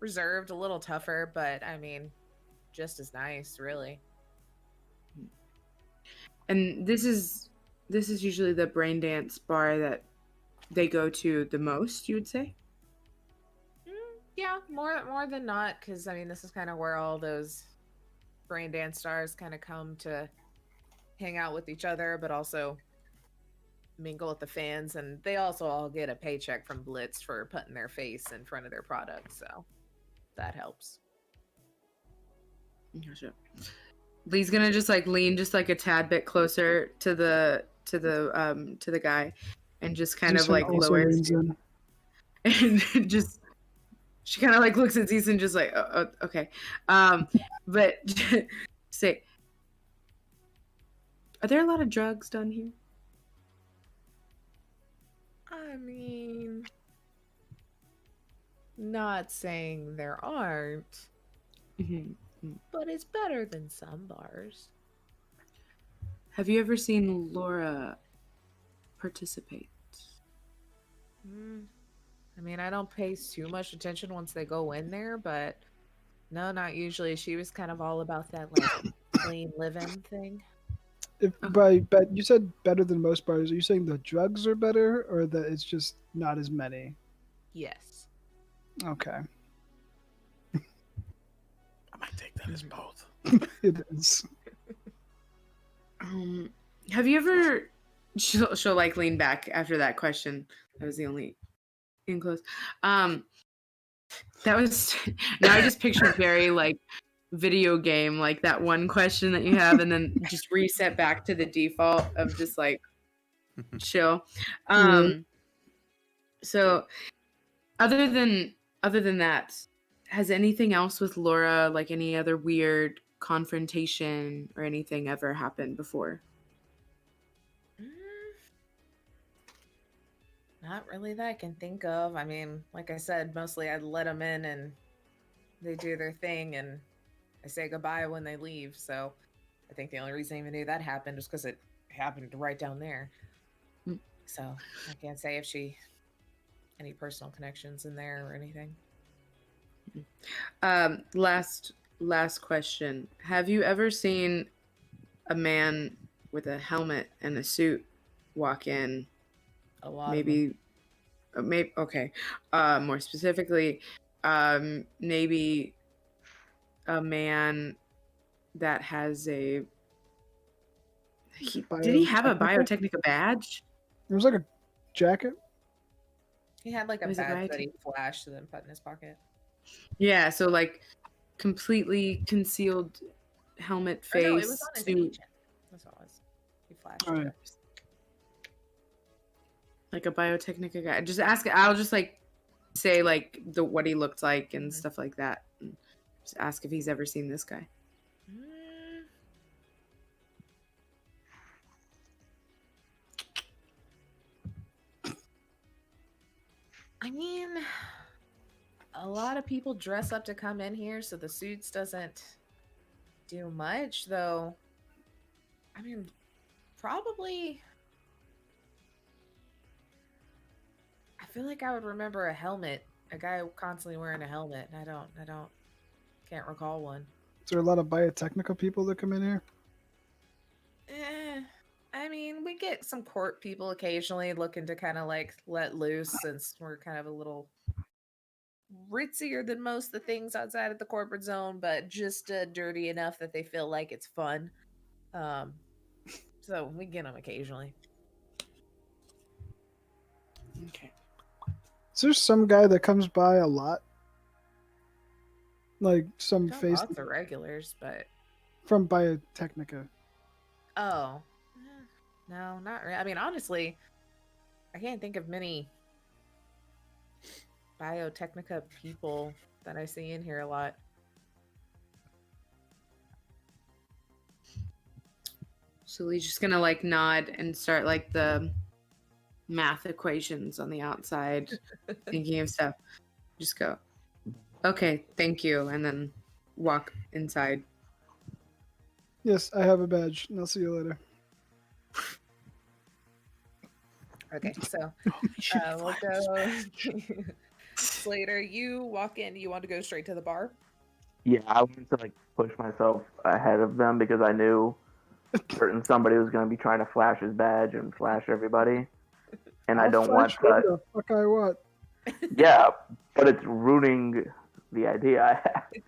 reserved, a little tougher, but I mean, just as nice, really. And this is usually the Braindance bar that they go to the most, you would say? Yeah, more than not, because I mean, this is kind of where all those Braindance stars kind of come to hang out with each other, but also mingle with the fans, and they also all get a paycheck from Blitz for putting their face in front of their product, so that helps. Gotcha. Lee's gonna just like lean just like a tad bit closer to the guy, and just kind of Jason like also lower leans in. and just she kind of like looks at Zeus and just like okay, but say, are there a lot of drugs done here? I mean, not saying there aren't, but it's better than some bars. Have you ever seen Laura participate? I mean, I don't pay too much attention once they go in there, but no, not usually. She was kind of all about that like clean living thing. If you said better than most bars, are you saying the drugs are better or that it's just not as many? Yes. Okay. I might take that as both. It is. Have you ever? She'll like lean back after that question. That was the only in close. That was now I just pictured very like video game, like that one question that you have, and then just reset back to the default of just like chill. So other than that, has anything else with Laura, like any other weird confrontation or anything ever happened before? Not really that I can think of. I mean, like I said, mostly I let them in and they do their thing and I say goodbye when they leave. So I think the only reason I even knew that happened was because it happened right down there. So I can't say if she any personal connections in there or anything. Last question. Have you ever seen a man with a helmet and a suit walk in? A lot. Maybe okay. More specifically, maybe a man that has a. Did he have a Biotechnica badge? It was like a jacket. He had like a Was it badge right? that he flashed and then put in his pocket. Yeah, so like completely concealed helmet, face, No, it was on his suit. agent. That's all it was. He flashed Oh, yeah. it. Like a Biotechnica guy. Just ask. I'll just like say like what he looked like and stuff like that. And just ask if he's ever seen this guy. I mean, a lot of people dress up to come in here, so the suits doesn't do much, though. I mean, probably. I feel like I would remember a helmet, a guy constantly wearing a helmet. And can't recall one. Is there a lot of biotechnical people that come in here? I mean, we get some court people occasionally looking to kind of like let loose since we're kind of a little ritzier than most of the things outside of the corporate zone, but just dirty enough that they feel like it's fun. So we get them occasionally. Okay. Is there some guy that comes by a lot? Like some Got face lots of regulars, but from Biotechnica. oh, no, not really. I mean, honestly, I can't think of many Biotechnica people that I see in here a lot. So Lee's just gonna like nod and start like the math equations on the outside, thinking of stuff. Just go, okay, thank you, and then walk inside. Yes, I have a badge, and I'll see you later. Okay, so we'll go. Slater, you walk in. You want to go straight to the bar? Yeah, I wanted to like push myself ahead of them because I knew certain somebody was going to be trying to flash his badge and flash everybody, and I I'll don't want flash whatever that. the fuck I want. Yeah, but it's ruining the idea I had.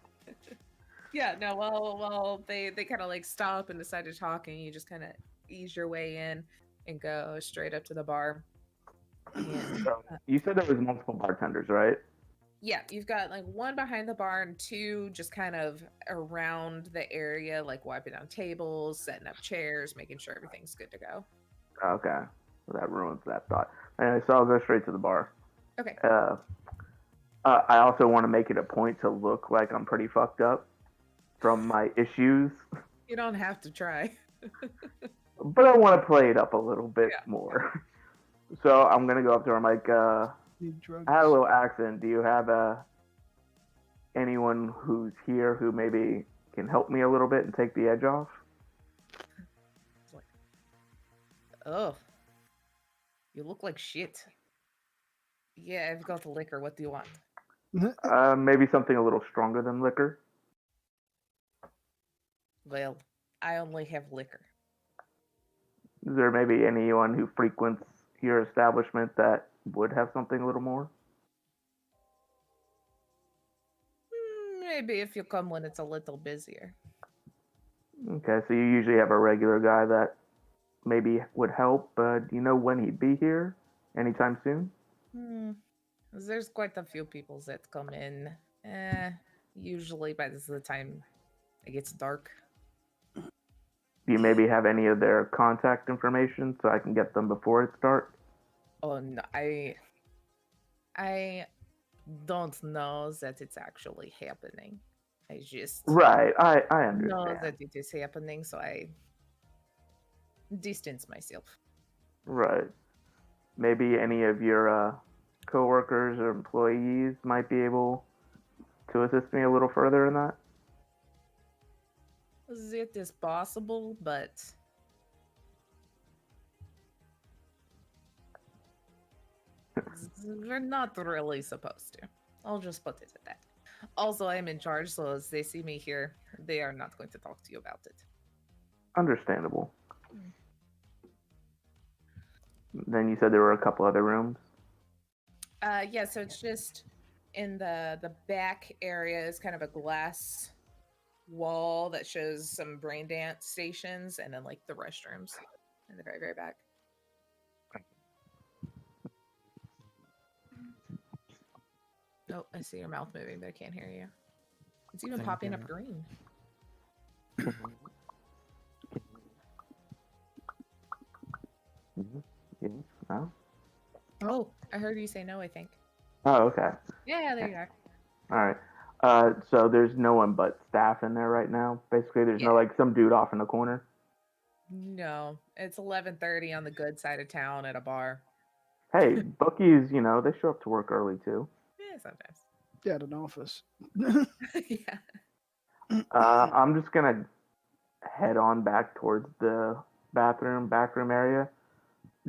Yeah, no, well, they kind of like stop and decide to talk, and you just kind of ease your way in. and go straight up to the bar. And, So you said there was multiple bartenders, right? yeah, you've got like one behind the bar and two just kind of around the area, like wiping down tables, setting up chairs, making sure everything's good to go. Okay, well, that ruins that thought. Anyway, so I'll go straight to the bar. Okay. I also want to make it a point to look like I'm pretty fucked up from my issues, You don't have to try. but I want to play it up a little bit Yeah. more. So I'm gonna go up to her. I'm like, Need drugs. I had a little accent. Do you have anyone who's here who maybe can help me a little bit and take the edge off? Oh, you look like shit. Yeah, I've got the liquor. What do you want? Maybe something a little stronger than liquor. Well, I only have liquor. Is there maybe anyone who frequents your establishment that would have something a little more? Maybe if you come when it's a little busier. Okay, so you usually have a regular guy that maybe would help, but do you know when he'd be here? Anytime soon? There's quite a few people that come in. Usually by the time it gets dark. Do you maybe have any of their contact information so I can get them before it starts? Oh no, I don't know that it's actually happening. I just Right, I know understand. that it is happening, so I distance myself. Right. Maybe any of your coworkers or employees might be able to assist me a little further in that. It is possible, but we're not really supposed to. I'll just put it at that. Also, I'm in charge, so as they see me here, they are not going to talk to you about it. Understandable. Then you said there were a couple other rooms. Yeah, so it's just in the back area is kind of a glass wall that shows some Braindance stations, and then like the restrooms in the very, very back. Oh, I see your mouth moving, but I can't hear you. It's even popping up green. Yes. No? Oh, I heard you say no, I think. Oh, okay. Yeah, there you are. All right. So there's no one but staff in there right now. Basically, there's no like some dude off in the corner. No, it's 11:30 on the good side of town at a bar. Hey, bookies, they show up to work early too. Yeah, sometimes. Yeah, at an office. Yeah. I'm just gonna head on back towards the back room area,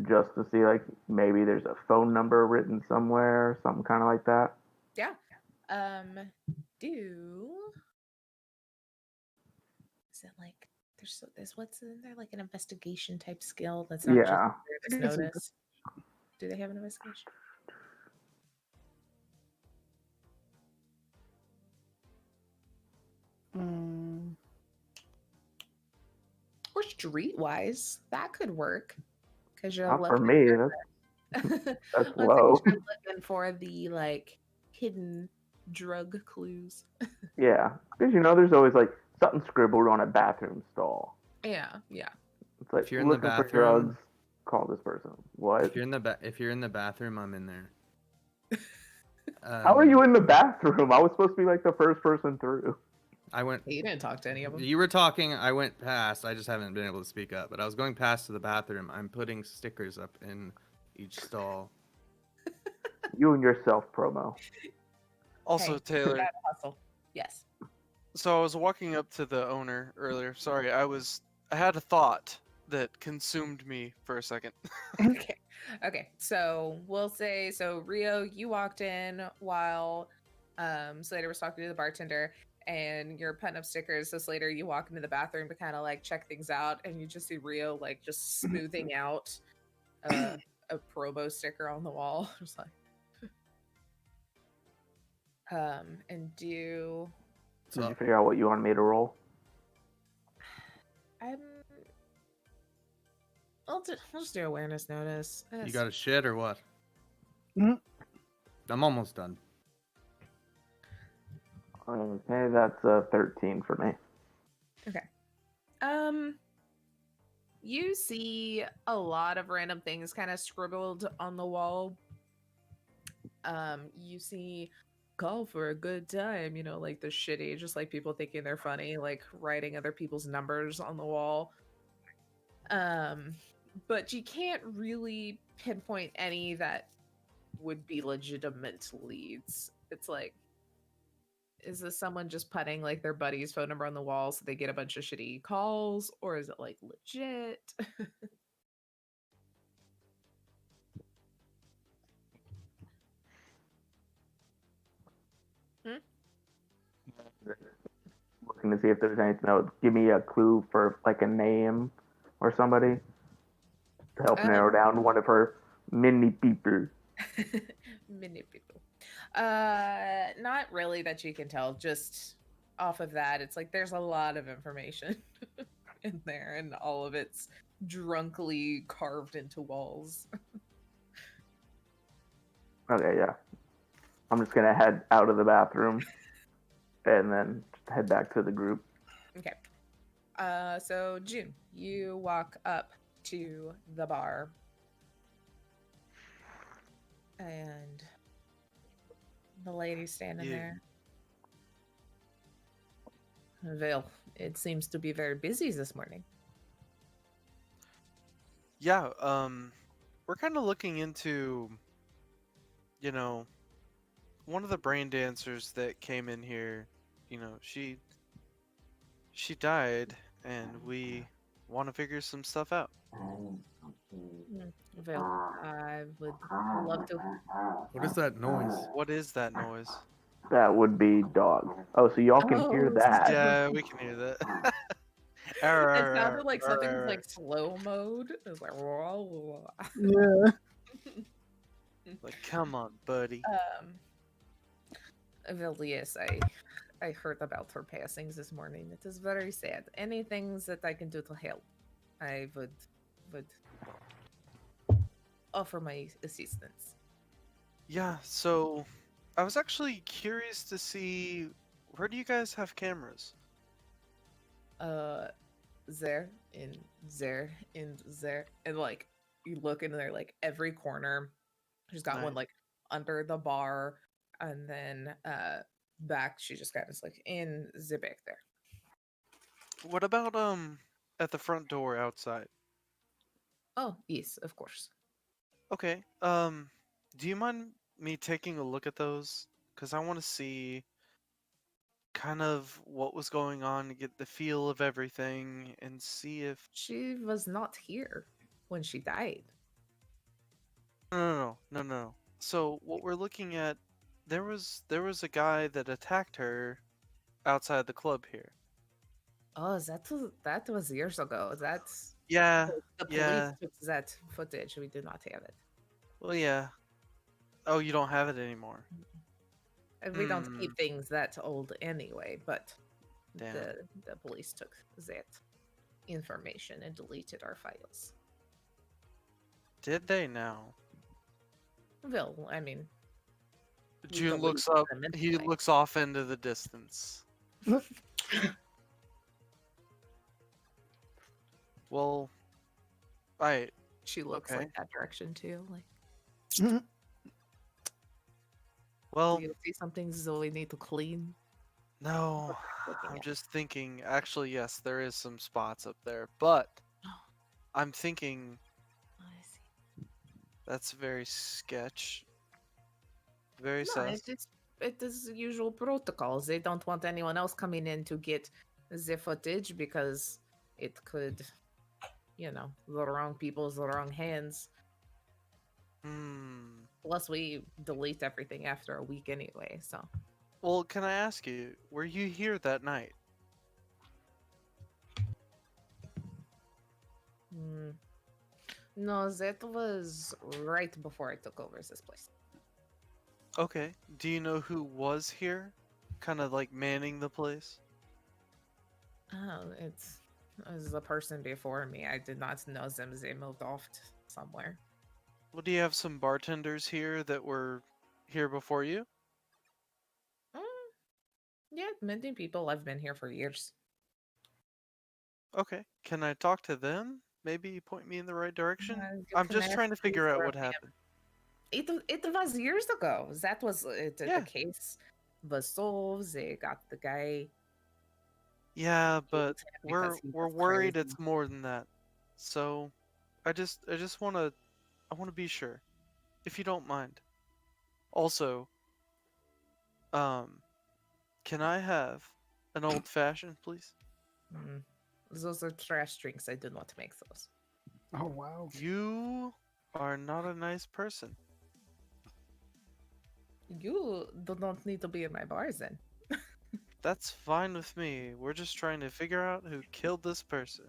just to see like maybe there's a phone number written somewhere, something kind of like that. Yeah. Is it like there's what's in there, like an investigation type skill that's not Yeah. just notice? Do they have an investigation? Or streetwise, that could work. Because you're Not for me. That's low. You're looking for the like hidden drug clues. Yeah, because there's always like something scribbled on a bathroom stall. Yeah. It's like If you're in the looking for bathroom- drugs, call this person. What? If you're in the bathroom, I'm in there. How are you in the bathroom? I was supposed to be like the first person through. I went. You didn't talk to any of them. You were talking. I went past. I just haven't been able to speak up. But I was going past to the bathroom. I'm putting stickers up in each stall. You and yourself promo. Also, Hey, Taylor. gotta hustle. Yes. So I was walking up to the owner earlier. Sorry, I had a thought that consumed me for a second. Okay. So we'll say Rio, you walked in while Slater was talking to the bartender, and you're putting up stickers. So Slater, you walk into the bathroom to kind of like check things out, and you just see Rio like just smoothing out a promo sticker on the wall. Just like and do Did you figure out what you wanted me to roll? I'll just do awareness notice. You got a shit or what? Mhm. I'm almost done. Okay, that's 13 for me. Okay. You see a lot of random things kind of scribbled on the wall. You see call for a good time, like the shitty, just like people thinking they're funny, like writing other people's numbers on the wall. But you can't really pinpoint any that would be legitimate leads. It's like, is this someone just putting like their buddy's phone number on the wall so they get a bunch of shitty calls, or is it like legit? Looking to see if there's anything that would give me a clue for like a name or somebody to help narrow down one of her many people. Many people. Not really that you can tell. Just off of that, it's like there's a lot of information in there, and all of it's drunkly carved into walls. Okay, yeah. I'm just gonna head out of the bathroom and then head back to the group. Okay. So June, you walk up to the bar, and the lady standing there. Vale, it seems to be very busy this morning. Yeah, we're kind of looking into, one of the brain dancers that came in here. She died, and we want to figure some stuff out. Vale, I would love to. What is that noise? What is that noise? That would be dogs. Oh, so y'all can hear Oh, that. Yeah, we can hear that. It sounded like something's like slow mode. It was like, whoa. Yeah. Like, come on, buddy. Well, yes, I heard about her passings this morning. It is very sad. Any things that I can do to help, I would offer my assistance. Yeah, so I was actually curious to see, where do you guys have cameras? There, and there, and there, and like you look into there, like every corner. She's got one Nice. like under the bar, and then back. She just got us like in the back there. What about at the front door outside? Oh yes, of course. Okay. Do you mind me taking a look at those? Because I want to see kind of what was going on to get the feel of everything and see if She was not here when she died. no. So what we're looking at, there was a guy that attacked her outside the club here. Oh, that was years ago. That's Yeah, the police yeah. took that footage. We do not have it. Well, yeah. Oh, you don't have it anymore. And we don't keep things that old anyway, but Damn. the police took that information and deleted our files. Did they now? Well, I mean, June delete looks up. them He anyway. looks off into the distance. Well, right. She looks Okay. like that direction too. Like, Well, do you see some things that we need to clean? no. Looking I'm at. just thinking. Actually, yes, there is some spots up there, but I'm thinking I see. that's very sketch. Very No, sus. it is usual protocols. They don't want anyone else coming in to get the footage because it could, the wrong people's the wrong hands. Plus, we delete everything after a week anyway, so. Well, can I ask you, were you here that night? No, that was right before I took over this place. Okay. Do you know who was here? Kind of like manning the place? Oh, it's as the person before me. I did not know them. They moved off somewhere. Well, do you have some bartenders here that were here before you? Mm, yeah, many people have been here for years. Okay. Can I talk to them? Maybe point me in the right direction? You I'm can just ask trying to me figure out for what them. happened. It was years ago. That was the Yeah. case was solved. They got the guy. Yeah, but killed him because he we're was worried crazy. it's more than that. So, I just want to be sure, if you don't mind. Also, can I have an old fashioned, please? Mm. Those are trash drinks. I do not make those. Oh wow. You are not a nice person. You do not need to be in my bars then. That's fine with me. We're just trying to figure out who killed this person.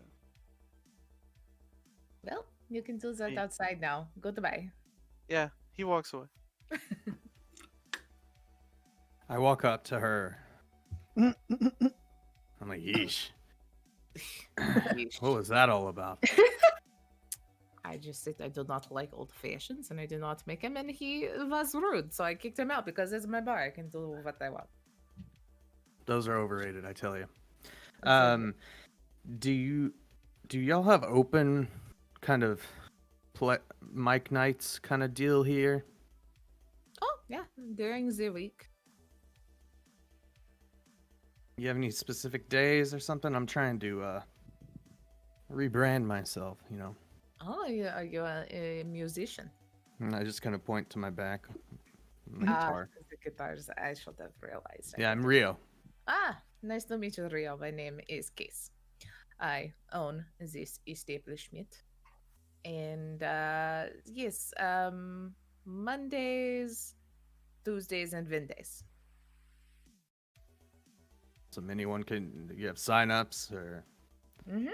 Well, you can do that Hey. outside now. Goodbye. Yeah, he walks away. I walk up to her. I'm like, yeesh. What was that all about? I just said I do not like old fashions and I do not make him, and he was rude, so I kicked him out because it's my bar. I can do what I want. Those are overrated, I tell you. That's it. Do y'all have open kind of mic nights kind of deal here? Oh, yeah, during the week. You have any specific days or something? I'm trying to rebrand myself, you know. Oh, yeah, are you a musician? And I just kind of point to my back. My guitar. The guitars, I should have realized. Yeah, I'm Rio. Nice to meet you, Rio. My name is Case. I own this establishment. And yes, Mondays, Tuesdays, and Wednesdays. So anyone can, you have sign-ups or? Mm-hmm.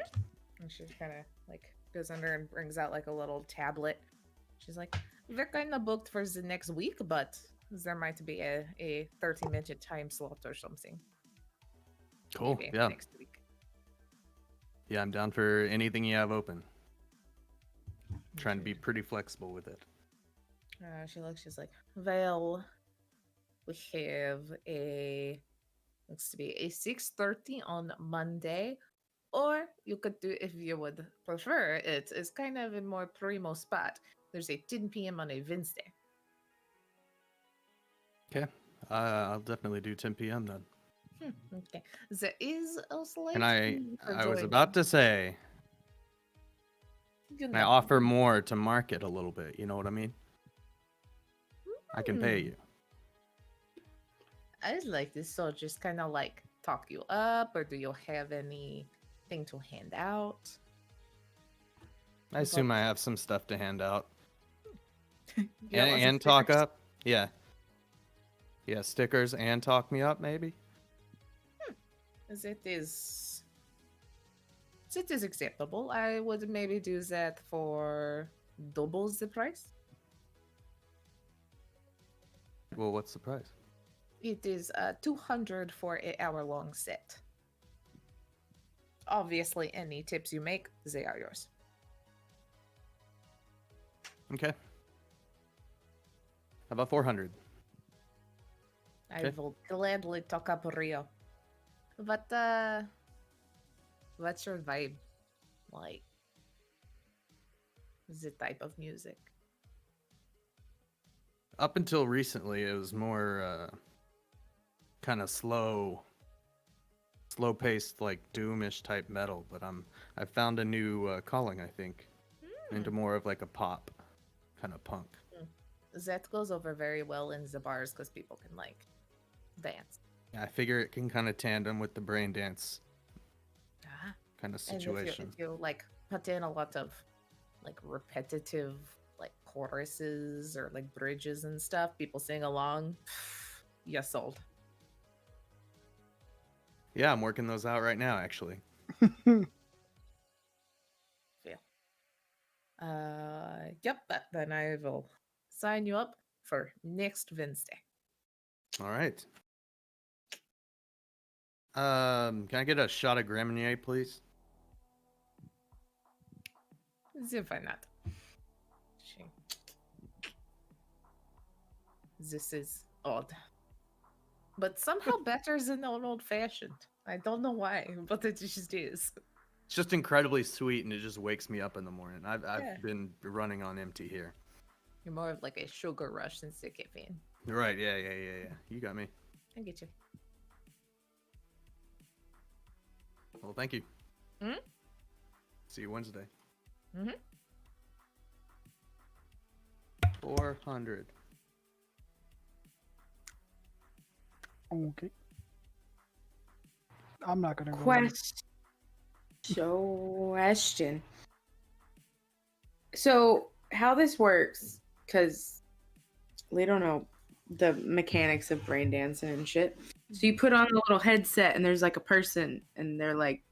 And she kind of like goes under and brings out like a little tablet. She's like, we're kind of booked for the next week, but there might be a 30-minute time slot or something. Cool, Maybe yeah. next week. Yeah, I'm down for anything you have open. Trying to be pretty flexible with it. She looks, she's like, well, we have looks to be a 6:30 on Monday, or you could do, if you would prefer, it's kind of a more primo spot. There's a 10 p.m. on a Wednesday. Okay, I'll definitely do 10 p.m. then. Okay, there is a slight And fee for I was joining. about to say, You can I know. offer more to market a little bit? You know what I mean? I can pay Hmm. you. I'd like this, so just kind of like talk you up, or do you have anything to hand out? I assume I have some stuff to hand out. Yeah, lots of And talk stickers. up. Yeah. Yeah, stickers and talk me up, maybe? It is acceptable. I would maybe do that for double the price. Well, what's the price? It is 200 for an hour-long set. Obviously, any tips you make, they are yours. Okay. How about 400? I Okay. will gladly talk up Rio. But what's your vibe like? The type of music? Up until recently, it was more kind of slow-paced, like doomish type metal. But I found a new calling, I think, into more of like a pop kind of punk. That goes over very well in the bars because people can like dance. I figure it can kind of tandem with the Braindance kind of And situation. if you like put in a lot of like repetitive like choruses or like bridges and stuff, people sing along. You sold. Yeah, I'm working those out right now, actually. Yep. Then I will sign you up for next Wednesday. All right. Can I get a shot of Grenier, please? why not? This is odd. But somehow better than old fashioned. I don't know why, but it just is. It's just incredibly sweet, and it just wakes me up in the morning. I've Yeah. been running on empty here. You're more of like a sugar rush than the caffeine. Right? Yeah. You got me. I get you. Well, thank you. Hmm? See you Wednesday. Mm-hmm. 400. Okay. I'm not gonna go. Question. So, how this works, because we don't know the mechanics of brain dancing and shit. So you put on a little headset and there's like a person and they're like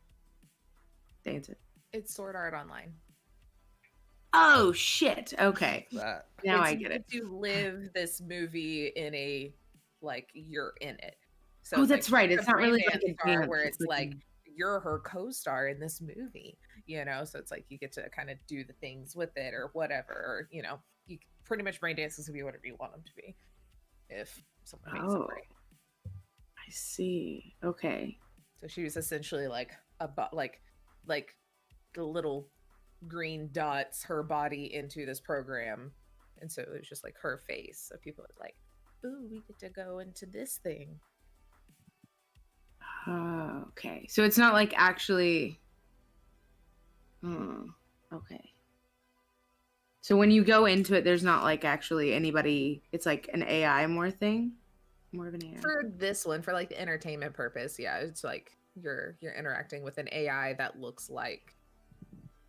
dancing. It's Sword Art Online. Oh shit. Okay. That. Now It's I get it. You live this movie in a like you're in it. So Oh, it's that's like right. It's not really like a star dance. where It's it's like like you're her co-star in this movie, you know. So it's like you get to kind of do the things with it or whatever, or you know, you pretty much brain dances can be whatever you want them to be. If someone makes it right. I see. Okay. So she was essentially like like the little green dots her body into this program, and so it was just like her face. So people were like, "Ooh, we get to go into this thing." Okay. So it's not like actually. Okay. So when you go into it, there's not like actually anybody. It's like an AI more of an AI. For this one, for like the entertainment purpose, yeah, it's like you're interacting with an AI that looks like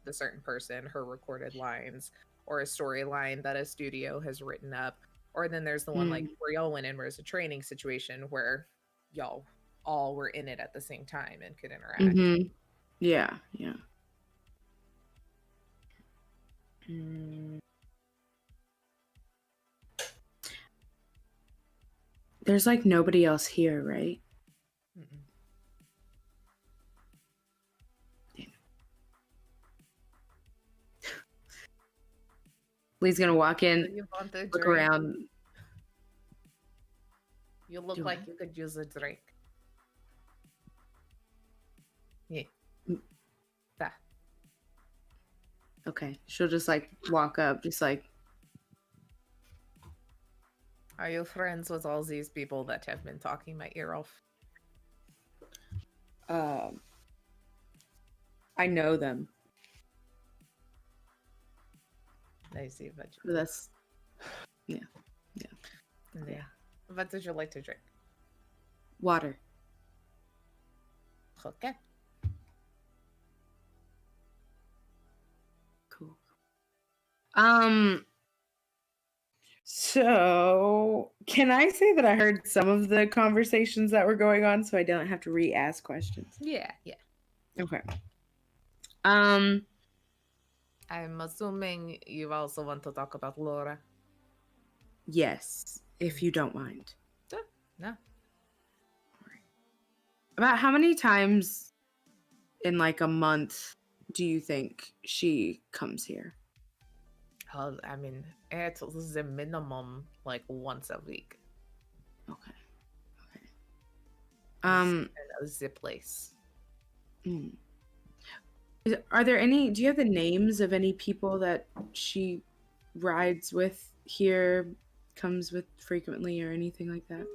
the certain person, her recorded lines, or a storyline that a studio has written up. Or then there's the one like where y'all went in where it's a training situation where y'all all were in it at the same time and could interact. Mm-hmm. Yeah. There's like nobody else here, right? Mm-mm. Lee's gonna walk in, You want a look drink? around. You look Do like I? you could use a drink. Yeah. That. Okay, she'll just like walk up, just like. Are you friends with all these people that have been talking my ear off? I know them. I see, but That's. yeah. What did you like to drink? Water. Okay. Cool. So can I say that I heard some of the conversations that were going on so I don't have to re-ask questions? Yeah. Okay. I'm assuming you also want to talk about Laura. Yes, if you don't mind. No. About how many times in like a month do you think she comes here? I mean, it's the minimum like once a week. Okay. The place. Are there any? Do you have the names of any people that she rides with here, comes with frequently, or anything like that?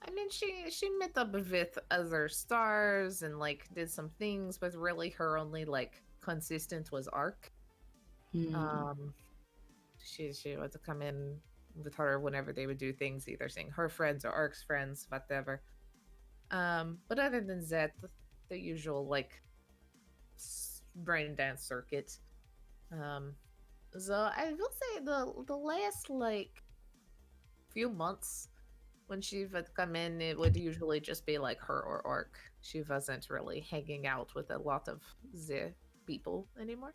I mean, she met up with other stars and like did some things, but really her only like consistent was Arc. She would come in with her whenever they would do things, either seeing her friends or Arc's friends, whatever. But other than that, the usual like brain dance circuit. So I will say the last like few months when she would come in, it would usually just be like her or Arc. She wasn't really hanging out with a lot of the people anymore.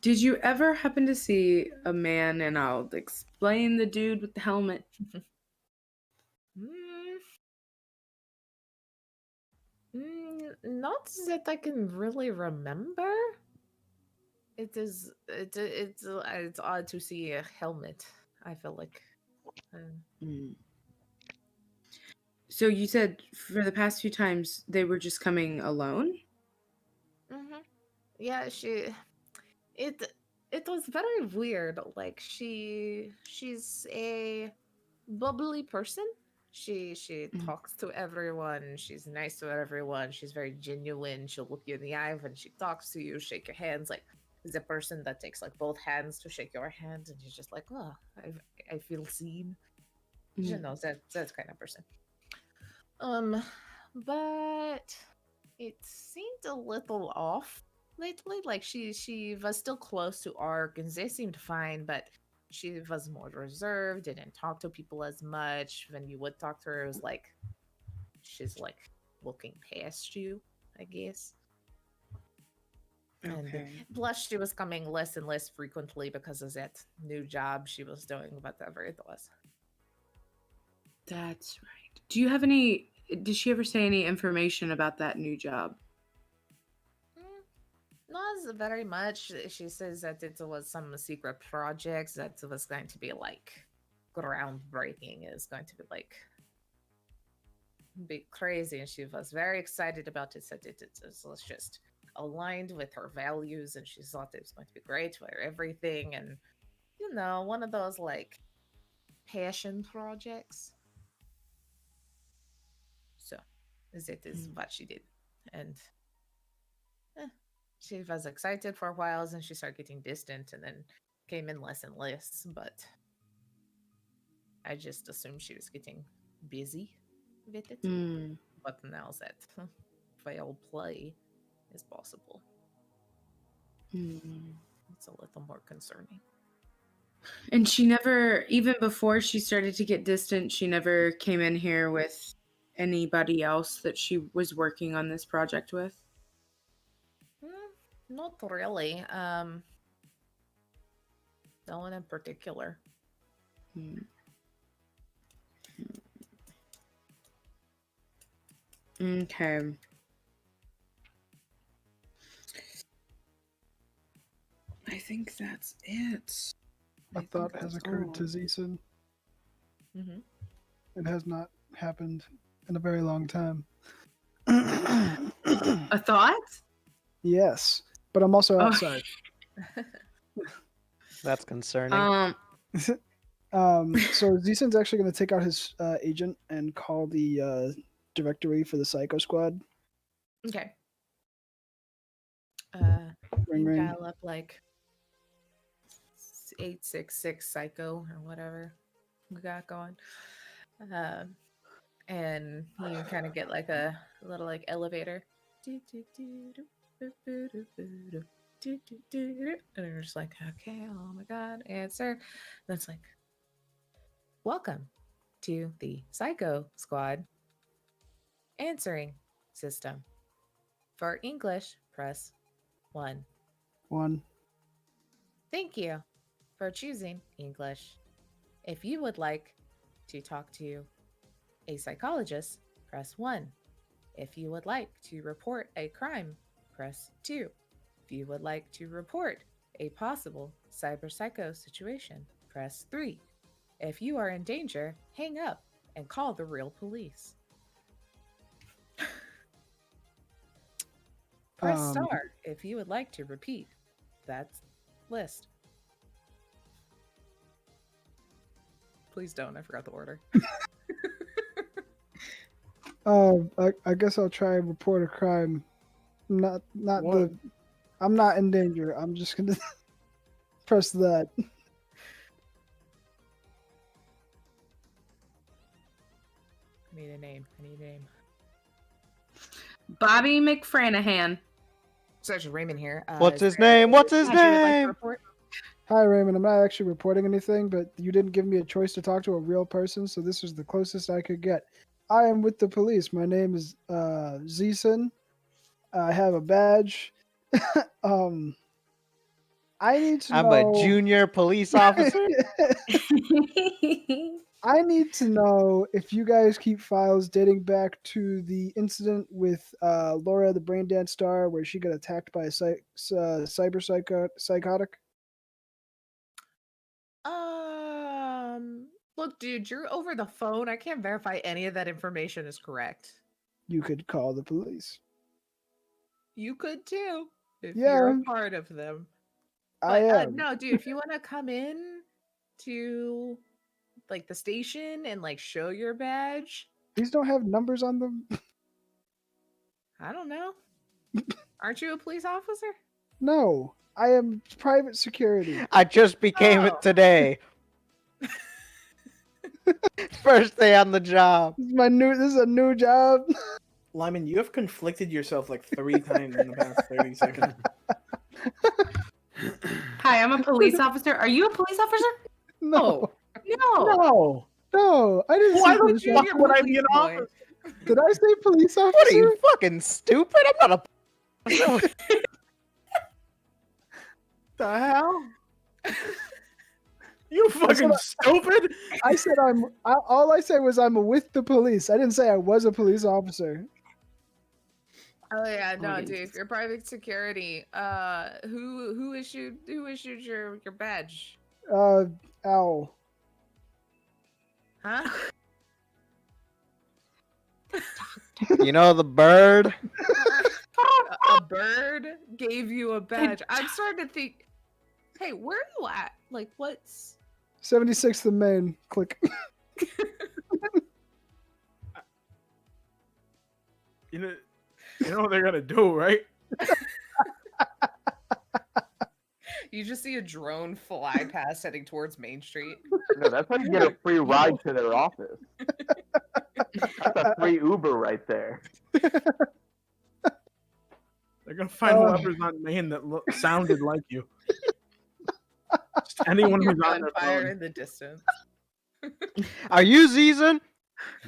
Did you ever happen to see a man, and I'll explain the dude with the helmet? Not that I can really remember. It is. It's odd to see a helmet. I feel like. Mm. So you said for the past few times they were just coming alone? Mm-hmm. Yeah, It. It was very weird. Like she's a bubbly person. She Mm. talks to everyone. She's nice to everyone. She's very genuine. She'll look you in the eye when she talks to you, shake your hands. Like is a person that takes like both hands to shake your hand, and you're just like, oh, I feel seen. You Mm. know that kind of person. Um, but it seemed a little off lately. Like she was still close to Ark, and they seemed fine, but she was more reserved, didn't talk to people as much. When you would talk to her, it was like she's like looking past you, I guess. And Okay. plus, she was coming less and less frequently because of that new job she was doing, whatever it was. That's right. Do you have any? Did she ever say any information about that new job? Not very much. She says that it was some secret projects that was going to be like groundbreaking. It was going to be like be crazy, and she was very excited about it. Said it was just aligned with her values, and she thought it was going to be great for everything. And one of those like passion projects. So, it is what she did, and she was excited for a while, and she started getting distant, and then came in less and less. But I just assumed she was getting busy with it. Mm. But now that failed play is possible, Mm. it's a little more concerning. And she never, even before she started to get distant, she never came in here with anybody else that she was working on this project with. Not really. No one in particular. Mm. Okay. I think that's it. A I thought think has that's occurred all. to Zeeson. Mm-hmm. It has not happened in a very long time. A thought? Yes, but I'm also Oh. outside. That's concerning. So Zeeson's actually going to take out his agent and call the directory for the Psycho Squad. Okay. Ring, You ring. dial up like 866 Psycho or whatever we got going. And you kind of get like a little like elevator. And you're just like, okay, oh my god, answer. And it's like, welcome to the Psycho Squad answering system. For English, press 1. 1. Thank you for choosing English. If you would like to talk to a psychologist, press 1. If you would like to report a crime, press 2. If you would like to report a possible cyberpsycho situation, press 3. If you are in danger, hang up and call the real police. Press star if you would like to repeat that list. Please don't. I forgot the order. I guess I'll try and report a crime. Not What? I'm not in danger. I'm just gonna press that. I need a name. Bobby McFranahan. Sergeant Raymond here. What's Is his there name? What's his anything you would like to name? report? Hi Raymond, I'm not actually reporting anything, but you didn't give me a choice to talk to a real person, so this was the closest I could get. I am with the police. My name is Zeeson. I have a badge. I need to I'm know. a junior police officer. I need to know if you guys keep files dating back to the incident with Laura, the Braindance star, where she got attacked by a psychotic. Look, dude, you're over the phone. I can't verify any of that information is correct. You could call the police. You could too, if Yeah. you're a part of them. I But am. no, dude, if you want to come in to like the station and like show your badge, These don't have numbers on them. I don't know. Aren't you a police officer? No, I am private security. I just became Oh. it today. First day on the job. This is a new job. Lyman, you have conflicted yourself like 3 times in the past 30 seconds. Hi, I'm a police officer. Are you a police officer? No, No. No. I didn't Why say the police fuck officer. would I be an boy. officer? Did I say police officer? What are you fucking stupid? I'm not a. The hell? You fucking stupid! I said all I said was I'm with the police. I didn't say I was a police officer. Oh yeah, no, Okay. dude. If you're private security, who issued your badge? Owl. Huh? You know the bird? A bird gave you a badge. I'm starting to think. Hey, where are you at? Like, what's? 76th and Main. Click. You know what they're gonna do, right? You just see a drone fly past heading towards Main Street. No, that's how you get a free ride to their office. That's a free Uber right there. They're gonna find whoever's on Main that sounded like you. Just anyone Your who's on their gunfire phone. in the distance. Are you Zeezan?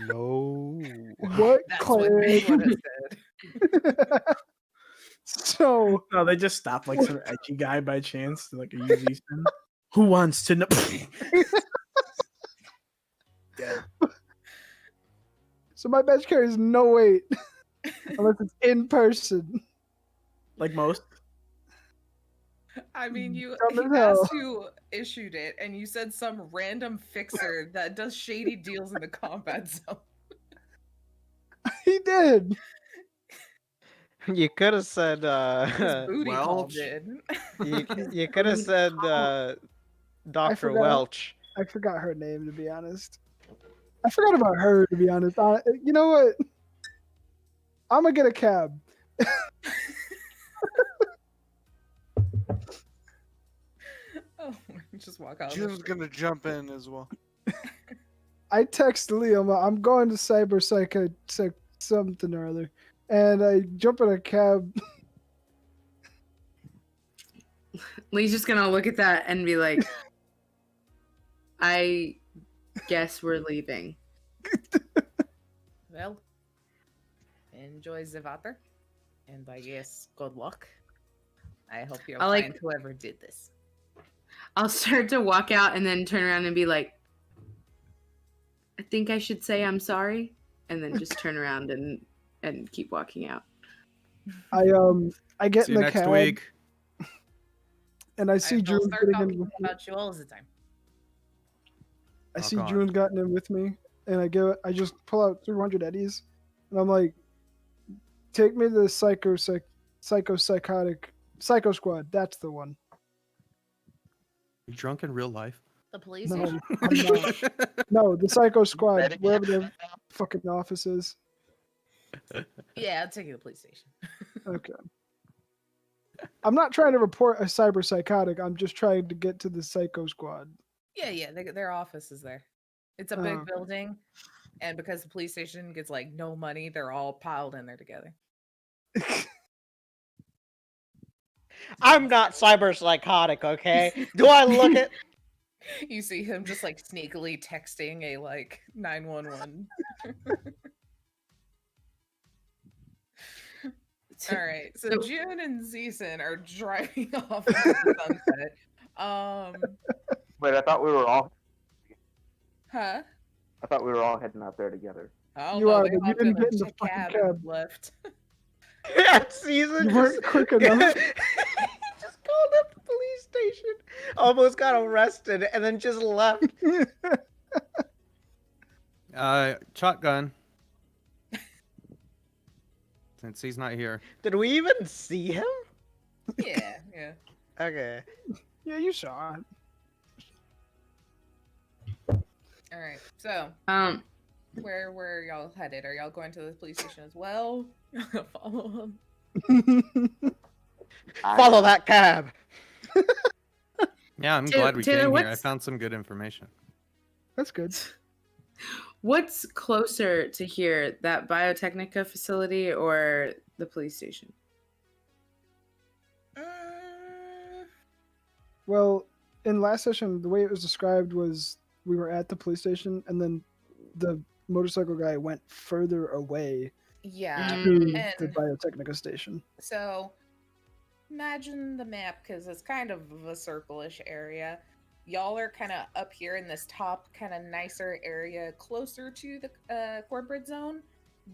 No. What That's what they clan? would have said. So No, they just stopped like some edgy guy by chance, like a UZ spin. Who wants to know? Yeah. my badge carries no weight unless it's in person. Like most. I mean, you Dumb as he hell. asked who issued it, and you said some random fixer that does shady deals in the combat zone. He did. You could have said His booty call Welch. did. you could have said Dr. forgot. Welch. I forgot her name, to be honest. I forgot about her, to be honest. You know what? I'm gonna get a cab. Oh, just walk out. June's gonna jump in as well. I text Liam, I'm going to Cyberpunk something or other, and I jump in a cab. Lee's just gonna look at that and be like, I guess we're leaving. Well, enjoy the water, and I guess good luck. I hope you'll I like- find whoever did this. I'll start to walk out and then turn around and be like, I think I should say I'm sorry, and then just turn around and keep walking out. I get See in you the next cab, week. and I see I'll June start getting talking in with me. about you all the time. I see Rock on. June gotten in with me, and I just pull out 300 eddies, and I'm like, take me to the psycho squad. That's the one. You drunk in real life? The police No, station? I'm not. No, the psycho squad, wherever their fucking office is. Yeah, I'll take you to the police station. Okay. I'm not trying to report a cyber psychotic. I'm just trying to get to the psycho squad. Yeah, their office is there. It's a Oh, big okay. building, and because the police station gets like no money, they're all piled in there together. I'm not cyber psychotic, okay? Do I look at You see him just like sneakily texting a like 911. All right, so So- June and Zeeson are driving off into the sunset. Wait, I thought we were all. Huh? I thought we were all heading out there together. Oh You no, are, they but you hopped didn't in get in the fucking cab cab. and left. Caesar You weren't quick enough. he just called up the police station, almost got arrested, and then just left. Shotgun. Since he's not here. Did we even see him? Yeah, yeah. Okay. Yeah, you saw it. All right. So, where y'all headed? Are y'all going to the police station as well? Follow them. Follow that cab. Yeah, I'm Taylor- glad we Taylor, came here. I what's- found some good information. That's good. What's closer to here, that Biotechnica facility or the police station? Well, in last session, the way it was described was we were at the police station, and then the motorcycle guy went further away Yeah. to the And Biotechnica station. so, imagine the map because it's kind of a circle-ish area. Y'all are kind of up here in this top, kind of nicer area, closer to the corporate zone.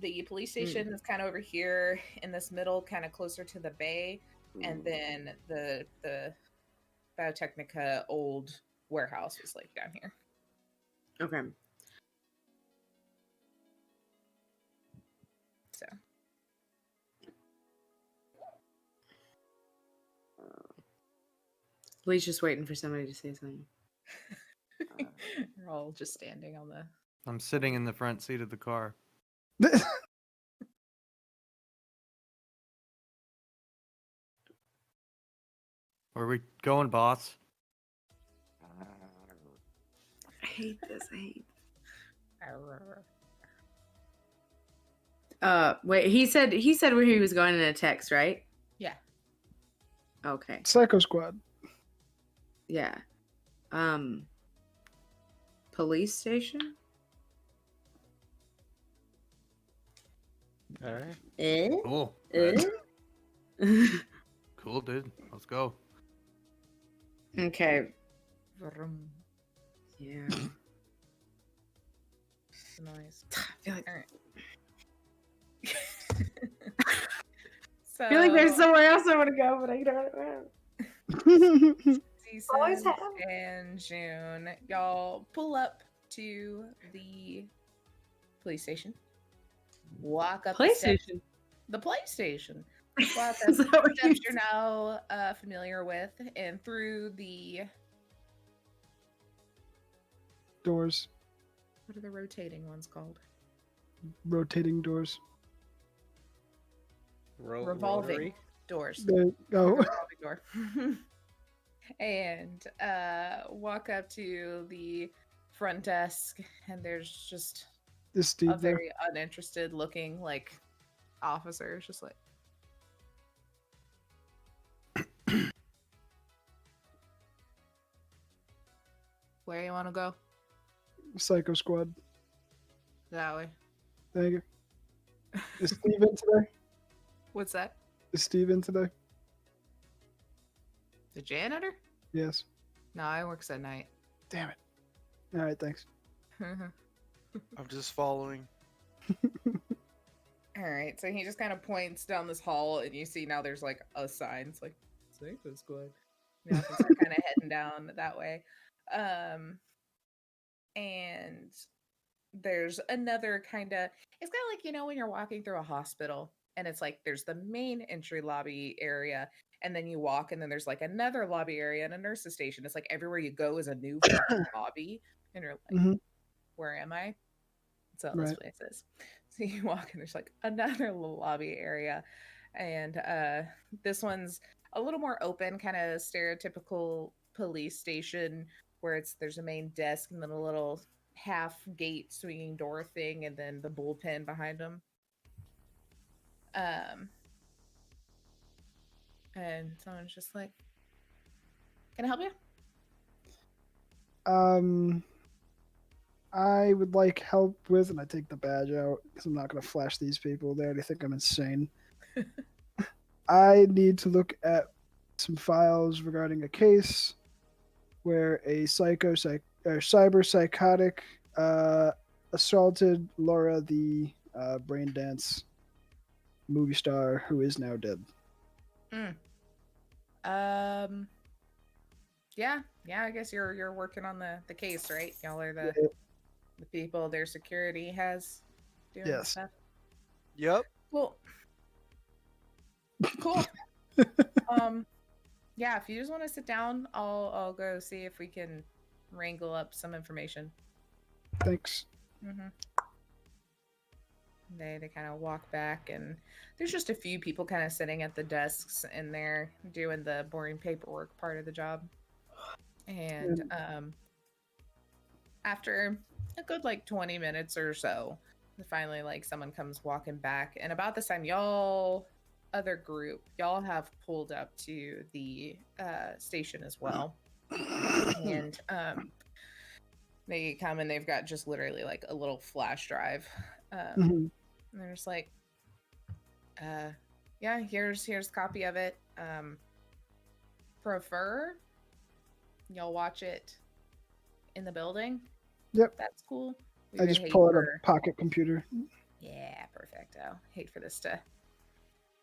The police station is kind of over here in this middle, kind of closer to the bay, and then the Biotechnica old warehouse was like down here. Okay. So Lee's just waiting for somebody to say something. we're all just standing on the. I'm sitting in the front seat of the car. Where are we going, boss? I hate this. I hate. Wait. He said where he was going in a text, right? Yeah. Okay. Psycho Squad. Yeah. Police station. All right. Cool. Cool, dude. Let's go. Okay. Vroom. Yeah. Nice. I feel like, All right. So I feel like there's somewhere else I want to go, but I don't know. Always Season have. and June, y'all pull up to the police station. Walk up the steps- PlayStation. The PlayStation. Walk Is up that what the steps you you're now familiar with, and through the Doors. what are the rotating ones called? Rotating doors. Revolving Rotary. doors. There you go. Revolving door. And walk up to the front desk, and there's just Is a Steve there? very uninterested looking like officer. It's just like where you want to go? Psycho Squad. That way. Thank you. Is Steve in today? What's that? Is Steve in today? The janitor? Yes. No, I works at night. Damn it. All right, thanks. I'm just following. All right, so he just kind of points down this hall, and you see now there's like a sign. It's like Psycho Squad. You know, so it's kind of heading down that way. And there's another kind of. It's kind of like, you know, when you're walking through a hospital, and it's like there's the main entry lobby area, and then you walk, and then there's like another lobby area and a nurse's station. It's like everywhere you go is a new fucking lobby, and you're like, Mhm. where am I? So Right. this place is. So you walk and there's like another little lobby area, and this one's a little more open, kind of stereotypical police station where there's a main desk and then a little half gate swinging door thing, and then the bullpen behind them. And someone's just like, "Can I help you?" I would like help with, and I take the badge out because I'm not going to flash these people. They already think I'm insane. I need to look at some files regarding a case where a cyber psychotic assaulted Laura, the Braindance movie star who is now dead. Yeah, I guess you're working on the case, right? Y'all are the people their security has doing Yes. stuff. Yep. Cool. Yeah, if you just want to sit down, I'll go see if we can wrangle up some information. Thanks. They kind of walk back, and there's just a few people kind of sitting at the desks in there doing the boring paperwork part of the job. And after a good 20 minutes or so, finally someone comes walking back, and about this time y'all have pulled up to the station as well. And they come, and they've got just literally a little flash drive. And they're just yeah, here's a copy of it. Prefer y'all watch it in the building? Yep. That's cool. I just pull out a pocket computer. Yeah, perfecto. Hate for this to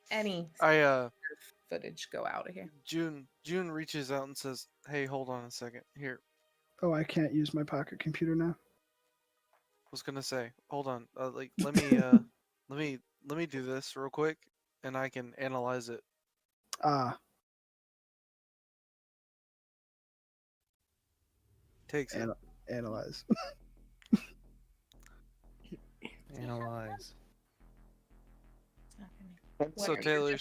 any footage go out of here. June reaches out and says, "Hey, hold on a second. Here, Oh, I can't use my pocket computer now. was gonna say, hold on. Let me let me do this real quick, and I can analyze it." Takes it. Analyze. Analyze. So Taylor,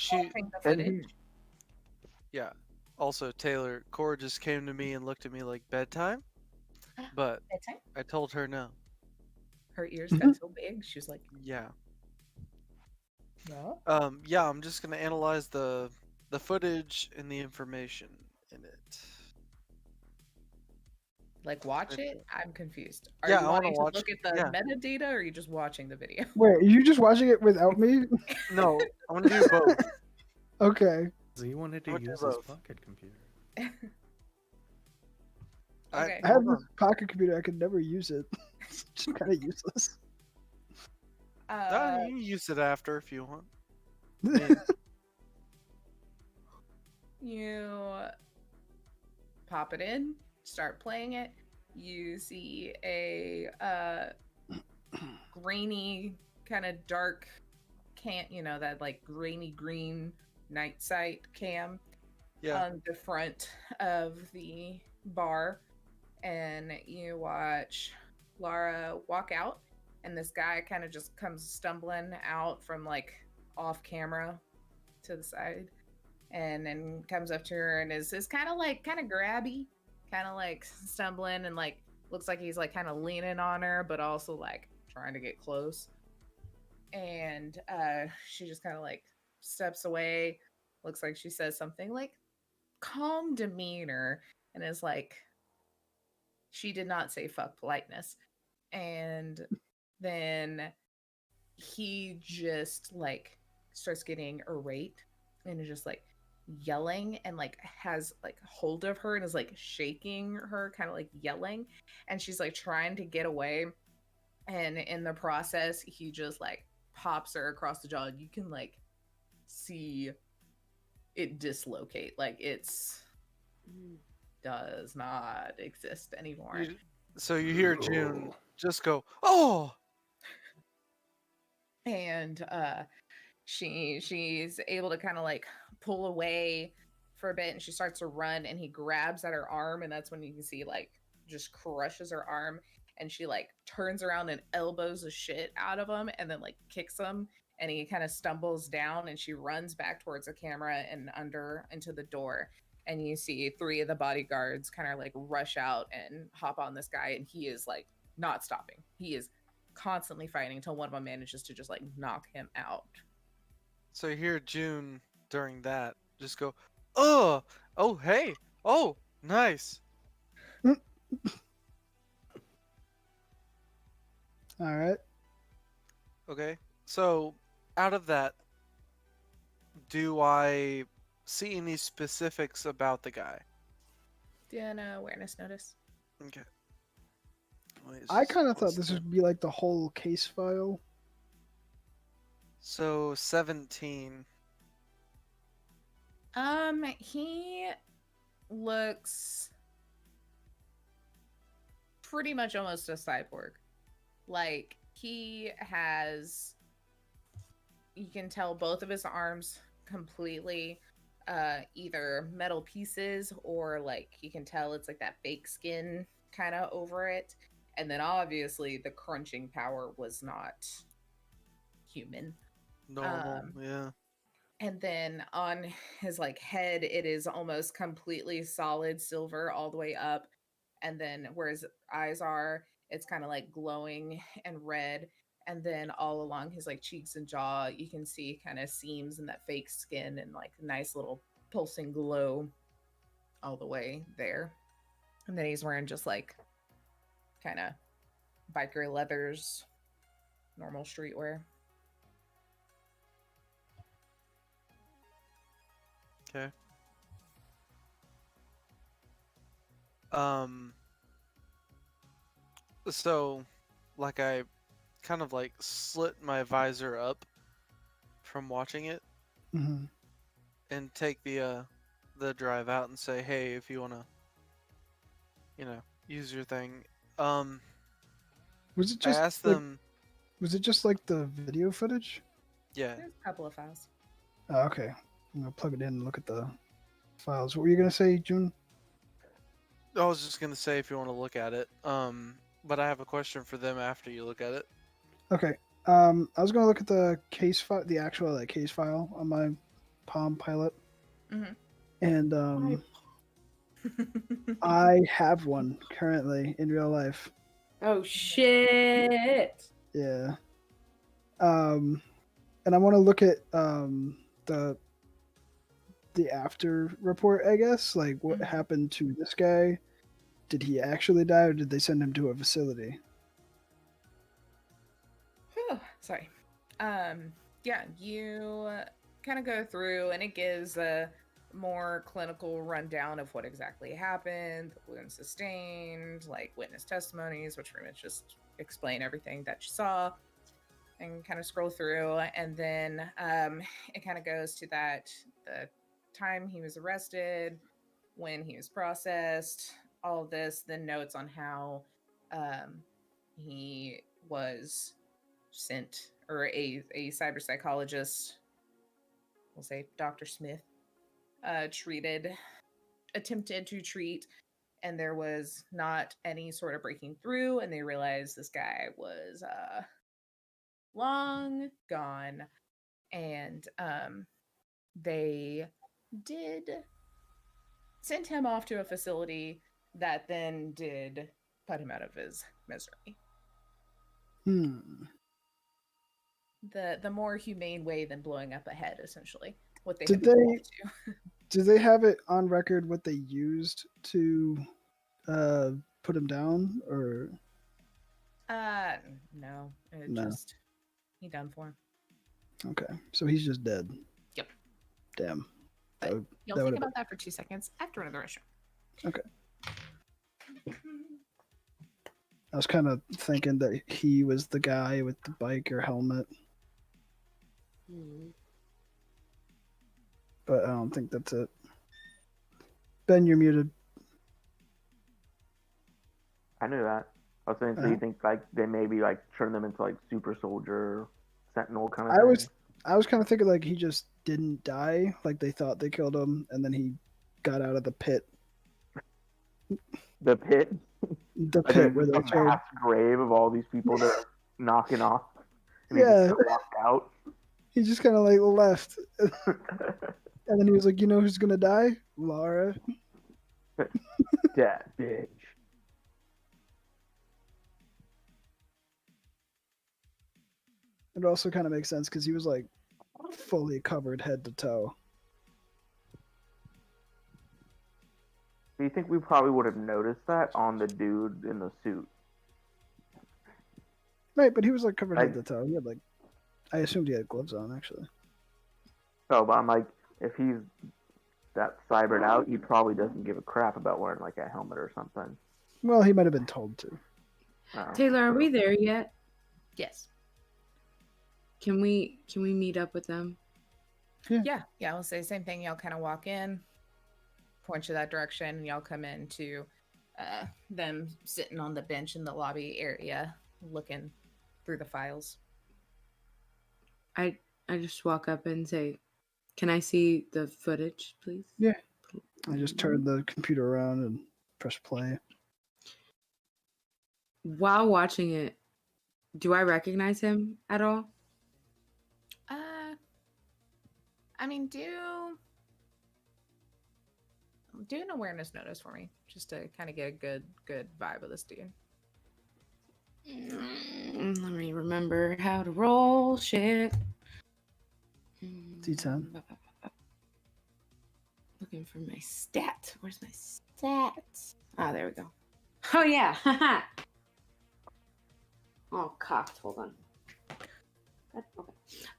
yeah. Also, Taylor, Cora just came to me and looked at me like bedtime, but Bedtime? I told her no. Her ears got so big, she was like, Yeah. "No." Yeah. I'm just gonna analyze the footage and the information in it. Watch it? I'm confused. Are Yeah, you I wanna wanting to watch- look at the yeah. metadata, or are you just watching the video? Wait, are you just watching it without me? No, I want to do both. Okay. So he wanted to I'll do use his both. pocket computer. Okay. I have this pocket computer. I could never use it. It's just kind of useless. You can use it after if you want. You pop it in, start playing it. You see a grainy, kind of dark that grainy green night sight cam on the front of the bar, and you watch Lara walk out, and this guy kind of just comes stumbling out from off camera to the side, and then comes up to her and is kind of grabby, kind of stumbling, and looks like he's kind of leaning on her, but also trying to get close. And she just kind of steps away. Looks like she says something calm demeanor, and is she did not say fuck politeness. And then he just starts getting irate, and is just yelling, and has hold of her, and is shaking her, kind of yelling, and she's trying to get away, and in the process he just pops her across the jaw, and you can see it dislocate, it's does not exist anymore. So you hear June just go, "Oh!" And she's able to kind of pull away for a bit, and she starts to run, and he grabs at her arm, and that's when you can see just crushes her arm, and she turns around and elbows the shit out of him, and then kicks him, and he kind of stumbles down, and she runs back towards the camera and into the door, and you see 3 of the bodyguards kind of rush out and hop on this guy, and he is not stopping. He is constantly fighting until one of them manages to just knock him out. So you hear June during that just go, "Oh, oh, hey, oh, nice." All right. Okay, so out of that, do I see any specifics about the guy? Do an awareness notice. Okay. Wait, I kind of thought what's this the- would be like the whole case file. So 17. He looks pretty much almost a cyborg. Like, he has, you can tell both of his arms completely either metal pieces, or like you can tell it's like that fake skin kind of over it. And then obviously the crunching power was not human. Normal, yeah. And then on his like head, it is almost completely solid silver all the way up. And then where his eyes are, it's kind of like glowing and red. And then all along his like cheeks and jaw, you can see kind of seams in that fake skin and like nice little pulsing glow all the way there. And then he's wearing just like kind of biker leathers, normal streetwear. Okay. So, like, I kind of like slit my visor up from watching it Hmm. and take the drive out and say, hey, if you wanna, use your thing. Was it I just asked like, them, was it just like the video footage? yeah. There's a couple of files. Oh, okay. I'm gonna plug it in and look at the files. What were you gonna say, June? I was just gonna say if you want to look at it. But I have a question for them after you look at it. Okay. I was gonna look at the case file, the actual like case file on my Palm Pilot, Mhm. and I have one currently in real life. Oh shit! Yeah. And I want to look at the after report, I guess. Like, what happened to this guy? Did he actually die, or did they send him to a facility? Sorry. Yeah, you kind of go through and it gives a more clinical rundown of what exactly happened, the wounds sustained, like witness testimonies, which pretty much just explain everything that you saw, and kind of scroll through. And then it kind of goes to that the time he was arrested, when he was processed, all of this, then notes on how he was sent, or a cyber psychologist, we'll say Dr. Smith, attempted to treat, and there was not any sort of breaking through, and they realized this guy was long gone, and they did send him off to a facility that then did put him out of his misery. The more humane way than blowing up a head, essentially. What they Did have they- evolved to. Do they have it on record what they used to put him down, or No. It No. just he done for. okay? So he's just dead. Yep. Damn. But That would- you'll that think would've about that for 2 seconds after another issue. Okay. I was kind of thinking that he was the guy with the biker helmet, but I don't think that's it. Ben, you're muted. I knew that. I was saying, so you think like they maybe like turn them into like super soldier, sentinel kind of thing? I was kind of thinking like he just didn't die, like they thought they killed him, and then he got out of the pit. The pit? The Like pit where they a throw. mass grave of all these people that are knocking off. And Yeah. he just walked out. He just kind of like left, and then he was like, "You know who's gonna die? Lara." That bitch. It also kind of makes sense because he was like fully covered head to toe. Do you think we probably would have noticed that on the dude in the suit? Right, but he was like covered head I- to toe. He had like, I assumed he had gloves on actually. No, but I'm like, if he's that cybered out, he probably doesn't give a crap about wearing like a helmet or something. Well, he might have been told to. Oh, Taylor, are we there yet? Yes. Can we meet up with them? Yeah. I'll say the same thing. Y'all kind of walk in, point you that direction, and y'all come into them sitting on the bench in the lobby area, looking through the files. I just walk up and say, "Can I see the footage, please?" Yeah. I just turn the computer around and press play. While watching it, do I recognize him at all? I mean, do an awareness notice for me, just to kind of get a good vibe of this dude. Let me remember how to roll shit. D10. Looking for my stat. Where's my stats? Ah, there we go. Oh yeah. Oh, cocked. Hold on.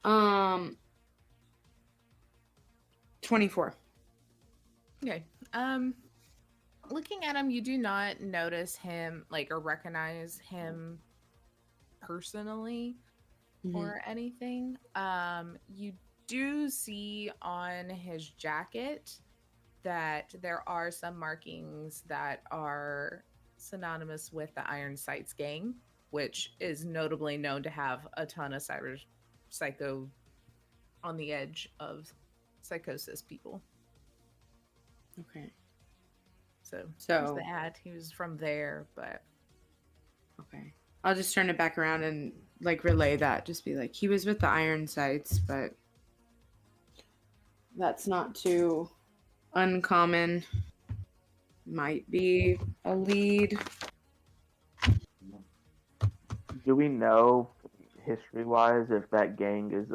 Okay. 24. Okay. Looking at him, you do not notice him or recognize him personally or anything. You do see on his jacket that there are some markings that are synonymous with the Iron Sights gang, which is notably known to have a ton of psycho on the edge of psychosis people. Okay. So there's the ad. He was from there, but okay. I'll just turn it back around and relay that. Just be like, he was with the Iron Sights, but that's not too uncommon. Might be a lead. Do we know, history-wise, if that gang is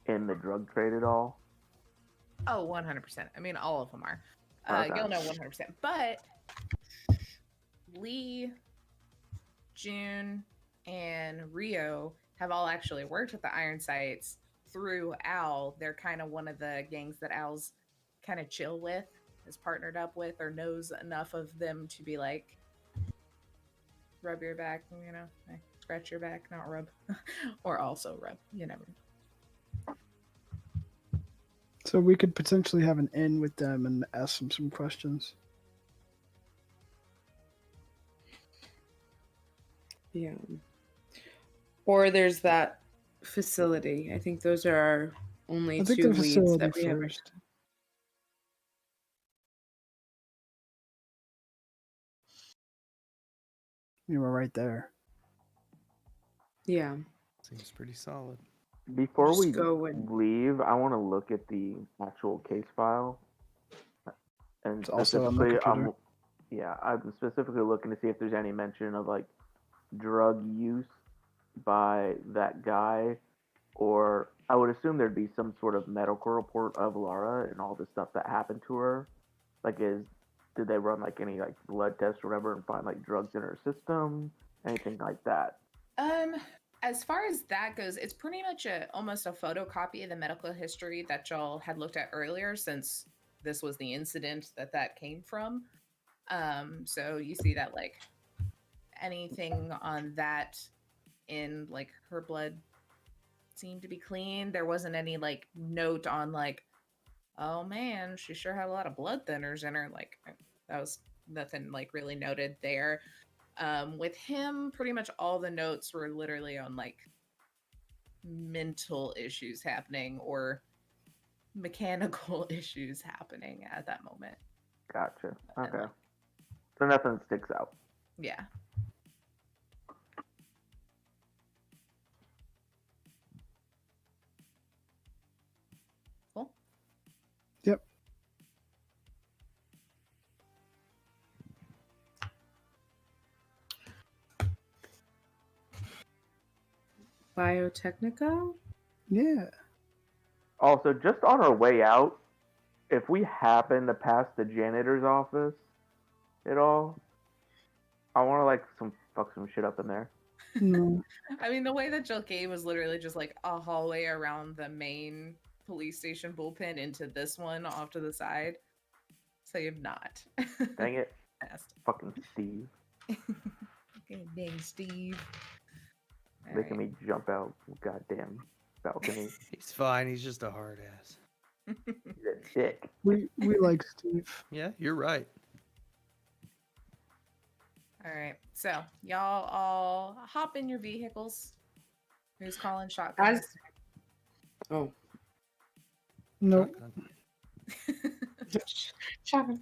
in the drug trade at all? Oh, 100%. I mean, all of them are. Okay. You'll know 100%. But Lee, June, and Rio have all actually worked with the Iron Sights through Al. They're kind of one of the gangs that Al's kind of chill with, is partnered up with, or knows enough of them to be like, rub your back, scratch your back, not rub, or also rub, you never know. So we could potentially have an in with them and ask them some questions. Yeah. Or there's that facility. I think those are our only I think two the leads facility that we have. first. You were right there. Yeah. Seems pretty solid. Before Just we go and- leave, I want to look at the actual case file. And It's also on the specifically, computer. I'm specifically looking to see if there's any mention of drug use by that guy, or I would assume there'd be some sort of medical report of Lara and all the stuff that happened to her. Did they run any blood tests or whatever and find drugs in her system, anything like that? As far as that goes, it's pretty much almost a photocopy of the medical history that y'all had looked at earlier, since this was the incident that came from. So you see that anything on that in her blood seemed to be clean. There wasn't any note on oh man, she sure had a lot of blood thinners in her. That was nothing really noted there. With him, pretty much all the notes were literally on mental issues happening or mechanical issues happening at that moment. Gotcha. Okay. So nothing sticks out. Yeah. Cool. Yep. Biotechnica? Yeah. Also, just on our way out, if we happen to pass the janitor's office at all, I want to fuck some shit up in there. No. I mean, the way that Jill gave was literally just a hallway around the main police station bullpen into this one off to the side. So you've not. Dang it. Asked. Fucking Steve. God dang, Steve. Making me jump out goddamn balcony. He's fine. He's just a hard ass. He's a dick. We like Steve. Yeah, you're right. All right, so y'all all hop in your vehicles. Who's calling shotgun? Oh, Nope. shotgun.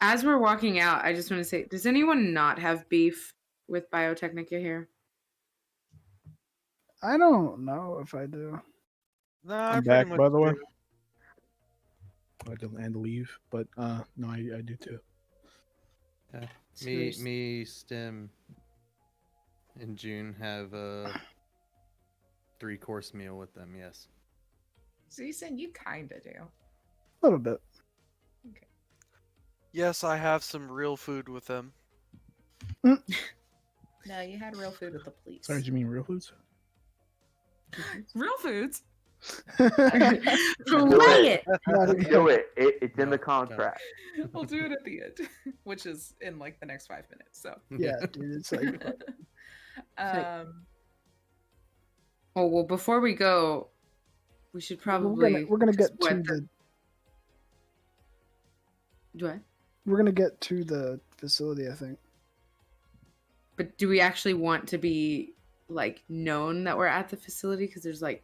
As we're walking out, I just want to say, does anyone not have beef with Biotechnica here? I don't know if I do. No, I'm back, by the way. I had to leave, but no, I do too. Yeah. Seriously. Me, Stim, and June have a 3-course meal with them. Yes. So you saying you kinda do? A little bit. Okay. Yes, I have some real food with them. No, you had real food with the police. Sorry, do you mean real foods? Real foods. Play it. Do it. It's in the contract. We'll do it at the end, which is in like the next 5 minutes. So Yeah, dude, it's like Oh well, before we go, we should probably we're gonna get just to wet the Do I? we're gonna get to the facility, I think. But do we actually want to be like known that we're at the facility? Because there's like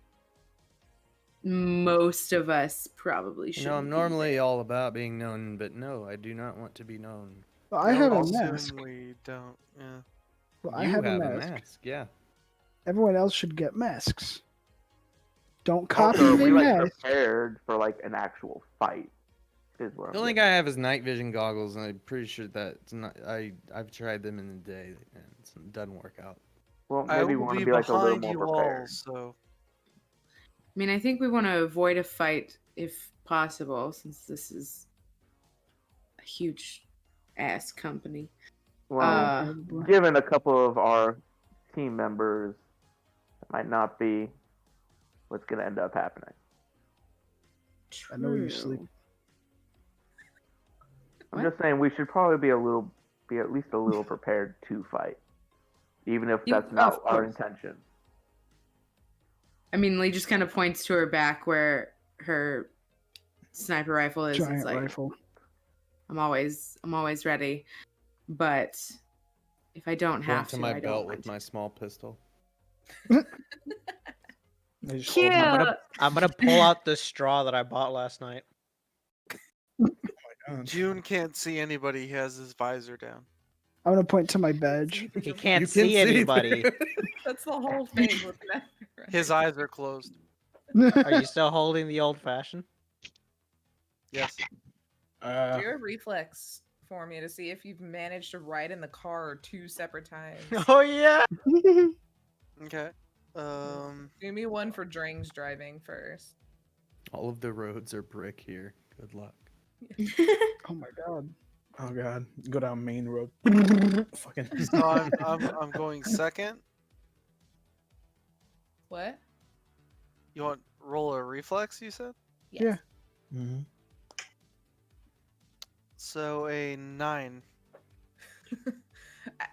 most of us probably should. You know, I'm normally all about being known, but no, I do not want to be known. Well, I have a Assume mask. We don't. Yeah. Well, I You have a mask. yeah. Everyone else should get masks. Don't copy Also, the we like mask. prepared for like an actual fight. Is what The only thing I have is night vision goggles, and I'm pretty sure that's not. I've tried them in the day, and it doesn't work out. Well, I maybe we will want be to be like a little behind more you prepared. all, so I mean, I think we want to avoid a fight if possible, since this is a huge ass company. Well, given a couple of our team members, it might not be what's going to end up happening. I know you True. sleep. I'm What? just saying we should probably be at least a little prepared to fight, even if You- that's of not our course. intention. I mean, Lee just kind of points to her back where her sniper rifle is. Giant It's like, rifle. I'm always ready, but if I don't Point have to to, my I don't belt want with to. my small pistol. I just hold my- Yeah. I'm gonna pull out the straw that I bought last night. June can't see anybody. He has his visor down. I'm gonna point to my badge. He can't You can see anybody. That's the whole thing with that. His eyes are closed. Are you still holding the old fashioned? Yes. Do a reflex for me to see if you've managed to ride in the car 2 separate times. Oh yeah. Okay. Do me one for Drang's driving first. All of the roads are brick here. Good luck. Oh my god. Oh god, go down main road. Fucking. So I'm going second. What? You want roll a reflex? You said. Yes. Yeah. Mhm. So a 9.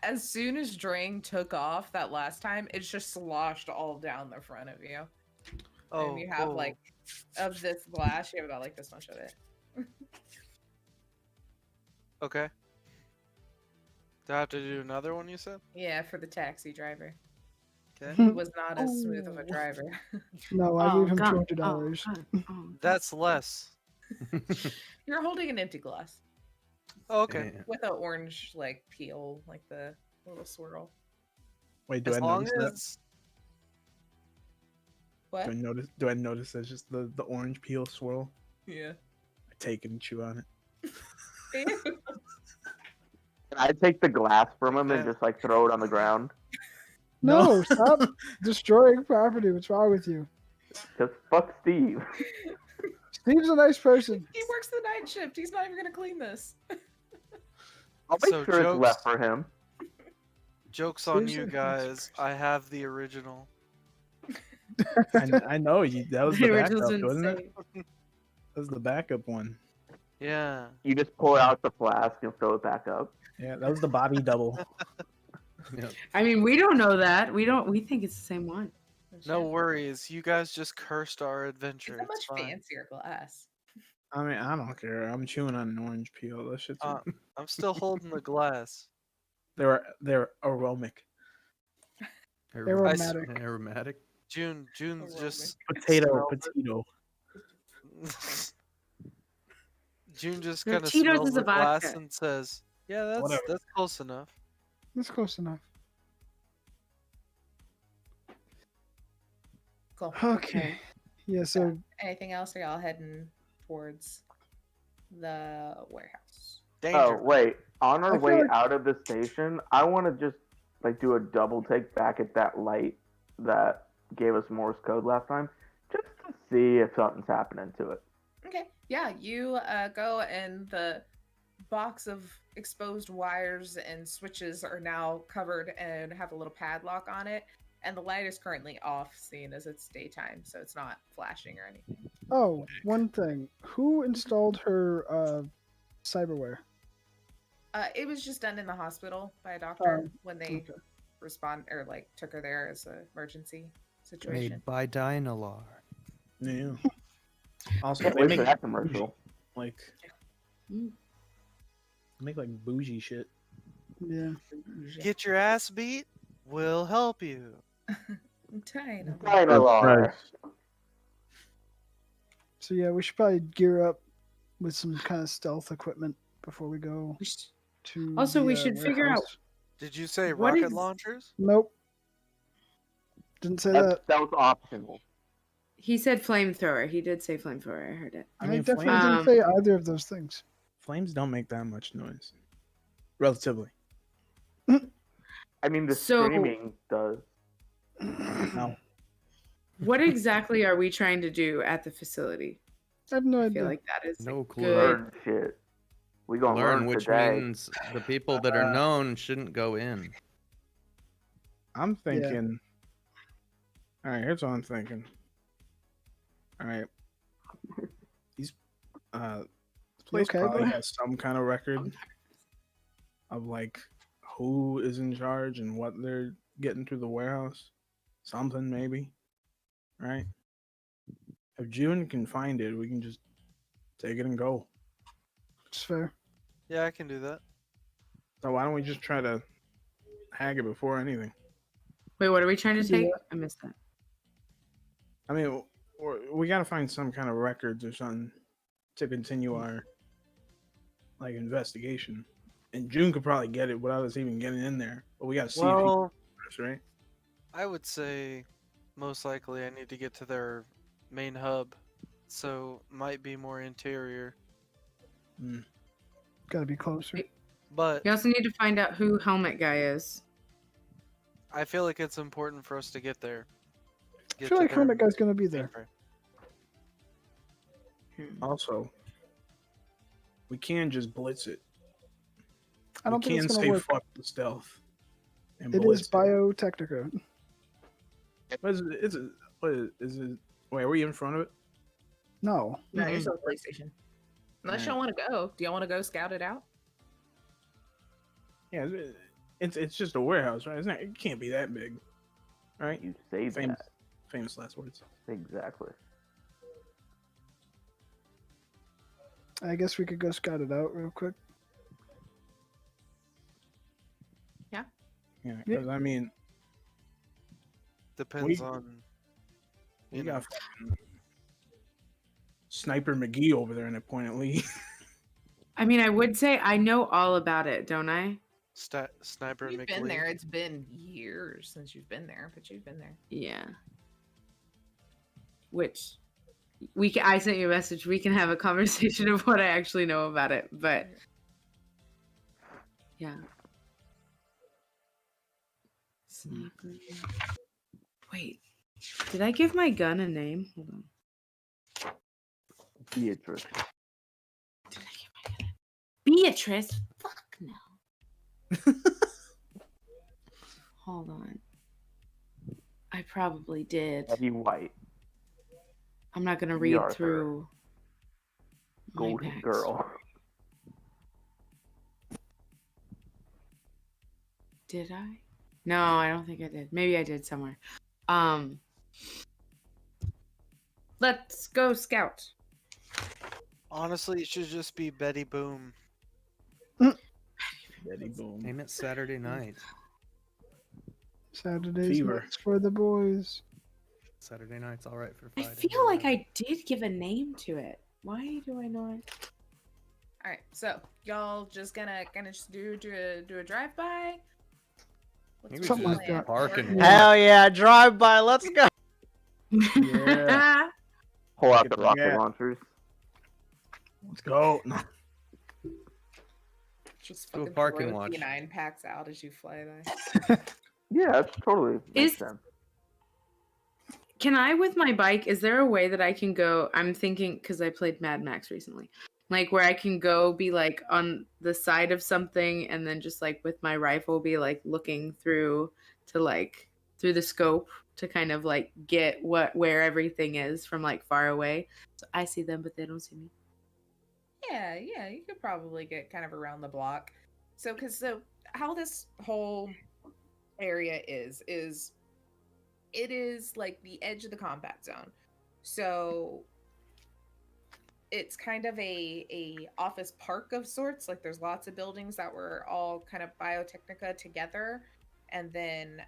As soon as Drang took off that last time, it's just sloshed all down the front of you. Oh, And you have cool. like of this glass, you have about like this much of it. Okay. Do I have to do another one? You said. Yeah, for the taxi driver. Okay. He was not as smooth of a Oh. driver. No, I Oh, gave him God. $200. Oh, oh. That's less. You're holding an empty glass Oh, okay. Yeah. with an orange like peel, like the little swirl. Wait, do As I long notice that? as What? Do I notice that's just the orange peel swirl? Yeah. I take it and chew on it. Can I take the glass from him and Yeah. just like throw it on the ground? No, stop destroying property. What's wrong with you? Just fuck Steve. Steve's a nice person. He works the night shift. He's not even gonna clean this. I'll make So sure it's jokes- left for him. Joke's on Steve's you a nice guys. I have the original. I know you. That was the The original's backup, wasn't it? insane. That was the backup one. Yeah. You just pull out the flask and throw it back up. Yeah, that was the Bobby double. Yeah. I mean, we don't know that. We think it's the same one. No worries. You guys just cursed our adventure. It's a It's much fine. fancier glass. I mean, I don't care. I'm chewing on an orange peel. That shit's I'm still holding the glass. they're aromatic. Aromatic. Aromatic. June's just Potato. June just No, kind of Cheetos smells is the a glass vodka. and says, "Yeah, Whatever. that's close enough." That's close enough. Cool. Okay. Yeah. So Anything else? Are y'all heading towards the warehouse? Danger. Oh wait, on I our feel way like- out of the station, I want to just like do a double take back at that light that gave us Morse code last time, just to see if something's happening to it. Okay. Yeah, you go and the box of exposed wires and switches are now covered and have a little padlock on it. And the light is currently off, seeing as it's daytime, so it's not flashing or anything. Oh, one thing. Who installed her cyberware? It was just done in the hospital by a doctor Oh, when they okay. respond or like took her there as an emergency situation. Made by Dynalar. Yeah. Also, Can't they wait for make that commercial. like Mm. they make like bougie shit. Yeah. Get your ass beat? We'll help you. Dynamo. Dynalar. So yeah, we should probably gear up with some kind of stealth equipment before we go to. Also, the, we should figure out- warehouse. Did you say What rocket is- launchers? Nope. Didn't say that. That was optional. He said flamethrower. He did say flamethrower. I heard it. I I, mean, definitely flames- didn't say either of those things. Flames don't make that much noise, relatively. I mean, the So- streaming does. No. What exactly are we trying to do at the facility? I have no I idea. feel like that is No clue. good. Learn shit. We gonna Learn, learn which today. means the people that are known shouldn't go in. I'm thinking. All right, here's what I'm thinking. All right, these this place okay, probably bro? has some kind of record of like who is in charge and what they're getting through the warehouse. Something maybe, right? If June can find it, we can just take it and go. It's fair. Yeah, I can do that. So why don't we just try to hag it before anything? Wait, what are we trying to Do take? that. I missed that. I mean, we got to find some kind of records or something to continue our like investigation. And June could probably get it without us even getting in there. But we got to see if he Well, first, right? I would say most likely I need to get to their main hub, so might be more interior. Gotta be closer. But We also need to find out who Helmet Guy is. I feel like it's important for us to get there. I feel like Helmet Guy's gonna be there. Also, we can just blitz it. I don't we think can it's gonna say work. fuck the stealth. And It blitz is Biotechnica. What is it? Is it? Wait, are we in front of it? No. No, Mhm. you're still PlayStation. Unless y'all want to go. Do y'all want to go scout it out? Yeah, it's just a warehouse, right? It can't be that big, right? You say Famous, that. famous last words. Exactly. I guess we could go scout it out real quick. Yeah, Yeah. because I mean, Depends We- on. you You know, got fucking Sniper McGee over there in that point at least. I mean, I would say I know all about it, don't I? Sniper You've been McLean. there. It's been years since you've been there, but you've been there. Yeah. Which I sent you a message. We can have a conversation of what I actually know about it, but yeah. Sniper. Wait, did I give my gun a name? Hold on. Beatrice. Did I give my gun Beatrice? Fuck no. Hold on. I probably did. Heavy White. I'm not gonna The read Arthur. through. my Golden backstory. Girl. Did I? No, I don't think I did. Maybe I did somewhere. Let's go scout. Honestly, it should just be Betty Boom. Betty Boom. Name it Saturday night. Saturday's Fever. nights for the boys. Saturday night's all right for I Friday. feel like I did give a name to it. Why do I not? All right, so y'all just gonna just do a drive by. Maybe Something just like that. parking. Hell yeah, drive by. Let's go. Yeah. Pull out Get the the rocket gas. launchers. Let's go. No. Just Do a fucking parking throw watch. P9 packs out as you fly by. Yeah, that's totally makes Is- sense. Can I, with my bike, is there a way that I can go? I'm thinking, because I played Mad Max recently, like where I can go be like on the side of something and then just like with my rifle be like looking through to like through the scope to kind of like get where everything is from like far away. So I see them, but they don't see me. Yeah, you could probably get kind of around the block. So how this whole area is it is like the edge of the combat zone. So it's kind of a office park of sorts. Like there's lots of buildings that were all kind of Biotechnica together. And then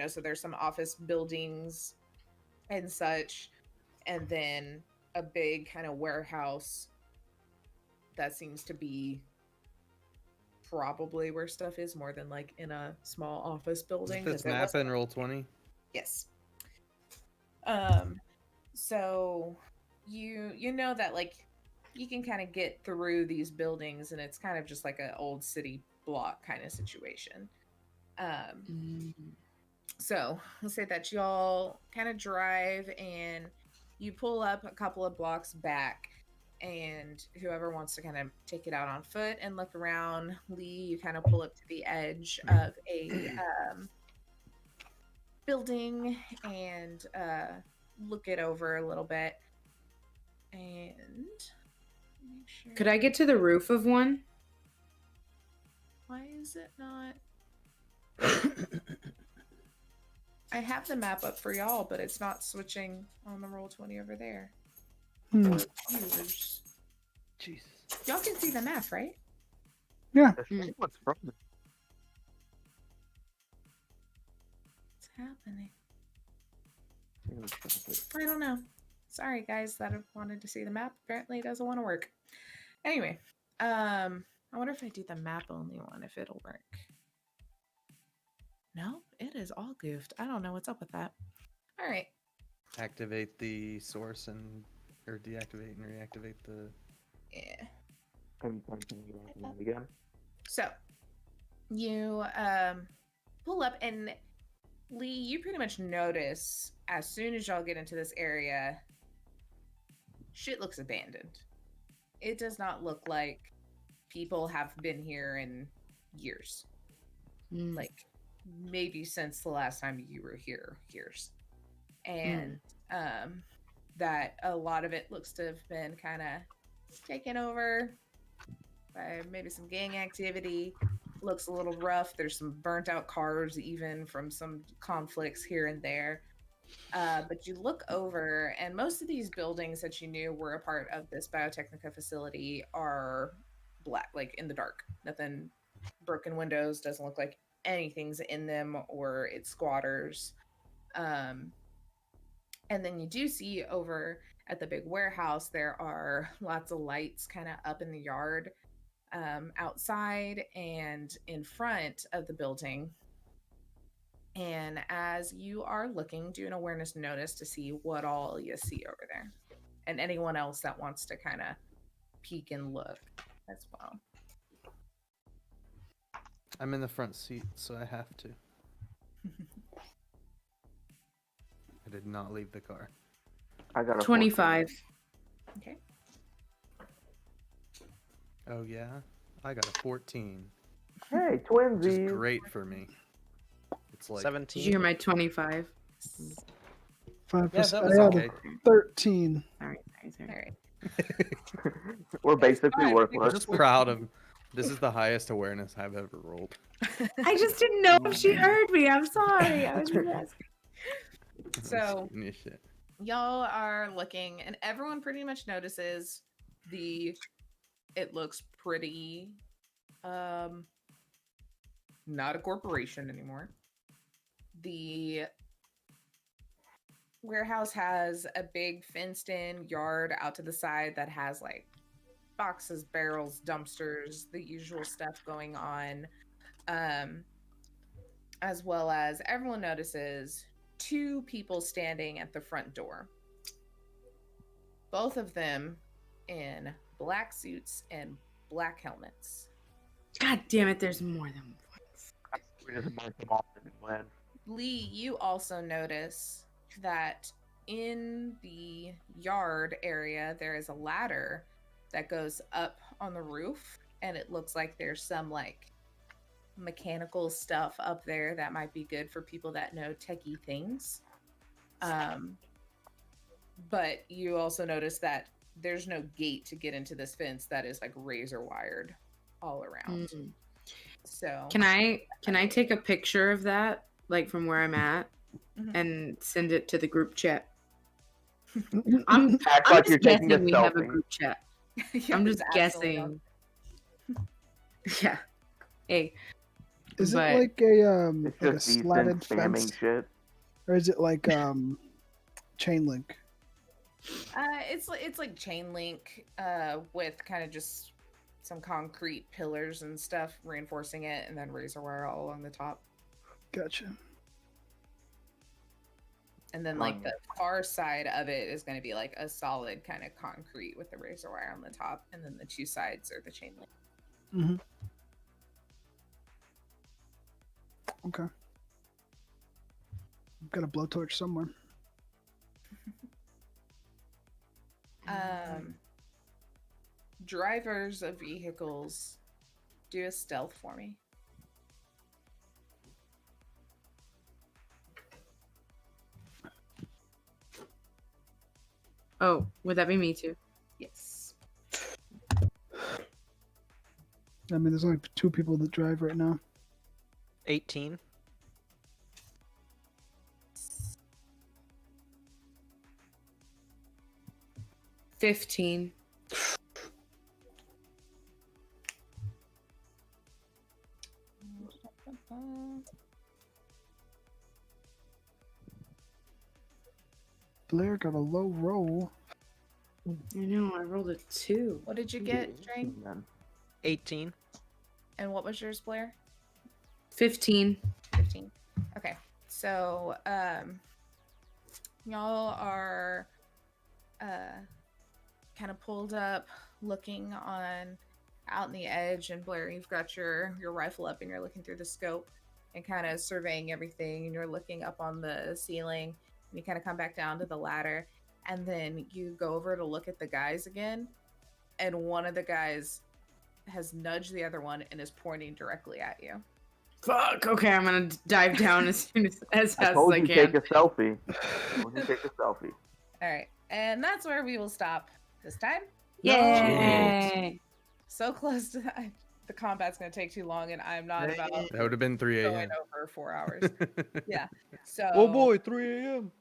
so there's some office buildings and such, and then a big kind of warehouse that seems to be probably where stuff is more than like in a small office building. This 'cause it map wasn't- in Roll20. Yes. So you know that like you can kind of get through these buildings and it's kind of just like an old city block kind of situation. So let's say that y'all kind of drive and you pull up a couple of blocks back, and whoever wants to kind of take it out on foot and look around, Lee, you kind of pull up to the edge of a building and look it over a little bit. And make sure. Could I get to the roof of one? Why is it not? I have the map up for y'all, but it's not switching on the Roll20 over there. Hmm. Viewers. Jesus. Y'all can see the map, right? Yeah. What's from it? What's happening? I don't know. Sorry, guys, that have wanted to see the map. Apparently, it doesn't want to work. Anyway, I wonder if I do the map only one, if it'll work. No, it is all goofed. I don't know what's up with that. All right. Activate the source or deactivate and reactivate the. Yeah. Again. So you pull up, and Lee, you pretty much notice as soon as y'all get into this area, shit looks abandoned. It does not look like people have been here in years. Like maybe since the last time you were here, years. And that a lot of it looks to have been kind of taken over by maybe some gang activity. Looks a little rough. There's some burnt out cars even from some conflicts here and there. But you look over, and most of these buildings that you knew were a part of this Biotechnica facility are black, like in the dark. Nothing, broken windows, doesn't look like anything's in them, or it's squatters. And then you do see over at the big warehouse, there are lots of lights kind of up in the yard, outside and in front of the building. And as you are looking, do an awareness notice to see what all you see over there. And anyone else that wants to kind of peek and look as well. I'm in the front seat, so I have to. I did not leave the car. I got a 25. Okay. Oh yeah, I got a 14. 14. Hey, Which is twinsies. great for me. It's like 17. Did you hear my 25? 5%. yeah, that was I had okay. 13. All right. All right. We're basically I'm worthless. just proud of This is the highest awareness I've ever rolled. I just didn't know if she heard me. I'm sorry. I was just asking. So- Shit, shit. Y'all are looking, and everyone pretty much notices it looks pretty not a corporation anymore. The warehouse has a big fenced in yard out to the side that has like boxes, barrels, dumpsters, the usual stuff going on. As well as everyone notices 2 people standing at the front door. Both of them in black suits and black helmets. God damn it, there's more than one. We just marked them off and went. Lee, you also notice that in the yard area, there is a ladder that goes up on the roof, and it looks like there's some like mechanical stuff up there that might be good for people that know techie things. But you also notice that there's no gate to get into this fence that is like razor wired all around. Mm. So Can I take a picture of that, like from where I'm at, Mhm. and send it to the group chat? I'm Act like just you're taking a guessing we have a selfie. group chat. Yeah, I'm just it's absolutely guessing. Yeah. Hey. Is But- it like a It's like a just decent slatted spamming fence, shit. or is it like chain link? It's like chain link with kind of just some concrete pillars and stuff reinforcing it, and then razor wire all along the top. Gotcha. And then like the far side of it is going to be like a solid kind of concrete with the razor wire on the top, and then the 2 sides are the chain link. Mm-hmm. Okay. I've got a blowtorch somewhere. Drivers of vehicles, do a stealth for me. Oh, would that be me too? Yes. I mean, there's only 2 people that drive right now. 18. $15. Blair got a low roll. I know, I rolled a 2. What did you get, Drain? 18. And what was yours, Blair? 15. 15. Okay. So, y'all are kind of pulled up, looking on out in the edge, and Blair, you've got your rifle up and you're looking through the scope and kind of surveying everything, and you're looking up on the ceiling, and you kind of come back down to the ladder, and then you go over to look at the guys again, and one of the guys has nudged the other one and is pointing directly at you. Fuck. Okay, I'm gonna dive down as soon as I fast told as I you can. take a selfie. I told you take a selfie. All right, and that's where we will stop this time. Yay! So close to that. The combat's going to take too long, and I'm not about That would have been 3 going a.m. over 4 hours. Yeah. So Oh boy, 3 a.m.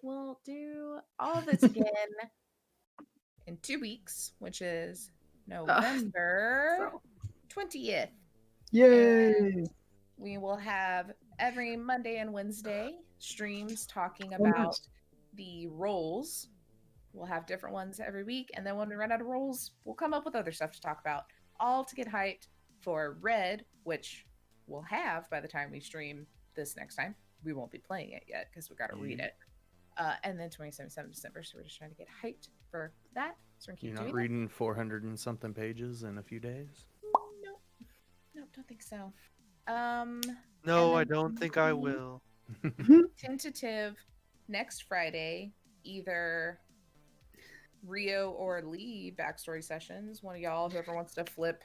we'll do all this again in 2 weeks, which is November 20th. Yay! We will have every Monday and Wednesday streams talking Oh, nice. about the roles. We'll have different ones every week, and then when we run out of roles, we'll come up with other stuff to talk about, all to get hyped for Red, which we'll have by the time we stream this next time. We won't be playing it yet because we got to read it. And then 27 December, so we're just trying to get hyped for that. So we're gonna keep You're doing not reading 400 and something pages in a few days? No, don't think so. No, And I then don't think I will. Tentative next Friday, either Rio or Lee backstory sessions. One of y'all, whoever wants to flip.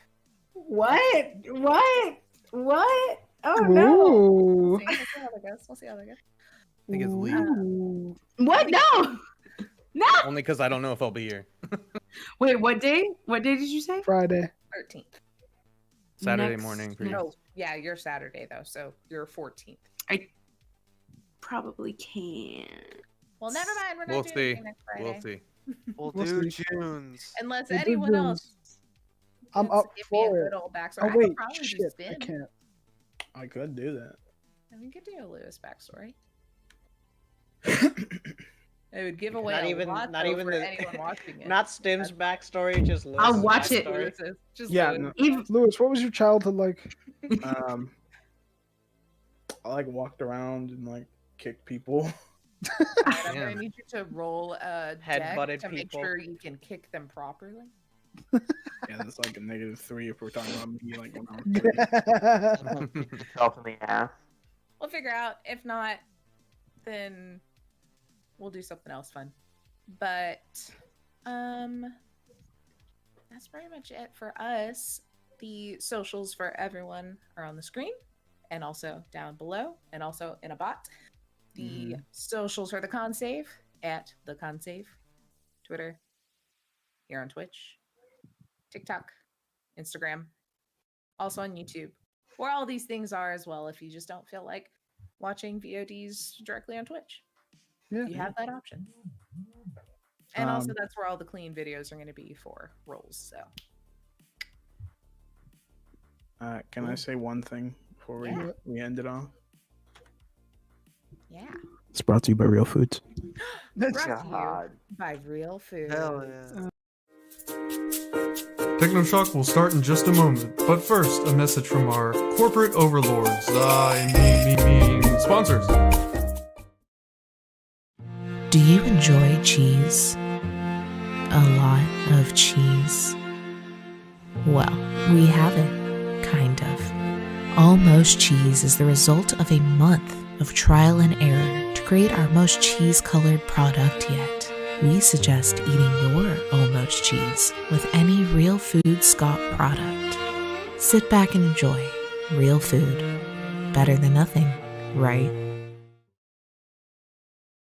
What? What? What? Oh Ooh. We'll see how that goes. We'll see how that goes. I think it's Lee. Ooh. What? No! No! Only because I don't know if I'll be here. Wait, what day? What day did you say? Friday. 13th. Saturday Next- morning for you. Oh, yeah, you're Saturday though, so you're 14th. I probably can't. Well, never mind. We're not We'll doing see. anything next Friday. We'll see. We'll We'll do see. June's. Unless We'll do anyone June's. else. I'm wants up to give for me a it. good old backstory. Oh I wait, could probably do shit, I spin. can't. I could do that. And we could do a Lewis backstory. It would give away Not a even, lot not though, even for the, anyone watching it. not Stim's backstory, just Lewis's I'll watch it. backstory. Lewis's, just Yeah, Lewis. no, Even Lewis, what was your childhood like? I like walked around and like kicked people. Alright, I'm gonna Damn. need you to roll a deck Headbutted to make people. sure you can kick them properly. Yeah, that's like a -3 if we're talking about me like when I was 3. Self in the ass. We'll figure out. If not, then we'll do something else fun. But that's pretty much it for us. The socials for everyone are on the screen and also down below and also in a bot. The socials for the con save at the con save, Twitter, here on Twitch, TikTok, Instagram, also on YouTube, where all these things are as well if you just don't feel like watching VODs directly on Twitch. Yeah. You have that option. And also that's where all the clean videos are going to be for rolls. So Can I say one thing before Yeah. we end it off? yeah, It's brought to you by Real Foods. brought to God. you by Real Food. Hell yeah. Technoshock will start in just a moment, but first, a message from our corporate overlords, sponsors. Do you enjoy cheese? A lot of cheese? Well, we have it, kind of. Almost Cheese is the result of a month of trial and error to create our most cheese-colored product yet. We suggest eating your Almost Cheese with any Real Food Scott product. Sit back and enjoy Real Food. Better than nothing, right?